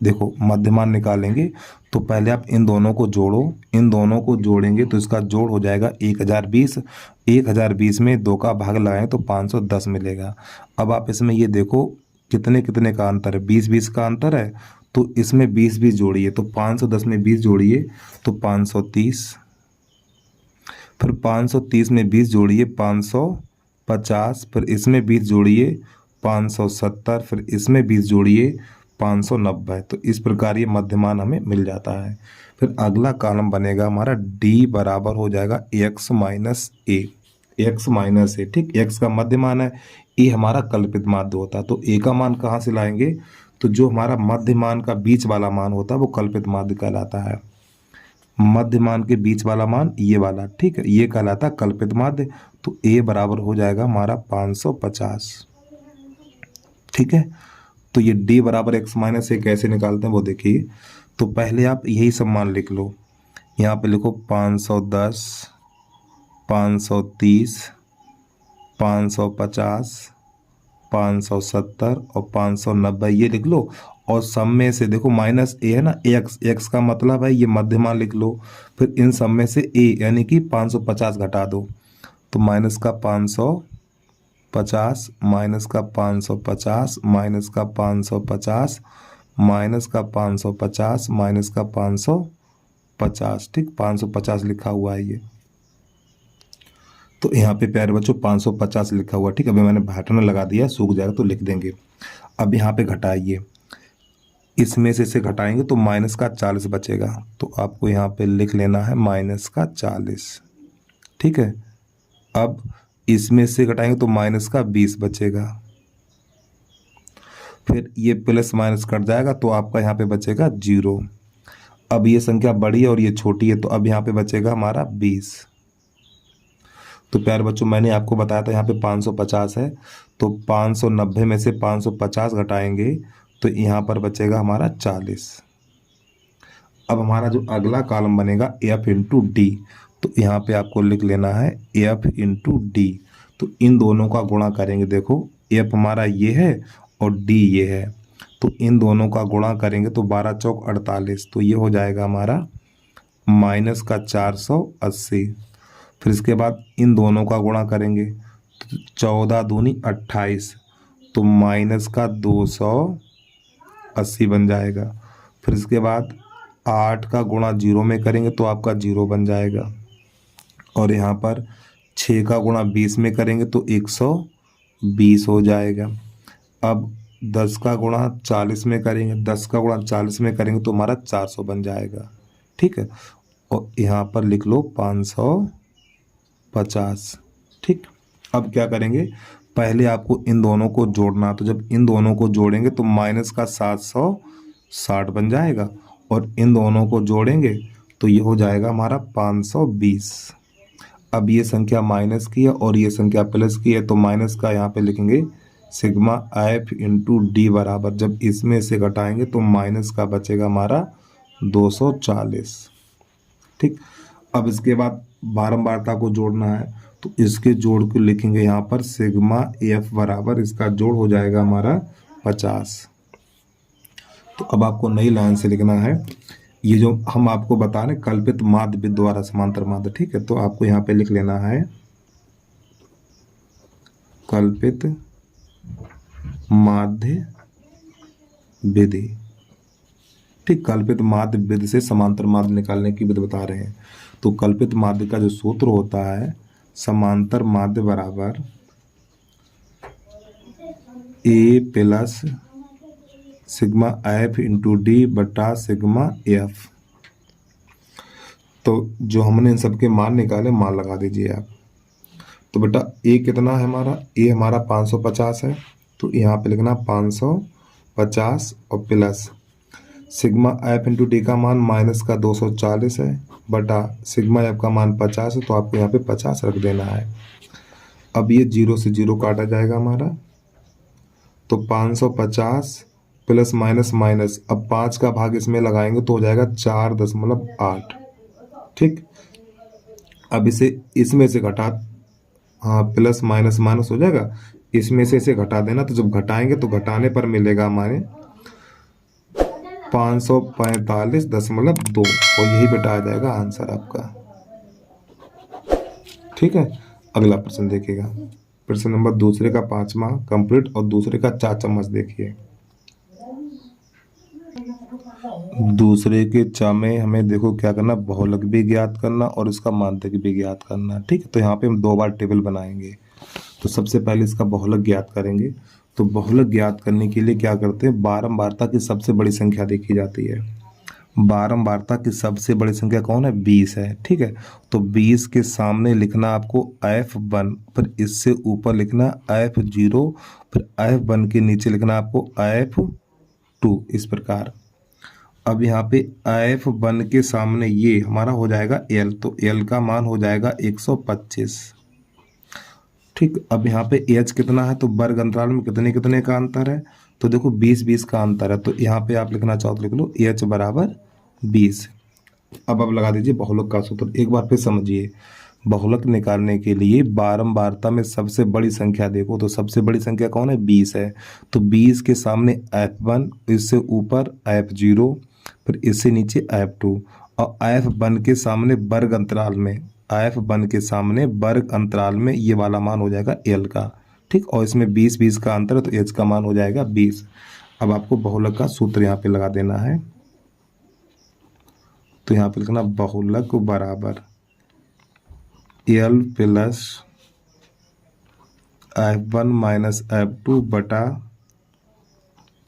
देखो मध्यमान निकालेंगे तो पहले आप इन दोनों को जोड़ो, इन दोनों को जोड़ेंगे तो इसका जोड़ हो जाएगा 1020। 1020 में 2 का भाग लगाएं तो 510 मिलेगा। अब आप इसमें ये देखो कितने कितने का अंतर है, 20-20 का अंतर है। तो इसमें 20-20 जोड़िए, तो 510 में 20 जोड़िए तो 530, फिर 530 में 20 जोड़िए 550, फिर इसमें 20 जोड़िए 570, फिर इसमें 20 जोड़िए 590। तो इस प्रकार ये मध्यमान हमें मिल जाता है। फिर अगला कॉलम बनेगा हमारा d बराबर हो जाएगा x माइनस ए, x माइनस ए। ठीक, x का मध्यमान है, ए हमारा कल्पित माध्य होता है। तो a का मान कहाँ से लाएंगे, तो जो हमारा मध्यमान का बीच वाला मान होता है वो कल्पित माध्य कहलाता है। मध्यमान के बीच वाला मान ये वाला, ठीक है, ये कहलाता कल्पित माध्य। तो ए बराबर हो जाएगा हमारा 550, ठीक है। तो ये डी बराबर एक्स माइनस ए कैसे निकालते हैं वो देखिए। तो पहले आप यही सब मान लिख लो, यहाँ पे लिखो 510, 530, 550, 570 और 590 ये लिख लो। और सब में से देखो माइनस ए है ना, एक्स, एक्स का मतलब है ये मध्यमान लिख लो। फिर इन सब में से ए यानी कि 550 घटा दो, तो माइनस का 550, माइनस का 550, माइनस का 550, माइनस का 550, माइनस का 550, ठीक, 550 लिखा हुआ है ये। तो यहाँ पे प्यारे बच्चों 550 लिखा हुआ, ठीक है। अभी मैंने बटन लगा दिया, सूख जाएगा तो लिख देंगे। अब यहाँ पे घटाइए, इसमें से इसे घटाएंगे तो माइनस का 40 बचेगा। तो आपको यहाँ पे लिख लेना है माइनस का 40, ठीक है। अब इसमें से घटाएंगे तो माइनस का 20 बचेगा। फिर ये प्लस माइनस कट जाएगा तो आपका यहाँ पे बचेगा 0। अब ये संख्या बड़ी है और ये छोटी है, तो अब यहाँ पे बचेगा हमारा 20। तो प्यारे बच्चों मैंने आपको बताया था यहाँ पे 550 है, तो 590 में से 550 घटाएंगे तो यहाँ पर बचेगा हमारा 40। अब हमारा जो अगला कॉलम बनेगा एफ इंटू डी, तो यहाँ पे आपको लिख लेना है एफ इंटू डी। तो इन दोनों का गुणा करेंगे, देखो एफ हमारा ये है और डी ये है, तो इन दोनों का गुणा करेंगे तो 12 चौक 48, तो ये हो जाएगा हमारा माइनस का 480। फिर इसके बाद इन दोनों का गुणा करेंगे तो 14 दूनी 28, तो माइनस का 280 बन जाएगा। फिर इसके बाद 8 का गुणा 0 में करेंगे तो आपका 0 बन जाएगा। और यहाँ पर 6 का गुणा 20 में करेंगे तो 120 हो जाएगा। अब 10 का गुणा 40 में करेंगे, 10 का गुणा 40 में करेंगे तो हमारा 400 बन जाएगा, ठीक है। और यहाँ पर लिख लो 550, ठीक। अब क्या करेंगे, पहले आपको इन दोनों को जोड़ना, तो जब इन दोनों को जोड़ेंगे तो माइनस का 760 बन जाएगा, और इन दोनों को जोड़ेंगे तो ये हो जाएगा हमारा 520। अब ये संख्या माइनस की है और ये संख्या प्लस की है, तो माइनस का यहाँ पे लिखेंगे सिग्मा एफ इंटू डी बराबर, जब इसमें से घटाएंगे तो माइनस का बचेगा हमारा 240, ठीक। अब इसके बाद बारंबारता को जोड़ना है, तो इसके जोड़ को लिखेंगे यहाँ पर सिग्मा एफ बराबर, इसका जोड़ हो जाएगा हमारा 50। तो अब आपको नई लाइन से लिखना है ये जो हम आपको बता रहे कल्पित माध्य विधि द्वारा समांतर माध्य, ठीक है। तो आपको यहाँ पे लिख लेना है कल्पित माध्य विधि, ठीक। कल्पित माध्य विधि से समांतर माध्य निकालने की विधि बता रहे हैं। तो कल्पित माध्य का जो सूत्र होता है समांतर माध्य बराबर A plus sigma F into D बटा सिग्मा एफ। तो जो हमने इन सबके मान निकाले, मान लगा दीजिए आप। तो बेटा ए कितना है हमारा, ए हमारा 550 है, तो यहाँ पे लिखना 550 और plus sigma F into D का मान माइनस का 240 है बटा सिग्मा एफ का मान 50 है, तो आपको यहाँ पे 50 रख देना है। अब ये 0 से 0 काटा जाएगा हमारा, तो 550 प्लस माइनस माइनस, अब 5 का भाग इसमें लगाएंगे तो हो जाएगा 4.8, ठीक। अब इसे इसमें से घटा, हाँ प्लस माइनस माइनस हो जाएगा, इसमें से इसे घटा देना, तो जब घटाएंगे तो घटाने पर मिलेगा हमारे 545.2, और यही बेटा आ जाएगा आंसर आपका, ठीक है। अगला प्रश्न देखिएगा, प्रश्न नंबर दूसरे का 5वां कंप्लीट और दूसरे का 4 चम्मच देखिए। दूसरे के चा में हमें देखो क्या करना, बहुलक भी ज्ञात करना और इसका माध्यक भी ज्ञात करना, ठीक है। तो यहाँ पे हम 2 बार टेबल बनाएंगे। तो सबसे पहले इसका बहुलक ज्ञात करेंगे। तो बहुलक ज्ञात करने के लिए क्या करते हैं, बारंबारता की सबसे बड़ी संख्या देखी जाती है। बारंबारता की सबसे बड़ी संख्या कौन है, 20 है, ठीक है। तो 20 के सामने लिखना आपको F1, फिर इससे ऊपर लिखना F0, फिर F1 के नीचे लिखना आपको F2, इस प्रकार। अब यहाँ पे F1 के सामने ये हमारा हो जाएगा L, तो L का मान हो जाएगा 125। ठीक, अब यहाँ पे H कितना है, तो वर्ग अंतराल में कितने कितने का अंतर है, तो देखो 20-20 का अंतर है, तो यहाँ पे आप लिखना चाहो तो लिख लो H बराबर 20। अब आप लगा दीजिए बहुलक का सूत्र। एक बार फिर समझिए, बहुलक निकालने के लिए बारंबारता में सबसे बड़ी संख्या देखो, तो सबसे बड़ी संख्या कौन है, 20 है। तो 20 के सामने F1, इससे ऊपर F0, फिर इससे नीचे F2, और F1 के सामने वर्ग अंतराल में, F1 के सामने वर्ग अंतराल में ये वाला मान हो जाएगा L का। ठीक, और इसमें 20-20 का अंतर है, तो H का मान हो जाएगा 20। अब आपको बहुलक का सूत्र यहाँ पे लगा देना है, तो यहाँ पे लिखना बहुलक बराबर L plus F1 minus F2 बटा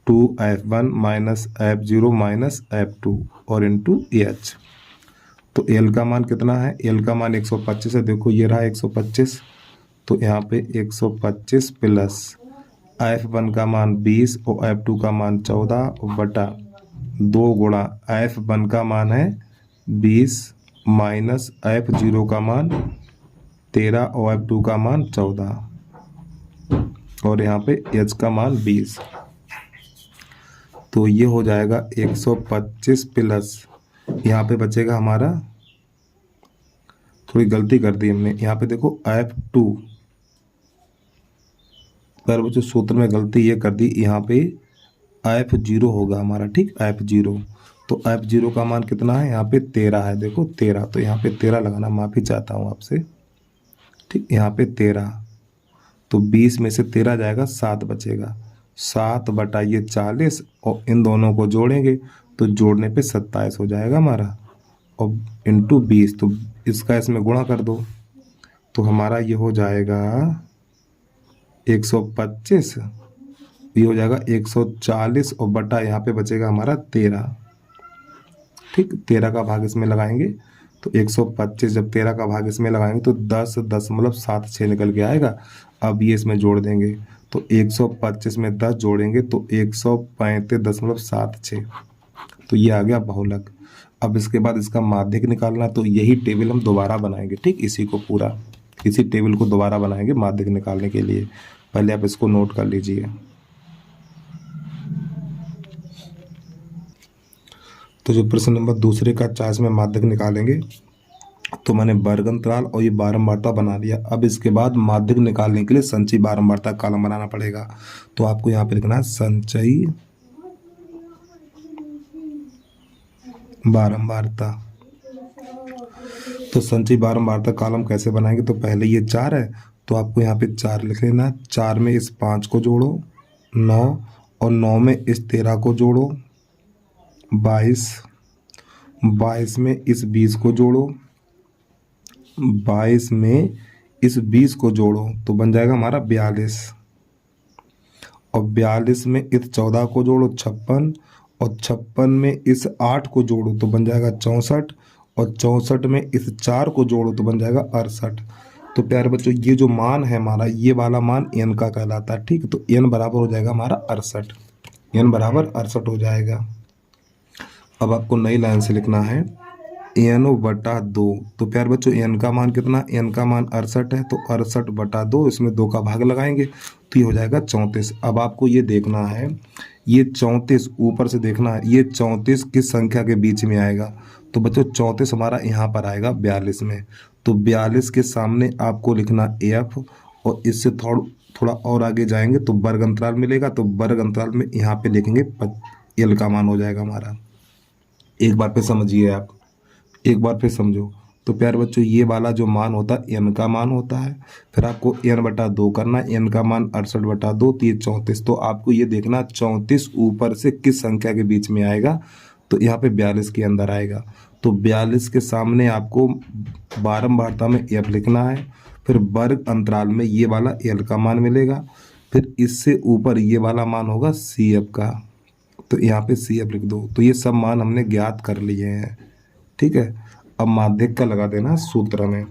2F1 minus F0 minus F2 और इंटू H। तो L का मान कितना है, L का मान 125 है, देखो ये रहा 125, तो यहाँ पे 125 प्लस F1 का मान 20 और F2 का मान 14 बटा 2 गुणा F1 का मान है 20 माइनस F0 का मान 13 और F2 का मान 14 और यहाँ पे H का मान 20। तो ये हो जाएगा 125 प्लस, यहाँ पे बचेगा हमारा, थोड़ी गलती कर दी हमने, यहाँ पे देखो F2 पर बच्चों सूत्र में गलती ये कर दी, यहाँ पे F0 होगा हमारा। ठीक, F0, तो F0 का मान कितना है, यहाँ पे 13 है, देखो 13, तो यहाँ पे 13 लगाना, माफ़ी चाहता हूँ आपसे। ठीक, यहाँ पे 13, तो 20 में से 13 जाएगा, 7 बचेगा, 7 बटा ये 40, और इन दोनों को जोड़ेंगे तो जोड़ने पे 27 हो जाएगा हमारा, और इंटू 20, तो इसका इसमें गुणा कर दो, तो हमारा ये हो जाएगा 125, ये हो जाएगा 140, और बटा यहाँ पे बचेगा हमारा 13। ठीक, 13 का भाग इसमें लगाएंगे तो 125, जब 13 का भाग इसमें लगाएंगे तो 10.76 निकल के आएगा। अब ये इसमें जोड़ देंगे तो 125 में 10 जोड़ेंगे तो 135.76, तो ये आ गया बहुलक। अब इसके बाद इसका माध्यक निकालना, तो यही टेबल हम दोबारा बनाएंगे। ठीक, इसी को पूरा, इसी टेबल को दोबारा बनाएंगे माध्यक निकालने के लिए। पहले आप इसको नोट कर लीजिए। तो जो प्रश्न नंबर दूसरे का 40 में माध्यक निकालेंगे, तो मैंने वर्ग अंतराल और ये बारंबारता बना लिया। अब इसके बाद माध्यक निकालने के लिए संचयी बारंबारता कॉलम बनाना पड़ेगा। तो आपको यहाँ पे लिखना है संचयी बारंबारता। तो संचयी बारंबारता कॉलम कैसे बनाएंगे, तो पहले ये 4 है, तो आपको यहाँ पे 4 लिख लेना। 4 में इस 5 को जोड़ो 9, और 9 में इस 13 को जोड़ो 22, 22 में इस 20 को जोड़ो, 22 में इस 20 को जोड़ो तो बन जाएगा हमारा 42, और 42 में इस 14 को जोड़ो 56, और 56 में इस 8 को जोड़ो तो बन जाएगा 64, और 64 में इस 4 को जोड़ो तो बन जाएगा 68। तो प्यारे बच्चों, ये जो मान है हमारा, ये वाला मान n का कहलाता है। ठीक, तो n बराबर हो जाएगा हमारा 68, n बराबर 68 हो जाएगा। अब आपको नई लाइन से लिखना है n/2। तो प्यारे बच्चों, n का मान कितना, n का मान 68 है, तो 68/2, इसमें 2 का भाग लगाएंगे तो ये हो जाएगा 34। अब आपको ये देखना है, ये 34 ऊपर से देखना है, ये 34 किस संख्या के बीच में आएगा। तो बच्चों 34 हमारा यहाँ पर आएगा 42 में, तो 42 के सामने आपको लिखना f, और इससे थोड़ा और आगे जाएंगे तो वर्ग अंतराल मिलेगा, तो वर्ग अंतराल में यहाँ पे लिखेंगे l का मान हो जाएगा हमारा। एक बार फिर समझिए आप, एक बार फिर समझो। तो प्यारे बच्चों, ये वाला जो मान होता है n का मान होता है, फिर आपको n/2 करना, n का मान 68/2, तो ये 34। तो आपको ये देखना 34 ऊपर से किस संख्या के बीच में आएगा, तो यहाँ पे 42 के अंदर आएगा। तो 42 के सामने आपको बारंबारता में f लिखना है, फिर वर्ग अंतराल में ये वाला l का मान मिलेगा, फिर इससे ऊपर ये वाला मान होगा CF का, तो यहाँ पे CF लिख दो। तो ये सब मान हमने ज्ञात कर लिए हैं। ठीक है, अब माध्यक का लगा देना सूत्र में,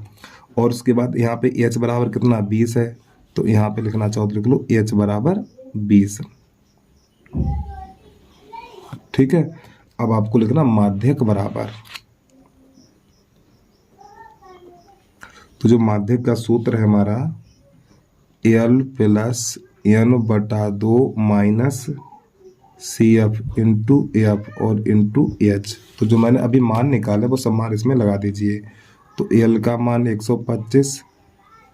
और उसके बाद यहाँ पे h बराबर कितना 20 है, तो यहाँ पे लिखना चाहो तो लिख लो h बराबर 20। ठीक है, अब आपको लिखना माध्यक बराबर, तो जो माध्यक का सूत्र है हमारा L प्लस एन बटा 2 minus C F into F और इंटू एच। तो जो मैंने अभी मान निकाले वो सब मान इसमें लगा दीजिए। तो एल का मान 125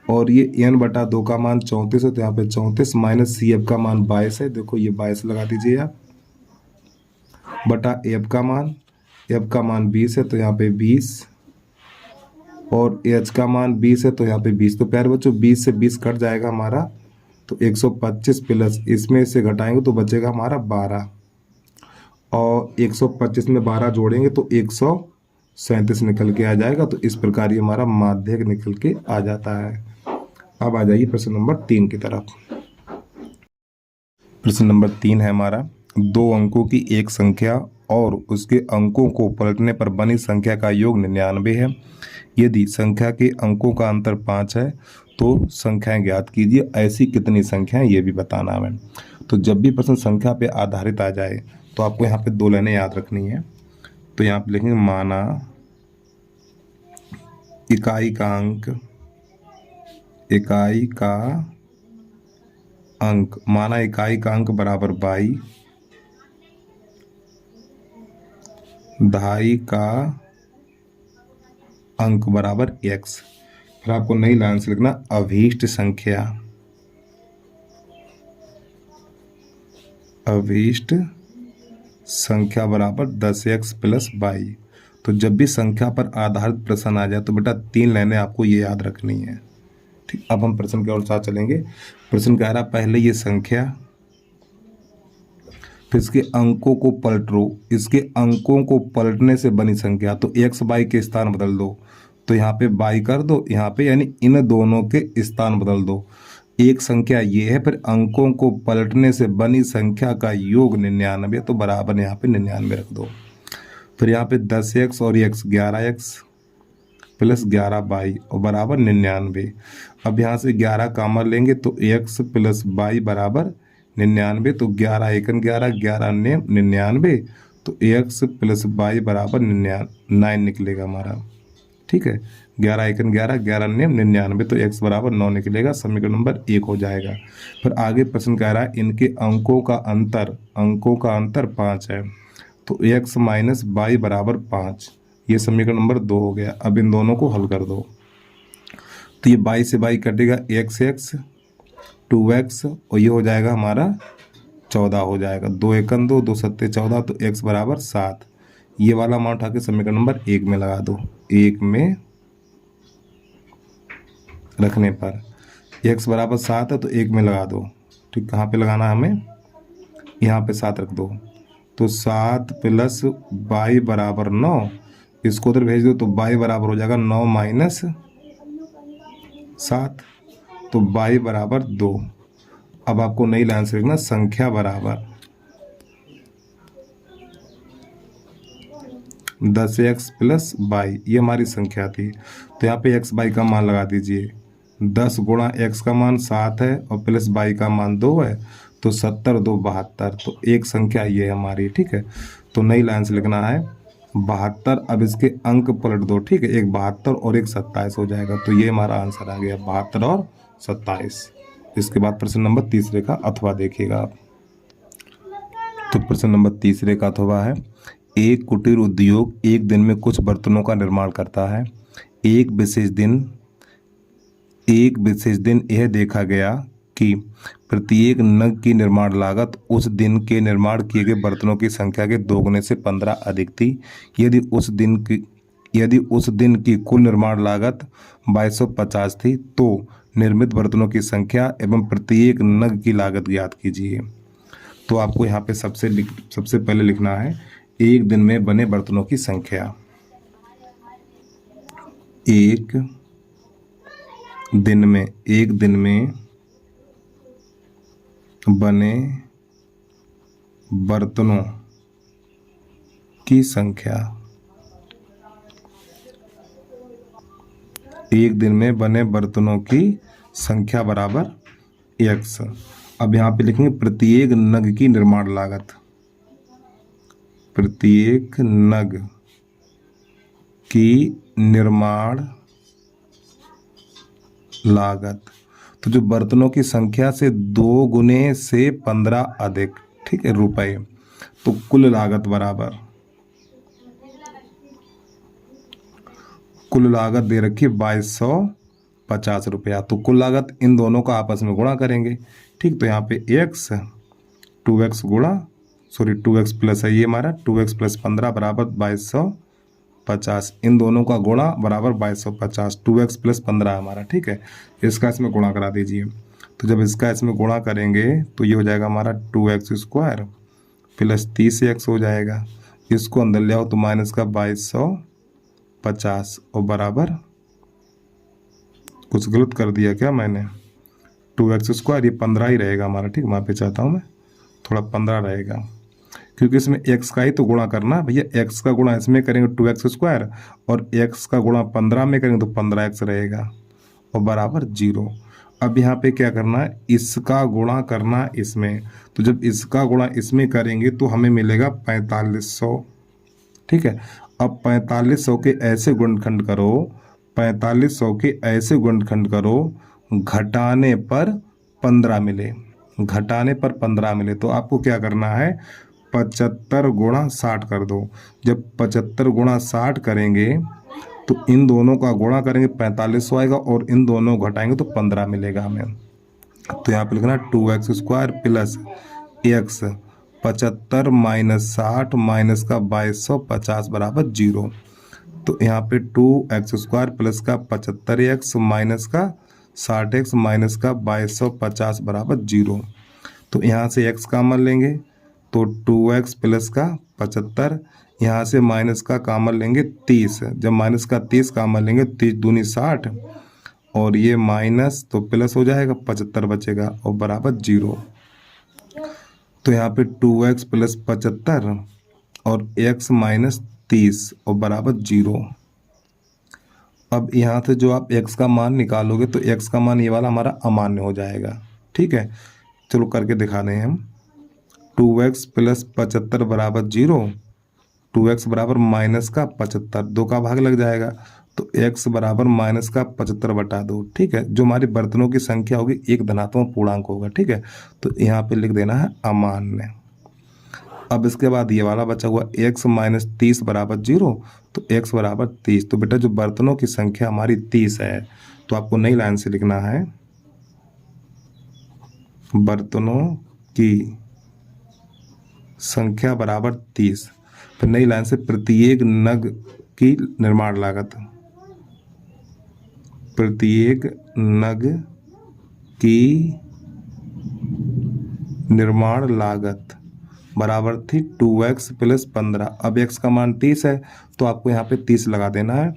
और ये एन बटा 2 का मान 34 है, तो यहाँ पे 34 माइनस सी एफ का मान 22 है, देखो ये 22 लगा दीजिए आप, बटा एफ का मान 20 है तो यहाँ पे 20 और एच का मान 20 है तो यहाँ पे 20। तो प्यारे बच्चों 20 से 20 कट जाएगा हमारा, तो 125 प्लस इसमें से घटाएंगे तो बचेगा हमारा 12 और 125 में 12 जोड़ेंगे तो 137 निकल के आ जाएगा। तो इस प्रकार ये हमारा माध्यक निकल के आ जाता है। अब आ जाइए प्रश्न नंबर 3 की तरफ। प्रश्न नंबर 3 है हमारा, 2 अंकों की एक संख्या और उसके अंकों को पलटने पर बनी संख्या का योग 99 है। यदि संख्या के अंकों का अंतर 5 है तो संख्याएं ज्ञात कीजिए। ऐसी कितनी संख्याएं ये भी बताना है। तो जब भी प्रश्न संख्या पे आधारित आ जाए तो आपको यहाँ पे 2 लाइनें याद रखनी है। तो यहाँ पे लिखेंगे माना इकाई का अंक, इकाई का अंक, माना इकाई का अंक बराबर 22, दहाई का अंक बराबर x। फिर आपको नई लाइन से लिखना अभीष्ट संख्या, अभीष्ट संख्या बराबर 10x प्लस 22। तो जब भी संख्या पर आधारित प्रश्न आ जाए तो बेटा 3 लाइनें आपको ये याद रखनी है। ठीक, अब हम प्रश्न के अनुसार चलेंगे। प्रश्न कह रहा पहले ये संख्या, फिर इसके अंकों को पलट लो, इसके अंकों को पलटने से बनी संख्या। तो x बाई के स्थान बदल दो, तो यहाँ पे बाई कर दो, यहाँ पे यानी इन दोनों के स्थान बदल दो। एक संख्या ये है, फिर अंकों को पलटने से बनी संख्या का योग 99, तो बराबर यहाँ पे 99 रख दो। फिर यहाँ पे 10x और x 11x प्लस 11 22 और बराबर 99। अब यहाँ से 11 कामन लेंगे तो x प्लस 22 बराबर 99। तो 11 एकन 11, 11 ने 99, तो x प्लस 22 बराबर 9 निकलेगा हमारा। ठीक है, 11 एकन 11, 11 ने 99, तो x बराबर 9 निकलेगा। समीकरण नंबर 1 हो जाएगा। फिर आगे प्रश्न कह रहा है इनके अंकों का अंतर 5 है, तो x माइनस 22 बराबर 5। ये समीकरण नंबर 2 हो गया। अब इन दोनों को हल कर दो, तो ये 22 से 22 कटेगा, x 2x और ये हो जाएगा हमारा 14 हो जाएगा। 2 एकन 2, 2 सत्ते 14, तो x बराबर 7। ये वाला मान उठा के समीकरण नंबर 1 में लगा दो। 1 में रखने पर x बराबर 7 है तो 1 में लगा दो। ठीक, कहाँ पे लगाना है हमें, यहाँ पे 7 रख दो। तो 7 प्लस 22 बराबर 9, इसको उधर भेज दो तो 22 बराबर हो जाएगा 9 माइनस 7, तो 22 बराबर 2। अब आपको नई लाइन से लिखना संख्या बराबर 10x प्लस 22, ये हमारी संख्या थी। तो यहाँ पे x 22 का मान लगा दीजिए। 10 गुणा x का मान 7 है और प्लस 22 का मान 2 है, तो 70 2 72। तो एक संख्या ये है हमारी। ठीक है, तो नई लाइन से लिखना है 72। अब इसके अंक पलट दो। ठीक है, एक 72 और एक 27 हो जाएगा। तो ये हमारा आंसर आ गया 72 और 27। इसके बाद प्रश्न नंबर 3 का अथवा देखिएगा आप। तो प्रश्न नंबर 3 का अथवा है, एक कुटीर उद्योग एक दिन में कुछ बर्तनों का निर्माण करता है। एक विशेष दिन यह देखा गया कि प्रत्येक नग की निर्माण लागत उस दिन के निर्माण किए गए बर्तनों की संख्या के दोगुने से 15 अधिक थी। यदि उस दिन की कुल निर्माण लागत 2250 थी तो निर्मित बर्तनों की संख्या एवं प्रत्येक नग की लागत ज्ञात कीजिए। तो आपको यहाँ पे सबसे पहले लिखना है एक दिन में बने बर्तनों की संख्या। एक दिन में बने बर्तनों की संख्या। एक दिन में बने बर्तनों की संख्या बराबर x। अब यहाँ पे लिखेंगे प्रत्येक नग की निर्माण लागत। प्रत्येक नग की निर्माण लागत। तो जो बर्तनों की संख्या से 2 गुने से 15 अधिक, ठीक है, रुपए, तो कुल लागत बराबर, कुल लागत दे रखी 2250 रुपया। तो कुल लागत इन दोनों का आपस में गुणा करेंगे, ठीक। तो यहाँ पे x 2x गुणा 2x प्लस है ये हमारा 2x प्लस 15 बराबर 2250, इन दोनों का गुणा बराबर 2250, 2x प्लस 15 हमारा, ठीक है। इसका इसमें गुणा करा दीजिए। तो जब इसका इसमें गुणा करेंगे तो ये हो जाएगा हमारा 2x स्क्वायर प्लस 30x हो जाएगा। इसको अंदर ले आओ तो माइनस का 2250 और बराबर, कुछ गलत कर दिया क्या मैंने, 2x स्क्वायर, ये 15 ही रहेगा हमारा, ठीक। वहाँ पे चाहता हूँ मैं थोड़ा 15 रहेगा, क्योंकि इसमें x का ही तो गुणा करना भैया। x का गुणा इसमें करेंगे 2x स्क्वायर और x का गुणा 15 में करेंगे तो 15x रहेगा और बराबर 0। अब यहाँ पे क्या करना है, इसका गुणा करना इसमें। तो जब इसका गुणा इसमें करेंगे तो हमें मिलेगा 4500, ठीक है। अब 4500 के ऐसे गुणनखंड करो, 4500 के ऐसे गुणनखंड करो घटाने पर 15 मिले, घटाने पर 15 मिले। तो आपको क्या करना है, 75 गुणा 60 कर दो। जब 75 गुणा 60 करेंगे तो इन दोनों का गुणा करेंगे 4500 आएगा और इन दोनों घटाएंगे तो 15 मिलेगा हमें। तो यहाँ पे लिखना 2x square plus x 75 minus 60 minus का 2250 बराबर 0। तो यहाँ पे 2x स्क्वायर प्लस का 75x माइनस का 60x माइनस का 2250 बराबर 0। तो यहाँ से x कॉमन लेंगे तो 2x प्लस का 75, यहाँ से माइनस का कॉमन लेंगे 30। जब माइनस का 30 कॉमन लेंगे 30 दूनी 60 और ये माइनस तो प्लस हो जाएगा, 75 बचेगा और बराबर 0। तो यहाँ पे 2x प्लस 75 और x माइनस 30 और बराबर 0। अब यहाँ से जो आप x का मान निकालोगे तो x का मान ये वाला हमारा अमान्य हो जाएगा, ठीक है। चलो करके दिखा दें हम। 2x प्लस 75 बराबर 0, 2x बराबर माइनस का 75, 2 का भाग लग जाएगा तो x बराबर माइनस का 75 बटा 2, ठीक है। जो हमारी बर्तनों की संख्या होगी एक धनात्मक पूर्णांक होगा, ठीक है। तो यहाँ पे लिख देना है अमान्य। अब इसके बाद ये वाला बचा हुआ x माइनस 30 बराबर 0, तो x बराबर 30। तो बेटा जो बर्तनों की संख्या हमारी 30 है तो आपको नई लाइन से लिखना है बर्तनों की संख्या बराबर 30। फिर नई लाइन से प्रत्येक नग की निर्माण लागत, प्रत्येक नग की निर्माण लागत बराबर थी 2x प्लस 15। अब x का मान 30 है तो आपको यहाँ पे 30 लगा देना है,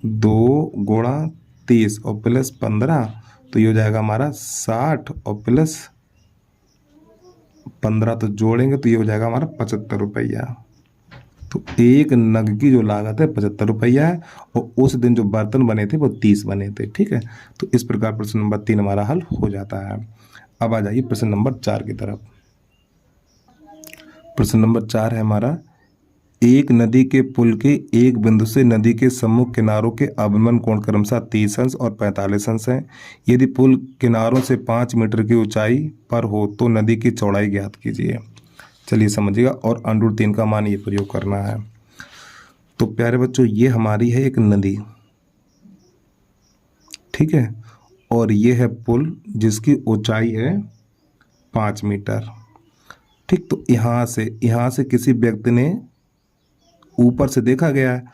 2 गुणा 30 और प्लस 15, तो ये हो जाएगा हमारा 60 और प्लस 15 तो जोड़ेंगे तो ये हो जाएगा हमारा 75 रुपया। तो एक नग की जो लागत है 75 रुपया है और उस दिन जो बर्तन बने थे वो 30 बने थे, ठीक है। तो इस प्रकार प्रश्न नंबर 3 हमारा हल हो जाता है। अब आ जाइए प्रश्न नंबर 4 की तरफ। प्रश्न नंबर 4 है हमारा, एक नदी के पुल के एक बिंदु से नदी के सम्मुख किनारों के अवनमन कोण क्रमशः 30 अंश और 45 अंश है। यदि पुल किनारों से 5 मीटर की ऊंचाई पर हो तो नदी की चौड़ाई ज्ञात कीजिए। चलिए समझिएगा और √3 का मान ये प्रयोग करना है। तो प्यारे बच्चों ये हमारी है एक नदी, ठीक है, और ये है पुल जिसकी ऊंचाई है 5 मीटर, ठीक। तो यहाँ से किसी व्यक्ति ने ऊपर से देखा गया है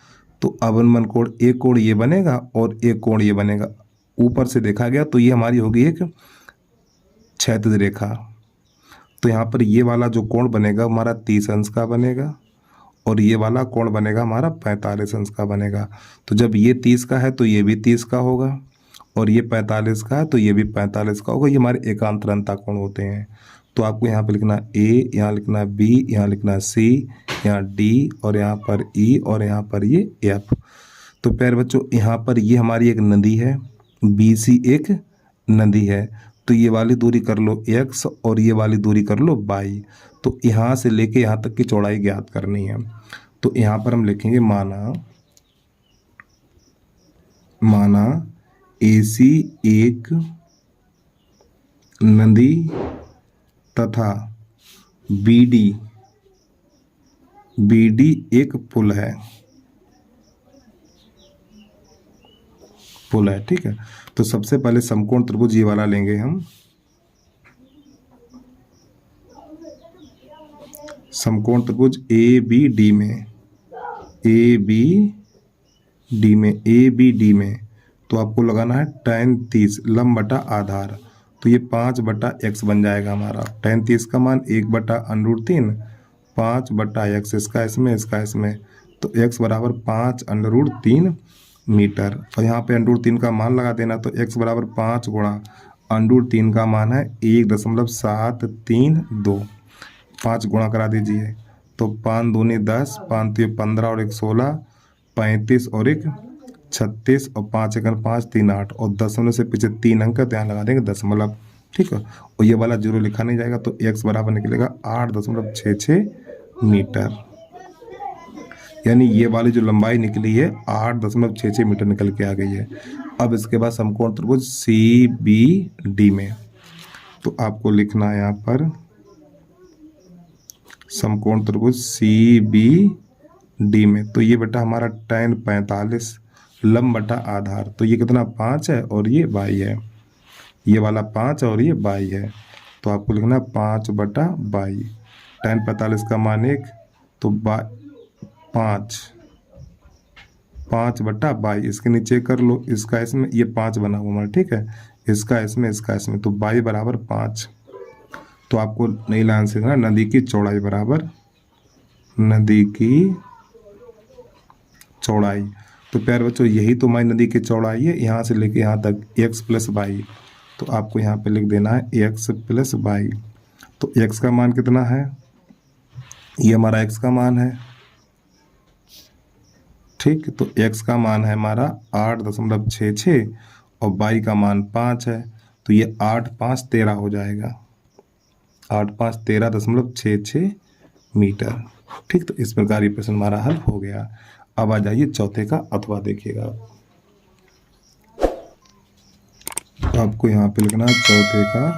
तो अवनमन कोण, एक कोण ये बनेगा और एक कोण ये बनेगा। ऊपर से देखा गया तो ये हमारी होगी एक क्षैतिज रेखा। तो यहाँ पर ये वाला जो कोण बनेगा हमारा 30 अंश का बनेगा और ये वाला कोण बनेगा हमारा 45 अंश का बनेगा। तो जब ये 30 का है तो ये भी 30 का होगा और ये 45 का है तो ये भी 45 का होगा। ये हमारे एकांतरता कोण होते हैं। तो आपको यहाँ पे लिखना ए, यहाँ लिखना बी, यहाँ लिखना सी, यहाँ डी और यहाँ पर ई और यहाँ पर ये एफ। तो प्यारे बच्चों यहाँ पर ये हमारी एक नदी है, बी सी एक नदी है। तो ये वाली दूरी कर लो x और ये वाली दूरी कर लो y। तो तो यहाँ से लेके यहाँ तक की चौड़ाई ज्ञात करनी है। तो यहाँ पर हम लिखेंगे माना AC एक नदी तथा BD एक पुल है, ठीक है। तो सबसे पहले समकोण त्रिभुज ये वाला लेंगे हम, समकोण त्रिभुज ABD में तो आपको लगाना है tan 30 लंब बटा आधार। तो ये 5/x बन जाएगा हमारा। tan 30 का मान 1/√3 5/x, इसका इसमें तो x बराबर 5√3 मीटर। और यहाँ पे √3 का मान लगा देना। तो x बराबर 5 गुणा √3 का मान है 1.732, 5 गुणा करा दीजिए। तो 5 दूनी 10, 5 तो 15 और 1 16, 35 और 1 36 और 5 1 5 3 8 और दशमलव से पीछे 3 अंक ध्यान लगा देंगे दशमलव, ठीक है। और ये वाला जीरो लिखा नहीं जाएगा। तो x बराबर निकलेगा 8.66 मीटर, यानी ये वाली जो लंबाई निकली है 8.66 मीटर निकल के आ गई है। अब इसके बाद समकोण त्रिभुज CBD में तो आपको लिखना है यहाँ पर समकोण त्रिभुज CBD में। तो ये बेटा हमारा tan 45 लंब बटा आधार। तो ये कितना 5 है और ये y है, ये वाला 5 और ये y है। तो आपको लिखना 5/y। tan 45 का मान 1 तो 5/y। इसके नीचे कर लो, इसका इसमें ये 5 बना हुआ हमारा, ठीक है। इसका इसमें तो y बराबर 5। तो आपको नई लाइन से ना नदी की चौड़ाई बराबर नदी की चौड़ाई। तो प्यारे बच्चों यही तो हमारी नदी की चौड़ाई है, यहाँ से लेके यहाँ तक x + y। तो आपको यहाँ पे लिख देना है x + y। तो x का मान कितना है, ये हमारा x का मान है, ठीक। तो x का मान है हमारा 8.66 और y का मान 5 है। तो ये 8 5 13 हो जाएगा, 8 5 13.66 मीटर, ठीक। तो इस प्रकार ये प्रश्न हमारा हल हो गया। अब आ जाइए चौथे का अथवा देखिएगा। तो आपको यहाँ पे लिखना है चौथे का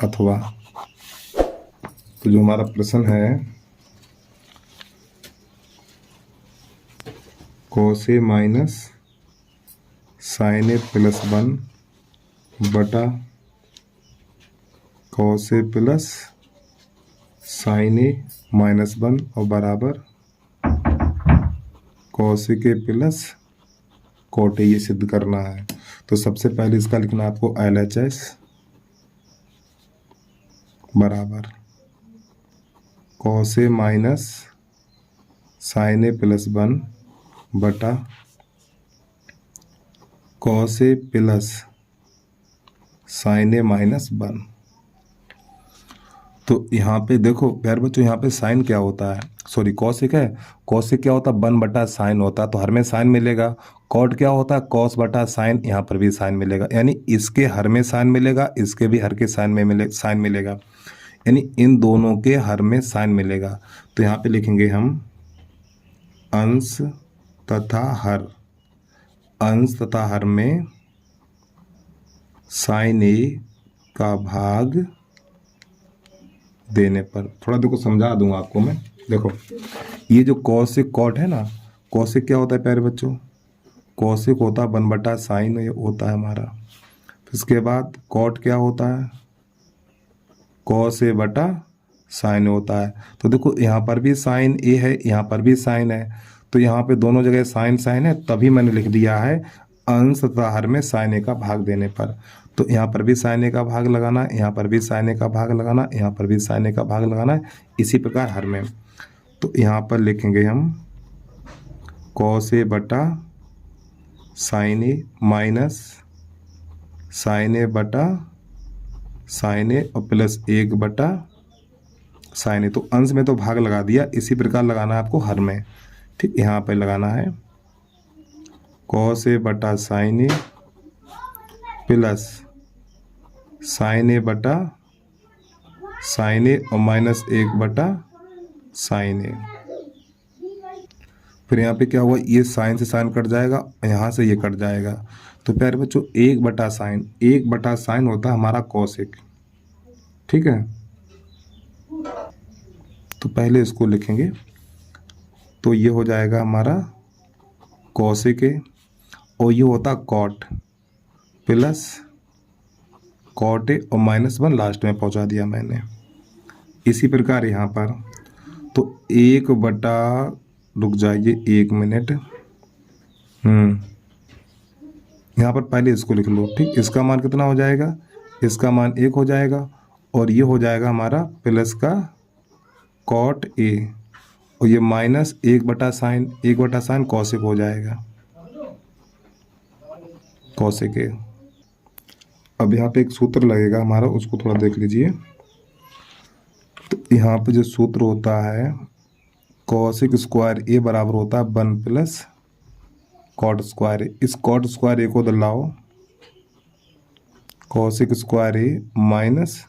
अथवा। तो जो हमारा प्रश्न है cos A minus sin A + 1 बटा cos A plus sin A -1 और बराबर cos A के प्लस cot A, ये सिद्ध करना है। तो सबसे पहले इसका लिखना आपको LHS बराबर cos A minus sin A + 1 बटा cos A plus sin A -1। तो यहाँ पे देखो प्यारे बच्चों, यहाँ पे साइन क्या होता है, सॉरी कॉसिक है। कॉसिक क्या होता है, 1/sin होता है, तो हर में साइन मिलेगा। कॉट क्या होता है, cos बटा साइन, यहाँ पर भी साइन मिलेगा, यानी इसके हर में साइन मिलेगा, इसके भी हर के साइन में साइन मिलेगा, यानी इन दोनों के हर में साइन मिलेगा। तो यहाँ पे लिखेंगे हम अंश तथा हर में sin A का भाग देने पर। थोड़ा देखो समझा दूंगा आपको मैं। देखो ये जो कॉसिक कॉट है ना, कॉसिक क्या होता है प्यारे बच्चों, कॉसिक होता है 1/sin ये होता है हमारा। इसके बाद कॉट क्या होता है, cos A बटा sin होता है। तो देखो यहाँ पर भी sin A है, यहाँ पर भी sin है, तो यहाँ पे दोनों जगह sin है, तभी मैंने लिख दिया है अंश तथा हर में sin A का भाग देने पर। तो यहाँ पर भी sin A का भाग लगाना, यहाँ पर भी sin A का भाग लगाना, यहाँ पर भी sin A का भाग लगाना है, इसी प्रकार हर में। तो यहाँ पर लिखेंगे हम cos A बटा sin A minus sin A बटा sin A और प्लस 1/sin A। तो अंश में तो भाग लगा दिया, इसी प्रकार लगाना है आपको हर में, ठीक। यहाँ पर लगाना है cos A बटा sin A plus sin A बटा साइन ए और माइनस 1/sin ए। फिर यहाँ पे क्या हुआ, ये साइन से साइन कट जाएगा, यहाँ से ये कट जाएगा। तो प्यारे बच्चों 1/sin होता है हमारा कोसेक, ठीक है। तो पहले इसको लिखेंगे, तो ये हो जाएगा हमारा कोसेक ए, और ये होता कॉट प्लस कॉट ए और -1 लास्ट में पहुंचा दिया मैंने। इसी प्रकार यहाँ पर तो 1/, रुक जाइए 1 मिनट, यहाँ पर पहले इसको लिख लो, ठीक। इसका मान कितना हो जाएगा, इसका मान 1 हो जाएगा, और ये हो जाएगा हमारा प्लस का कॉट ए, और ये -1/sin कॉसेक हो जाएगा, कॉसेक ए। अब यहाँ पे एक सूत्र लगेगा हमारा, उसको थोड़ा देख लीजिए। तो यहाँ पे जो सूत्र होता है कॉसेक स्क्वायर ए बराबर होता है 1 प्लस कॉट स्क्वायर ए। इस कॉट स्क्वायर ए को लाओ, कॉसेक स्क्वायर ए माइनस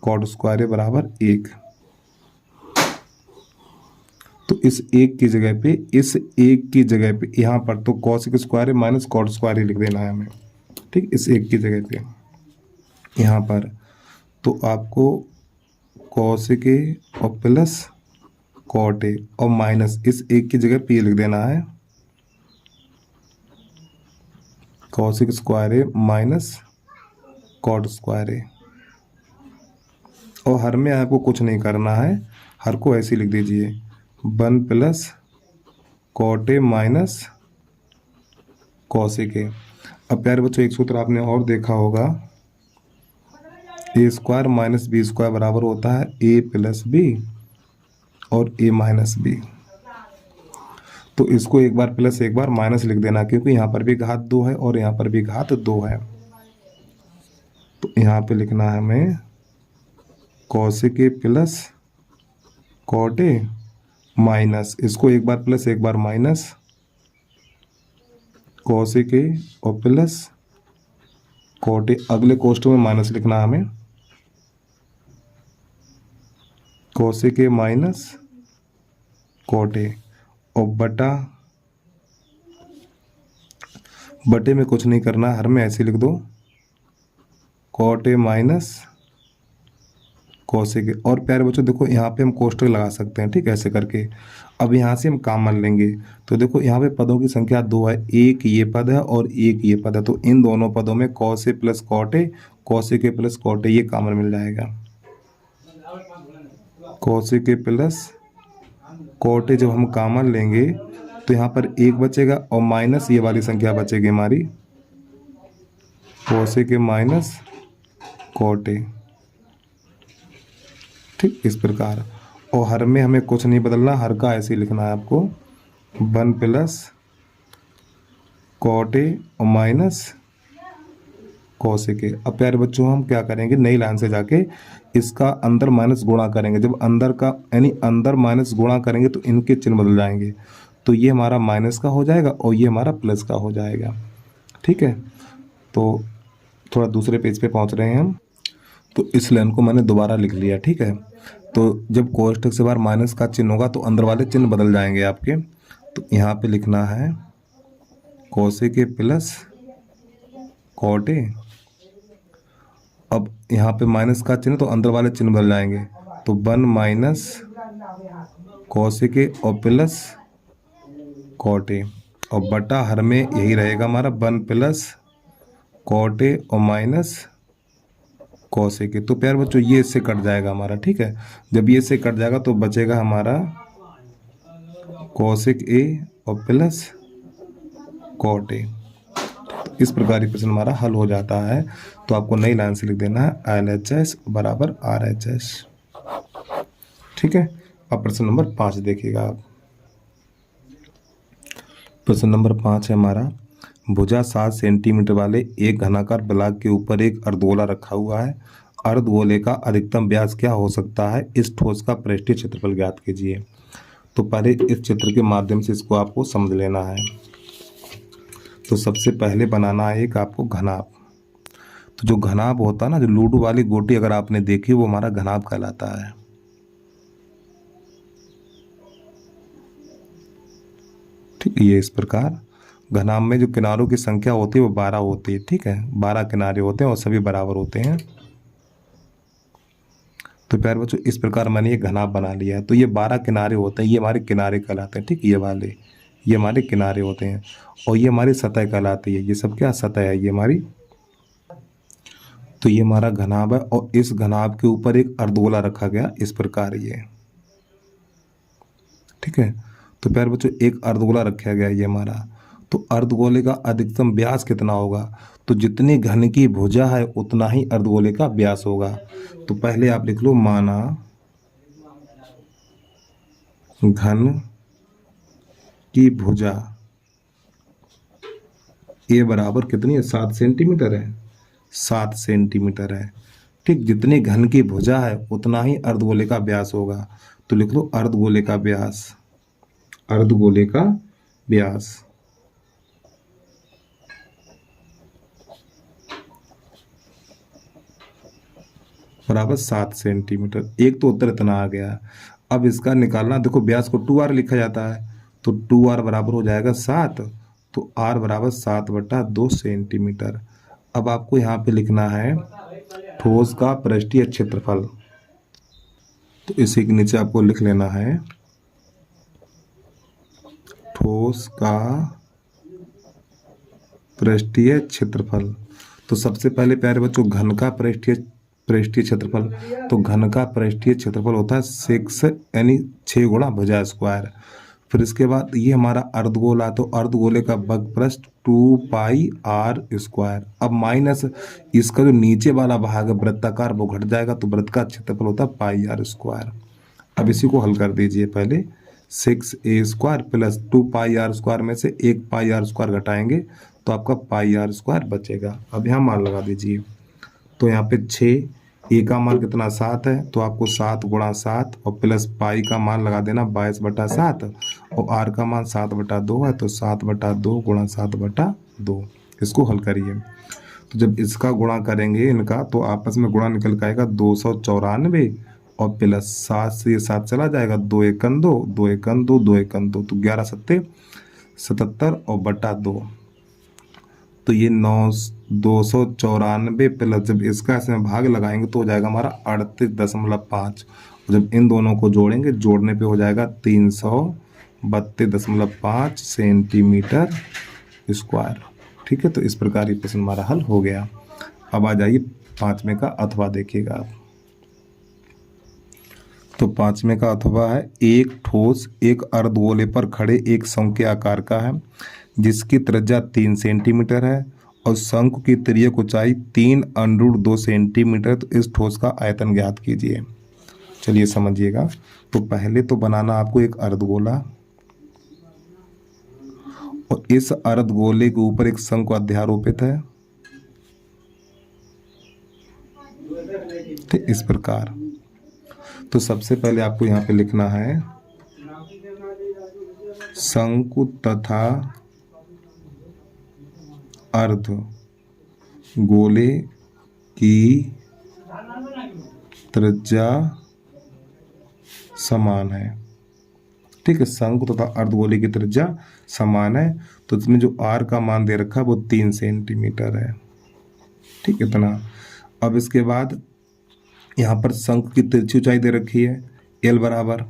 कॉट स्क्वायर ए बराबर 1। तो इस 1 की जगह पे यहाँ पर तो कॉसेक स्क्वायर ए माइनस कॉट स्क्वायर ए लिख देना है हमें, ठीक। इस 1 की जगह पे यहाँ पर तो आपको कॉसेक ए और प्लस कॉट ए और माइनस इस 1 की जगह पे लिख देना है, कॉसेक स्क्वायर ए माइनस कॉट स्क्वायर ए। और हर में आपको कुछ नहीं करना है, हर को ऐसे लिख दीजिए 1 plus cot A minus cosec A. अब प्यारे बच्चों एक सूत्र आपने और देखा होगा, a² माइनस b² बराबर होता है a प्लस बी और a माइनस बी। तो इसको एक बार प्लस एक बार माइनस लिख देना, क्योंकि यहाँ पर भी घात 2 है और यहाँ पर भी घात 2 है। तो यहाँ पे लिखना है हमें cosec A plus cot A minus, इसको एक बार प्लस एक बार माइनस, कॉसेक ए और प्लस कॉट ए। अगले कोष्ठक में माइनस लिखना है हमें, cosec A minus cot A, और बटे में कुछ नहीं करना, हर में ऐसे लिख दो cot A minus cosec A. और प्यारे बच्चों देखो यहाँ पे हम कोष्ठक लगा सकते हैं, ठीक, ऐसे करके। अब यहाँ से हम कॉमन लेंगे, तो देखो यहाँ पे पदों की संख्या 2 है, एक ये पद है और एक ये पद है। तो इन दोनों पदों में cos A plus cot A, cosec A plus cot A, ये कॉमन मिल जाएगा। Cosec A plus cot A जब हम कॉमन लेंगे तो यहाँ पर 1 बचेगा और माइनस ये वाली संख्या बचेगी हमारी, cosec A minus cot A, ठीक, इस प्रकार। और हर में हमें कुछ नहीं बदलना, हर का ऐसे लिखना है आपको 1 प्लस कॉट ए और माइनस कॉसेक ए। अब प्यारे बच्चों हम क्या करेंगे, नई लाइन से जाके इसका अंदर माइनस गुणा करेंगे। जब अंदर का यानी अंदर माइनस गुणा करेंगे तो इनके चिन्ह बदल जाएंगे, तो ये हमारा माइनस का हो जाएगा और ये हमारा प्लस का हो जाएगा, ठीक है। तो थोड़ा दूसरे पेज पे पहुंच रहे हैं हम। तो इस लाइन को मैंने दोबारा लिख लिया, ठीक है। तो जब कोष्ठक से बाहर माइनस का चिन्ह होगा तो अंदर वाले चिन्ह बदल जाएंगे आपके। तो यहाँ पे लिखना है cosec A plus cot A. अब यहाँ पे माइनस का चिन्ह तो अंदर वाले चिन्ह बदल जाएंगे, तो 1 माइनस कॉसेक ए और प्लस कॉट ए, और बटा हर में यही रहेगा हमारा 1 प्लस कॉट ए और माइनस कॉसेक ए। तो प्यार बच्चों ये इससे कट जाएगा हमारा, ठीक है। जब ये इससे कट जाएगा तो बचेगा हमारा कॉसेक ए और प्लस कॉट ए। इस प्रकार ये प्रश्न हमारा हल हो जाता है। तो आपको नई लाइन से लिख देना है LHS बराबर RHS, ठीक है। अब प्रश्न नंबर 5 देखिएगा आप। प्रश्न नंबर 5 है हमारा, भुजा 7 सेंटीमीटर वाले एक घनाकार ब्लॉक के ऊपर एक अर्धगोला रखा हुआ है। अर्धगोले का अधिकतम व्यास क्या हो सकता है, इस ठोस का पृष्ठीय क्षेत्रफल ज्ञात कीजिए। तो पहले इस चित्र के माध्यम से इसको आपको समझ लेना है। तो सबसे पहले बनाना है एक आपको घनाभ। तो जो घनाभ होता है ना, जो लूडो वाली गोटी अगर आपने देखी, वो हमारा घनाभ कहलाता है। ठीक है, ये इस प्रकार घनाभ में जो किनारों की संख्या होती है वो 12 होती है। ठीक है, 12 किनारे होते हैं और सभी बराबर होते हैं। तो प्यारे बच्चों, इस प्रकार मैंने ये घनाभ बना लिया है। तो ये 12 किनारे होते हैं, ये हमारे किनारे कहलाते हैं। ठीक, ये वाले ये हमारे किनारे होते हैं और ये हमारी सतह कहलाती है। ये सब क्या सतह है ये हमारी। तो ये हमारा घनाभ है और इस घनाभ के ऊपर एक अर्धगोला रखा गया इस प्रकार ये। ठीक है, तो प्यारे बच्चों एक अर्धगोला रखा गया ये हमारा। तो अर्धगोले का अधिकतम व्यास कितना होगा? तो जितनी घन की भुजा है उतना ही अर्धगोले का व्यास होगा। तो पहले आप लिख लो, माना घन की भुजा ए बराबर कितनी है? 7 सेंटीमीटर है। 7 सेंटीमीटर है। ठीक, जितनी घन की भुजा है उतना ही अर्धगोले का व्यास होगा। तो लिख लो अर्धगोले का व्यास। अर्धगोले का व्यास बराबर 7 सेंटीमीटर। एक तो उत्तर इतना आ गया। अब इसका निकालना, देखो व्यास को 2r लिखा जाता है, तो 2r बराबर हो जाएगा 7। तो r बराबर 7/2 सेंटीमीटर। अब आपको यहाँ पे लिखना है ठोस का पृष्ठीय क्षेत्रफल। तो इसी के नीचे आपको लिख लेना है ठोस का पृष्ठीय क्षेत्रफल। तो सबसे पहले प्यारे बच्चों घन का पृष्ठीय क्षेत्रफल। तो घन का पृष्ठीय क्षेत्रफल होता है 6 यानी 6 गुणा भुजा स्क्वायर। फिर इसके बाद ये हमारा अर्धगोला, तो अर्धगोले का वर्गपृष्ठ 2πr²। अब माइनस इसका जो नीचे वाला भाग है वृत्ताकार वो घट जाएगा, तो वृत्त का क्षेत्रफल होता है πr²। अब इसी को हल कर दीजिए। पहले 6a² प्लस 2πr² में से 1πr² घटाएंगे तो आपका πr² बचेगा। अब यहाँ मान लगा दीजिए। तो यहाँ पे 6, ए का मान कितना 7 है, तो आपको 7 गुणा 7 और प्लस पाई का मान लगा देना 22/7 और आर का मान 7/2 है, तो 7/2 गुणा 7/2। इसको हल करिए। तो जब इसका गुणा करेंगे इनका, तो आपस में गुणा निकल के आएगा 294 और प्लस 7 से ये 7 चला जाएगा, 2 एकन 2, 2 एकन 2, 2 एकन 2, तो 11 सत्ते 77 और बटा 2। तो ये 294 प्लस जब इसका इसमें भाग लगाएंगे तो हो जाएगा हमारा 38.5। जब इन दोनों को जोड़ेंगे, जोड़ने पे हो जाएगा 332.5 सेंटीमीटर स्क्वायर। ठीक है, तो इस प्रकार ये प्रश्न हमारा हल हो गया। अब आ जाइए 5वें का अथवा देखिएगा आप। तो 5वें का अथवा है, एक ठोस एक अर्धगोले पर खड़े एक शंकु के आकार का है जिसकी त्रिज्या 3 सेंटीमीटर है और शंकु की तिर्यक ऊंचाई 3√2 सेंटीमीटर। तो इस ठोस का आयतन ज्ञात कीजिए। चलिए समझिएगा। तो पहले तो बनाना आपको एक अर्धगोला और इस अर्धगोले के ऊपर एक शंकु अध्यारोपित है। ठीक, इस प्रकार। तो सबसे पहले आपको यहाँ पे लिखना है शंकु तथा अर्धगोले की त्रिज्या समान है। ठीक है, शंकु तथा अर्धगोले की त्रिज्या समान है। तो इसमें जो r का मान दे रखा है वो 3 सेंटीमीटर है। ठीक, इतना। अब इसके बाद यहाँ पर शंकु की तिरछी ऊंचाई दे रखी है l बराबर,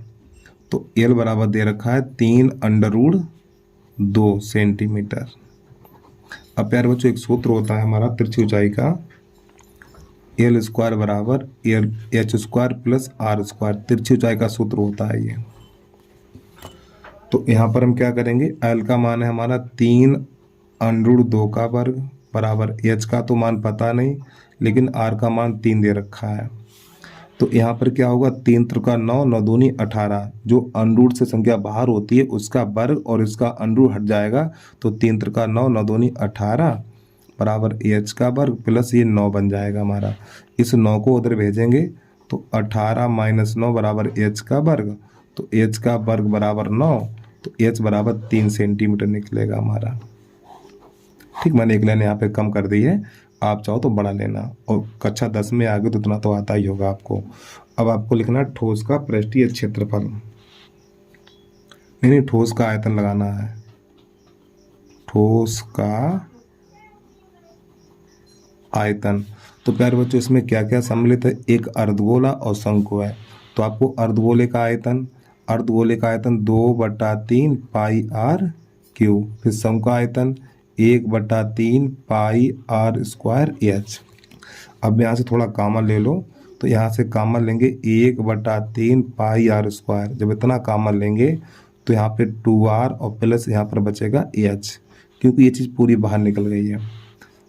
तो l बराबर दे रखा है 3√2 सेंटीमीटर। अब प्यारे बच्चों एक सूत्र होता है हमारा तिरछी ऊंचाई का, l² बराबर h² प्लस r²। तिरछी ऊंचाई का सूत्र होता है ये। तो यहाँ पर हम क्या करेंगे, l का मान है हमारा 3√2 का वर्ग बराबर h का तो मान पता नहीं, लेकिन r का मान 3 दे रखा है। तो यहाँ पर क्या होगा, 3 त्रिका 9, 9 दूनी 18। जो अंडरूट से संख्या बाहर होती है उसका वर्ग और इसका अंडरूट हट जाएगा, तो 3 त्रिका 9, 9 दूनी 18 बराबर h का वर्ग प्लस ये 9 बन जाएगा हमारा। इस 9 को उधर भेजेंगे तो 18 - 9 बराबर h का वर्ग, तो h का वर्ग बराबर 9, तो h बराबर 3 सेंटीमीटर निकलेगा हमारा। ठीक, मैंने एक लाइन यहाँ पे कम कर दी है। आप चाहो तो बड़ा लेना, और कक्षा 10 में आ गए तो इतना तो आता ही होगा आपको। अब आपको लिखना है ठोस का पृष्ठीय क्षेत्रफल, नहीं ठोस का आयतन लगाना है, ठोस का आयतन। तो प्यारे बच्चों इसमें क्या क्या सम्मिलित है, एक अर्धगोला और शंकु है। तो आपको अर्धगोले का आयतन 2/3 पाई आर क्यूब, फिर शंकु का आयतन 1/3 पाई आर स्क्वायर एच। अब यहाँ से थोड़ा कॉमन ले लो, तो यहाँ से कॉमन लेंगे 1/3 पाई आर स्क्वायर। जब इतना कॉमन लेंगे तो यहाँ पे 2r और प्लस यहाँ पर बचेगा एच, क्योंकि ये चीज़ पूरी बाहर निकल गई है।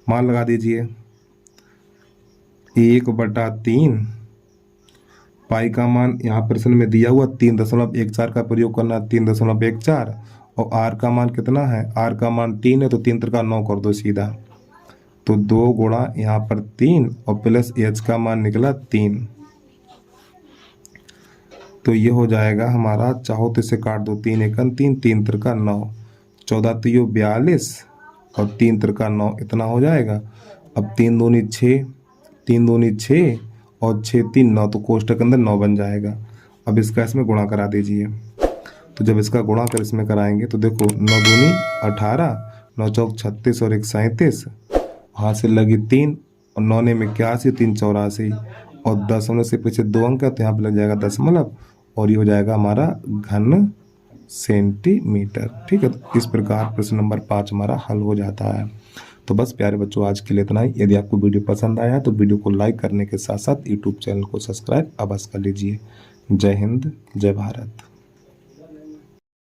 मान लगा दीजिए 1/3 पाई का मान यहाँ प्रश्न में दिया हुआ 3.14 का प्रयोग करना, 3.14, और आर का मान कितना है, आर का मान 3 है, तो 3 त्रिका 9 कर दो सीधा। तो 2 गुणा यहाँ पर 3 और प्लस एच का मान निकला 3। तो ये हो जाएगा हमारा, चाहो तो इसे काट दो, 3 एकम 3, 3 त्रिका 9, 14 तियो 42 और 3 त्रिका 9, इतना हो जाएगा। अब 3 दूनी 6, 3 दूनी 6 और 6 3 9, तो कोष्ठक के अंदर 9 बन जाएगा। अब इसका इसमें गुणा करा दीजिए। तो जब इसका गुणा कर इसमें कराएंगे तो देखो 9 दूनी 18, 9 चौक 36 और 1 37, वहाँ से लगी 3 और 9 ने 81, 3 84, और दशमलव से पीछे 2 अंक है तो यहाँ पे लग जाएगा दशमलव, और ये हो जाएगा हमारा घन सेंटीमीटर। ठीक है, तो इस प्रकार प्रश्न नंबर 5 हमारा हल हो जाता है। तो बस प्यारे बच्चों आज के लिए इतना ही। यदि आपको वीडियो पसंद आया तो वीडियो को लाइक करने के साथ साथ यूट्यूब चैनल को सब्सक्राइब अवश्य कर लीजिए। जय हिंद, जय भारत।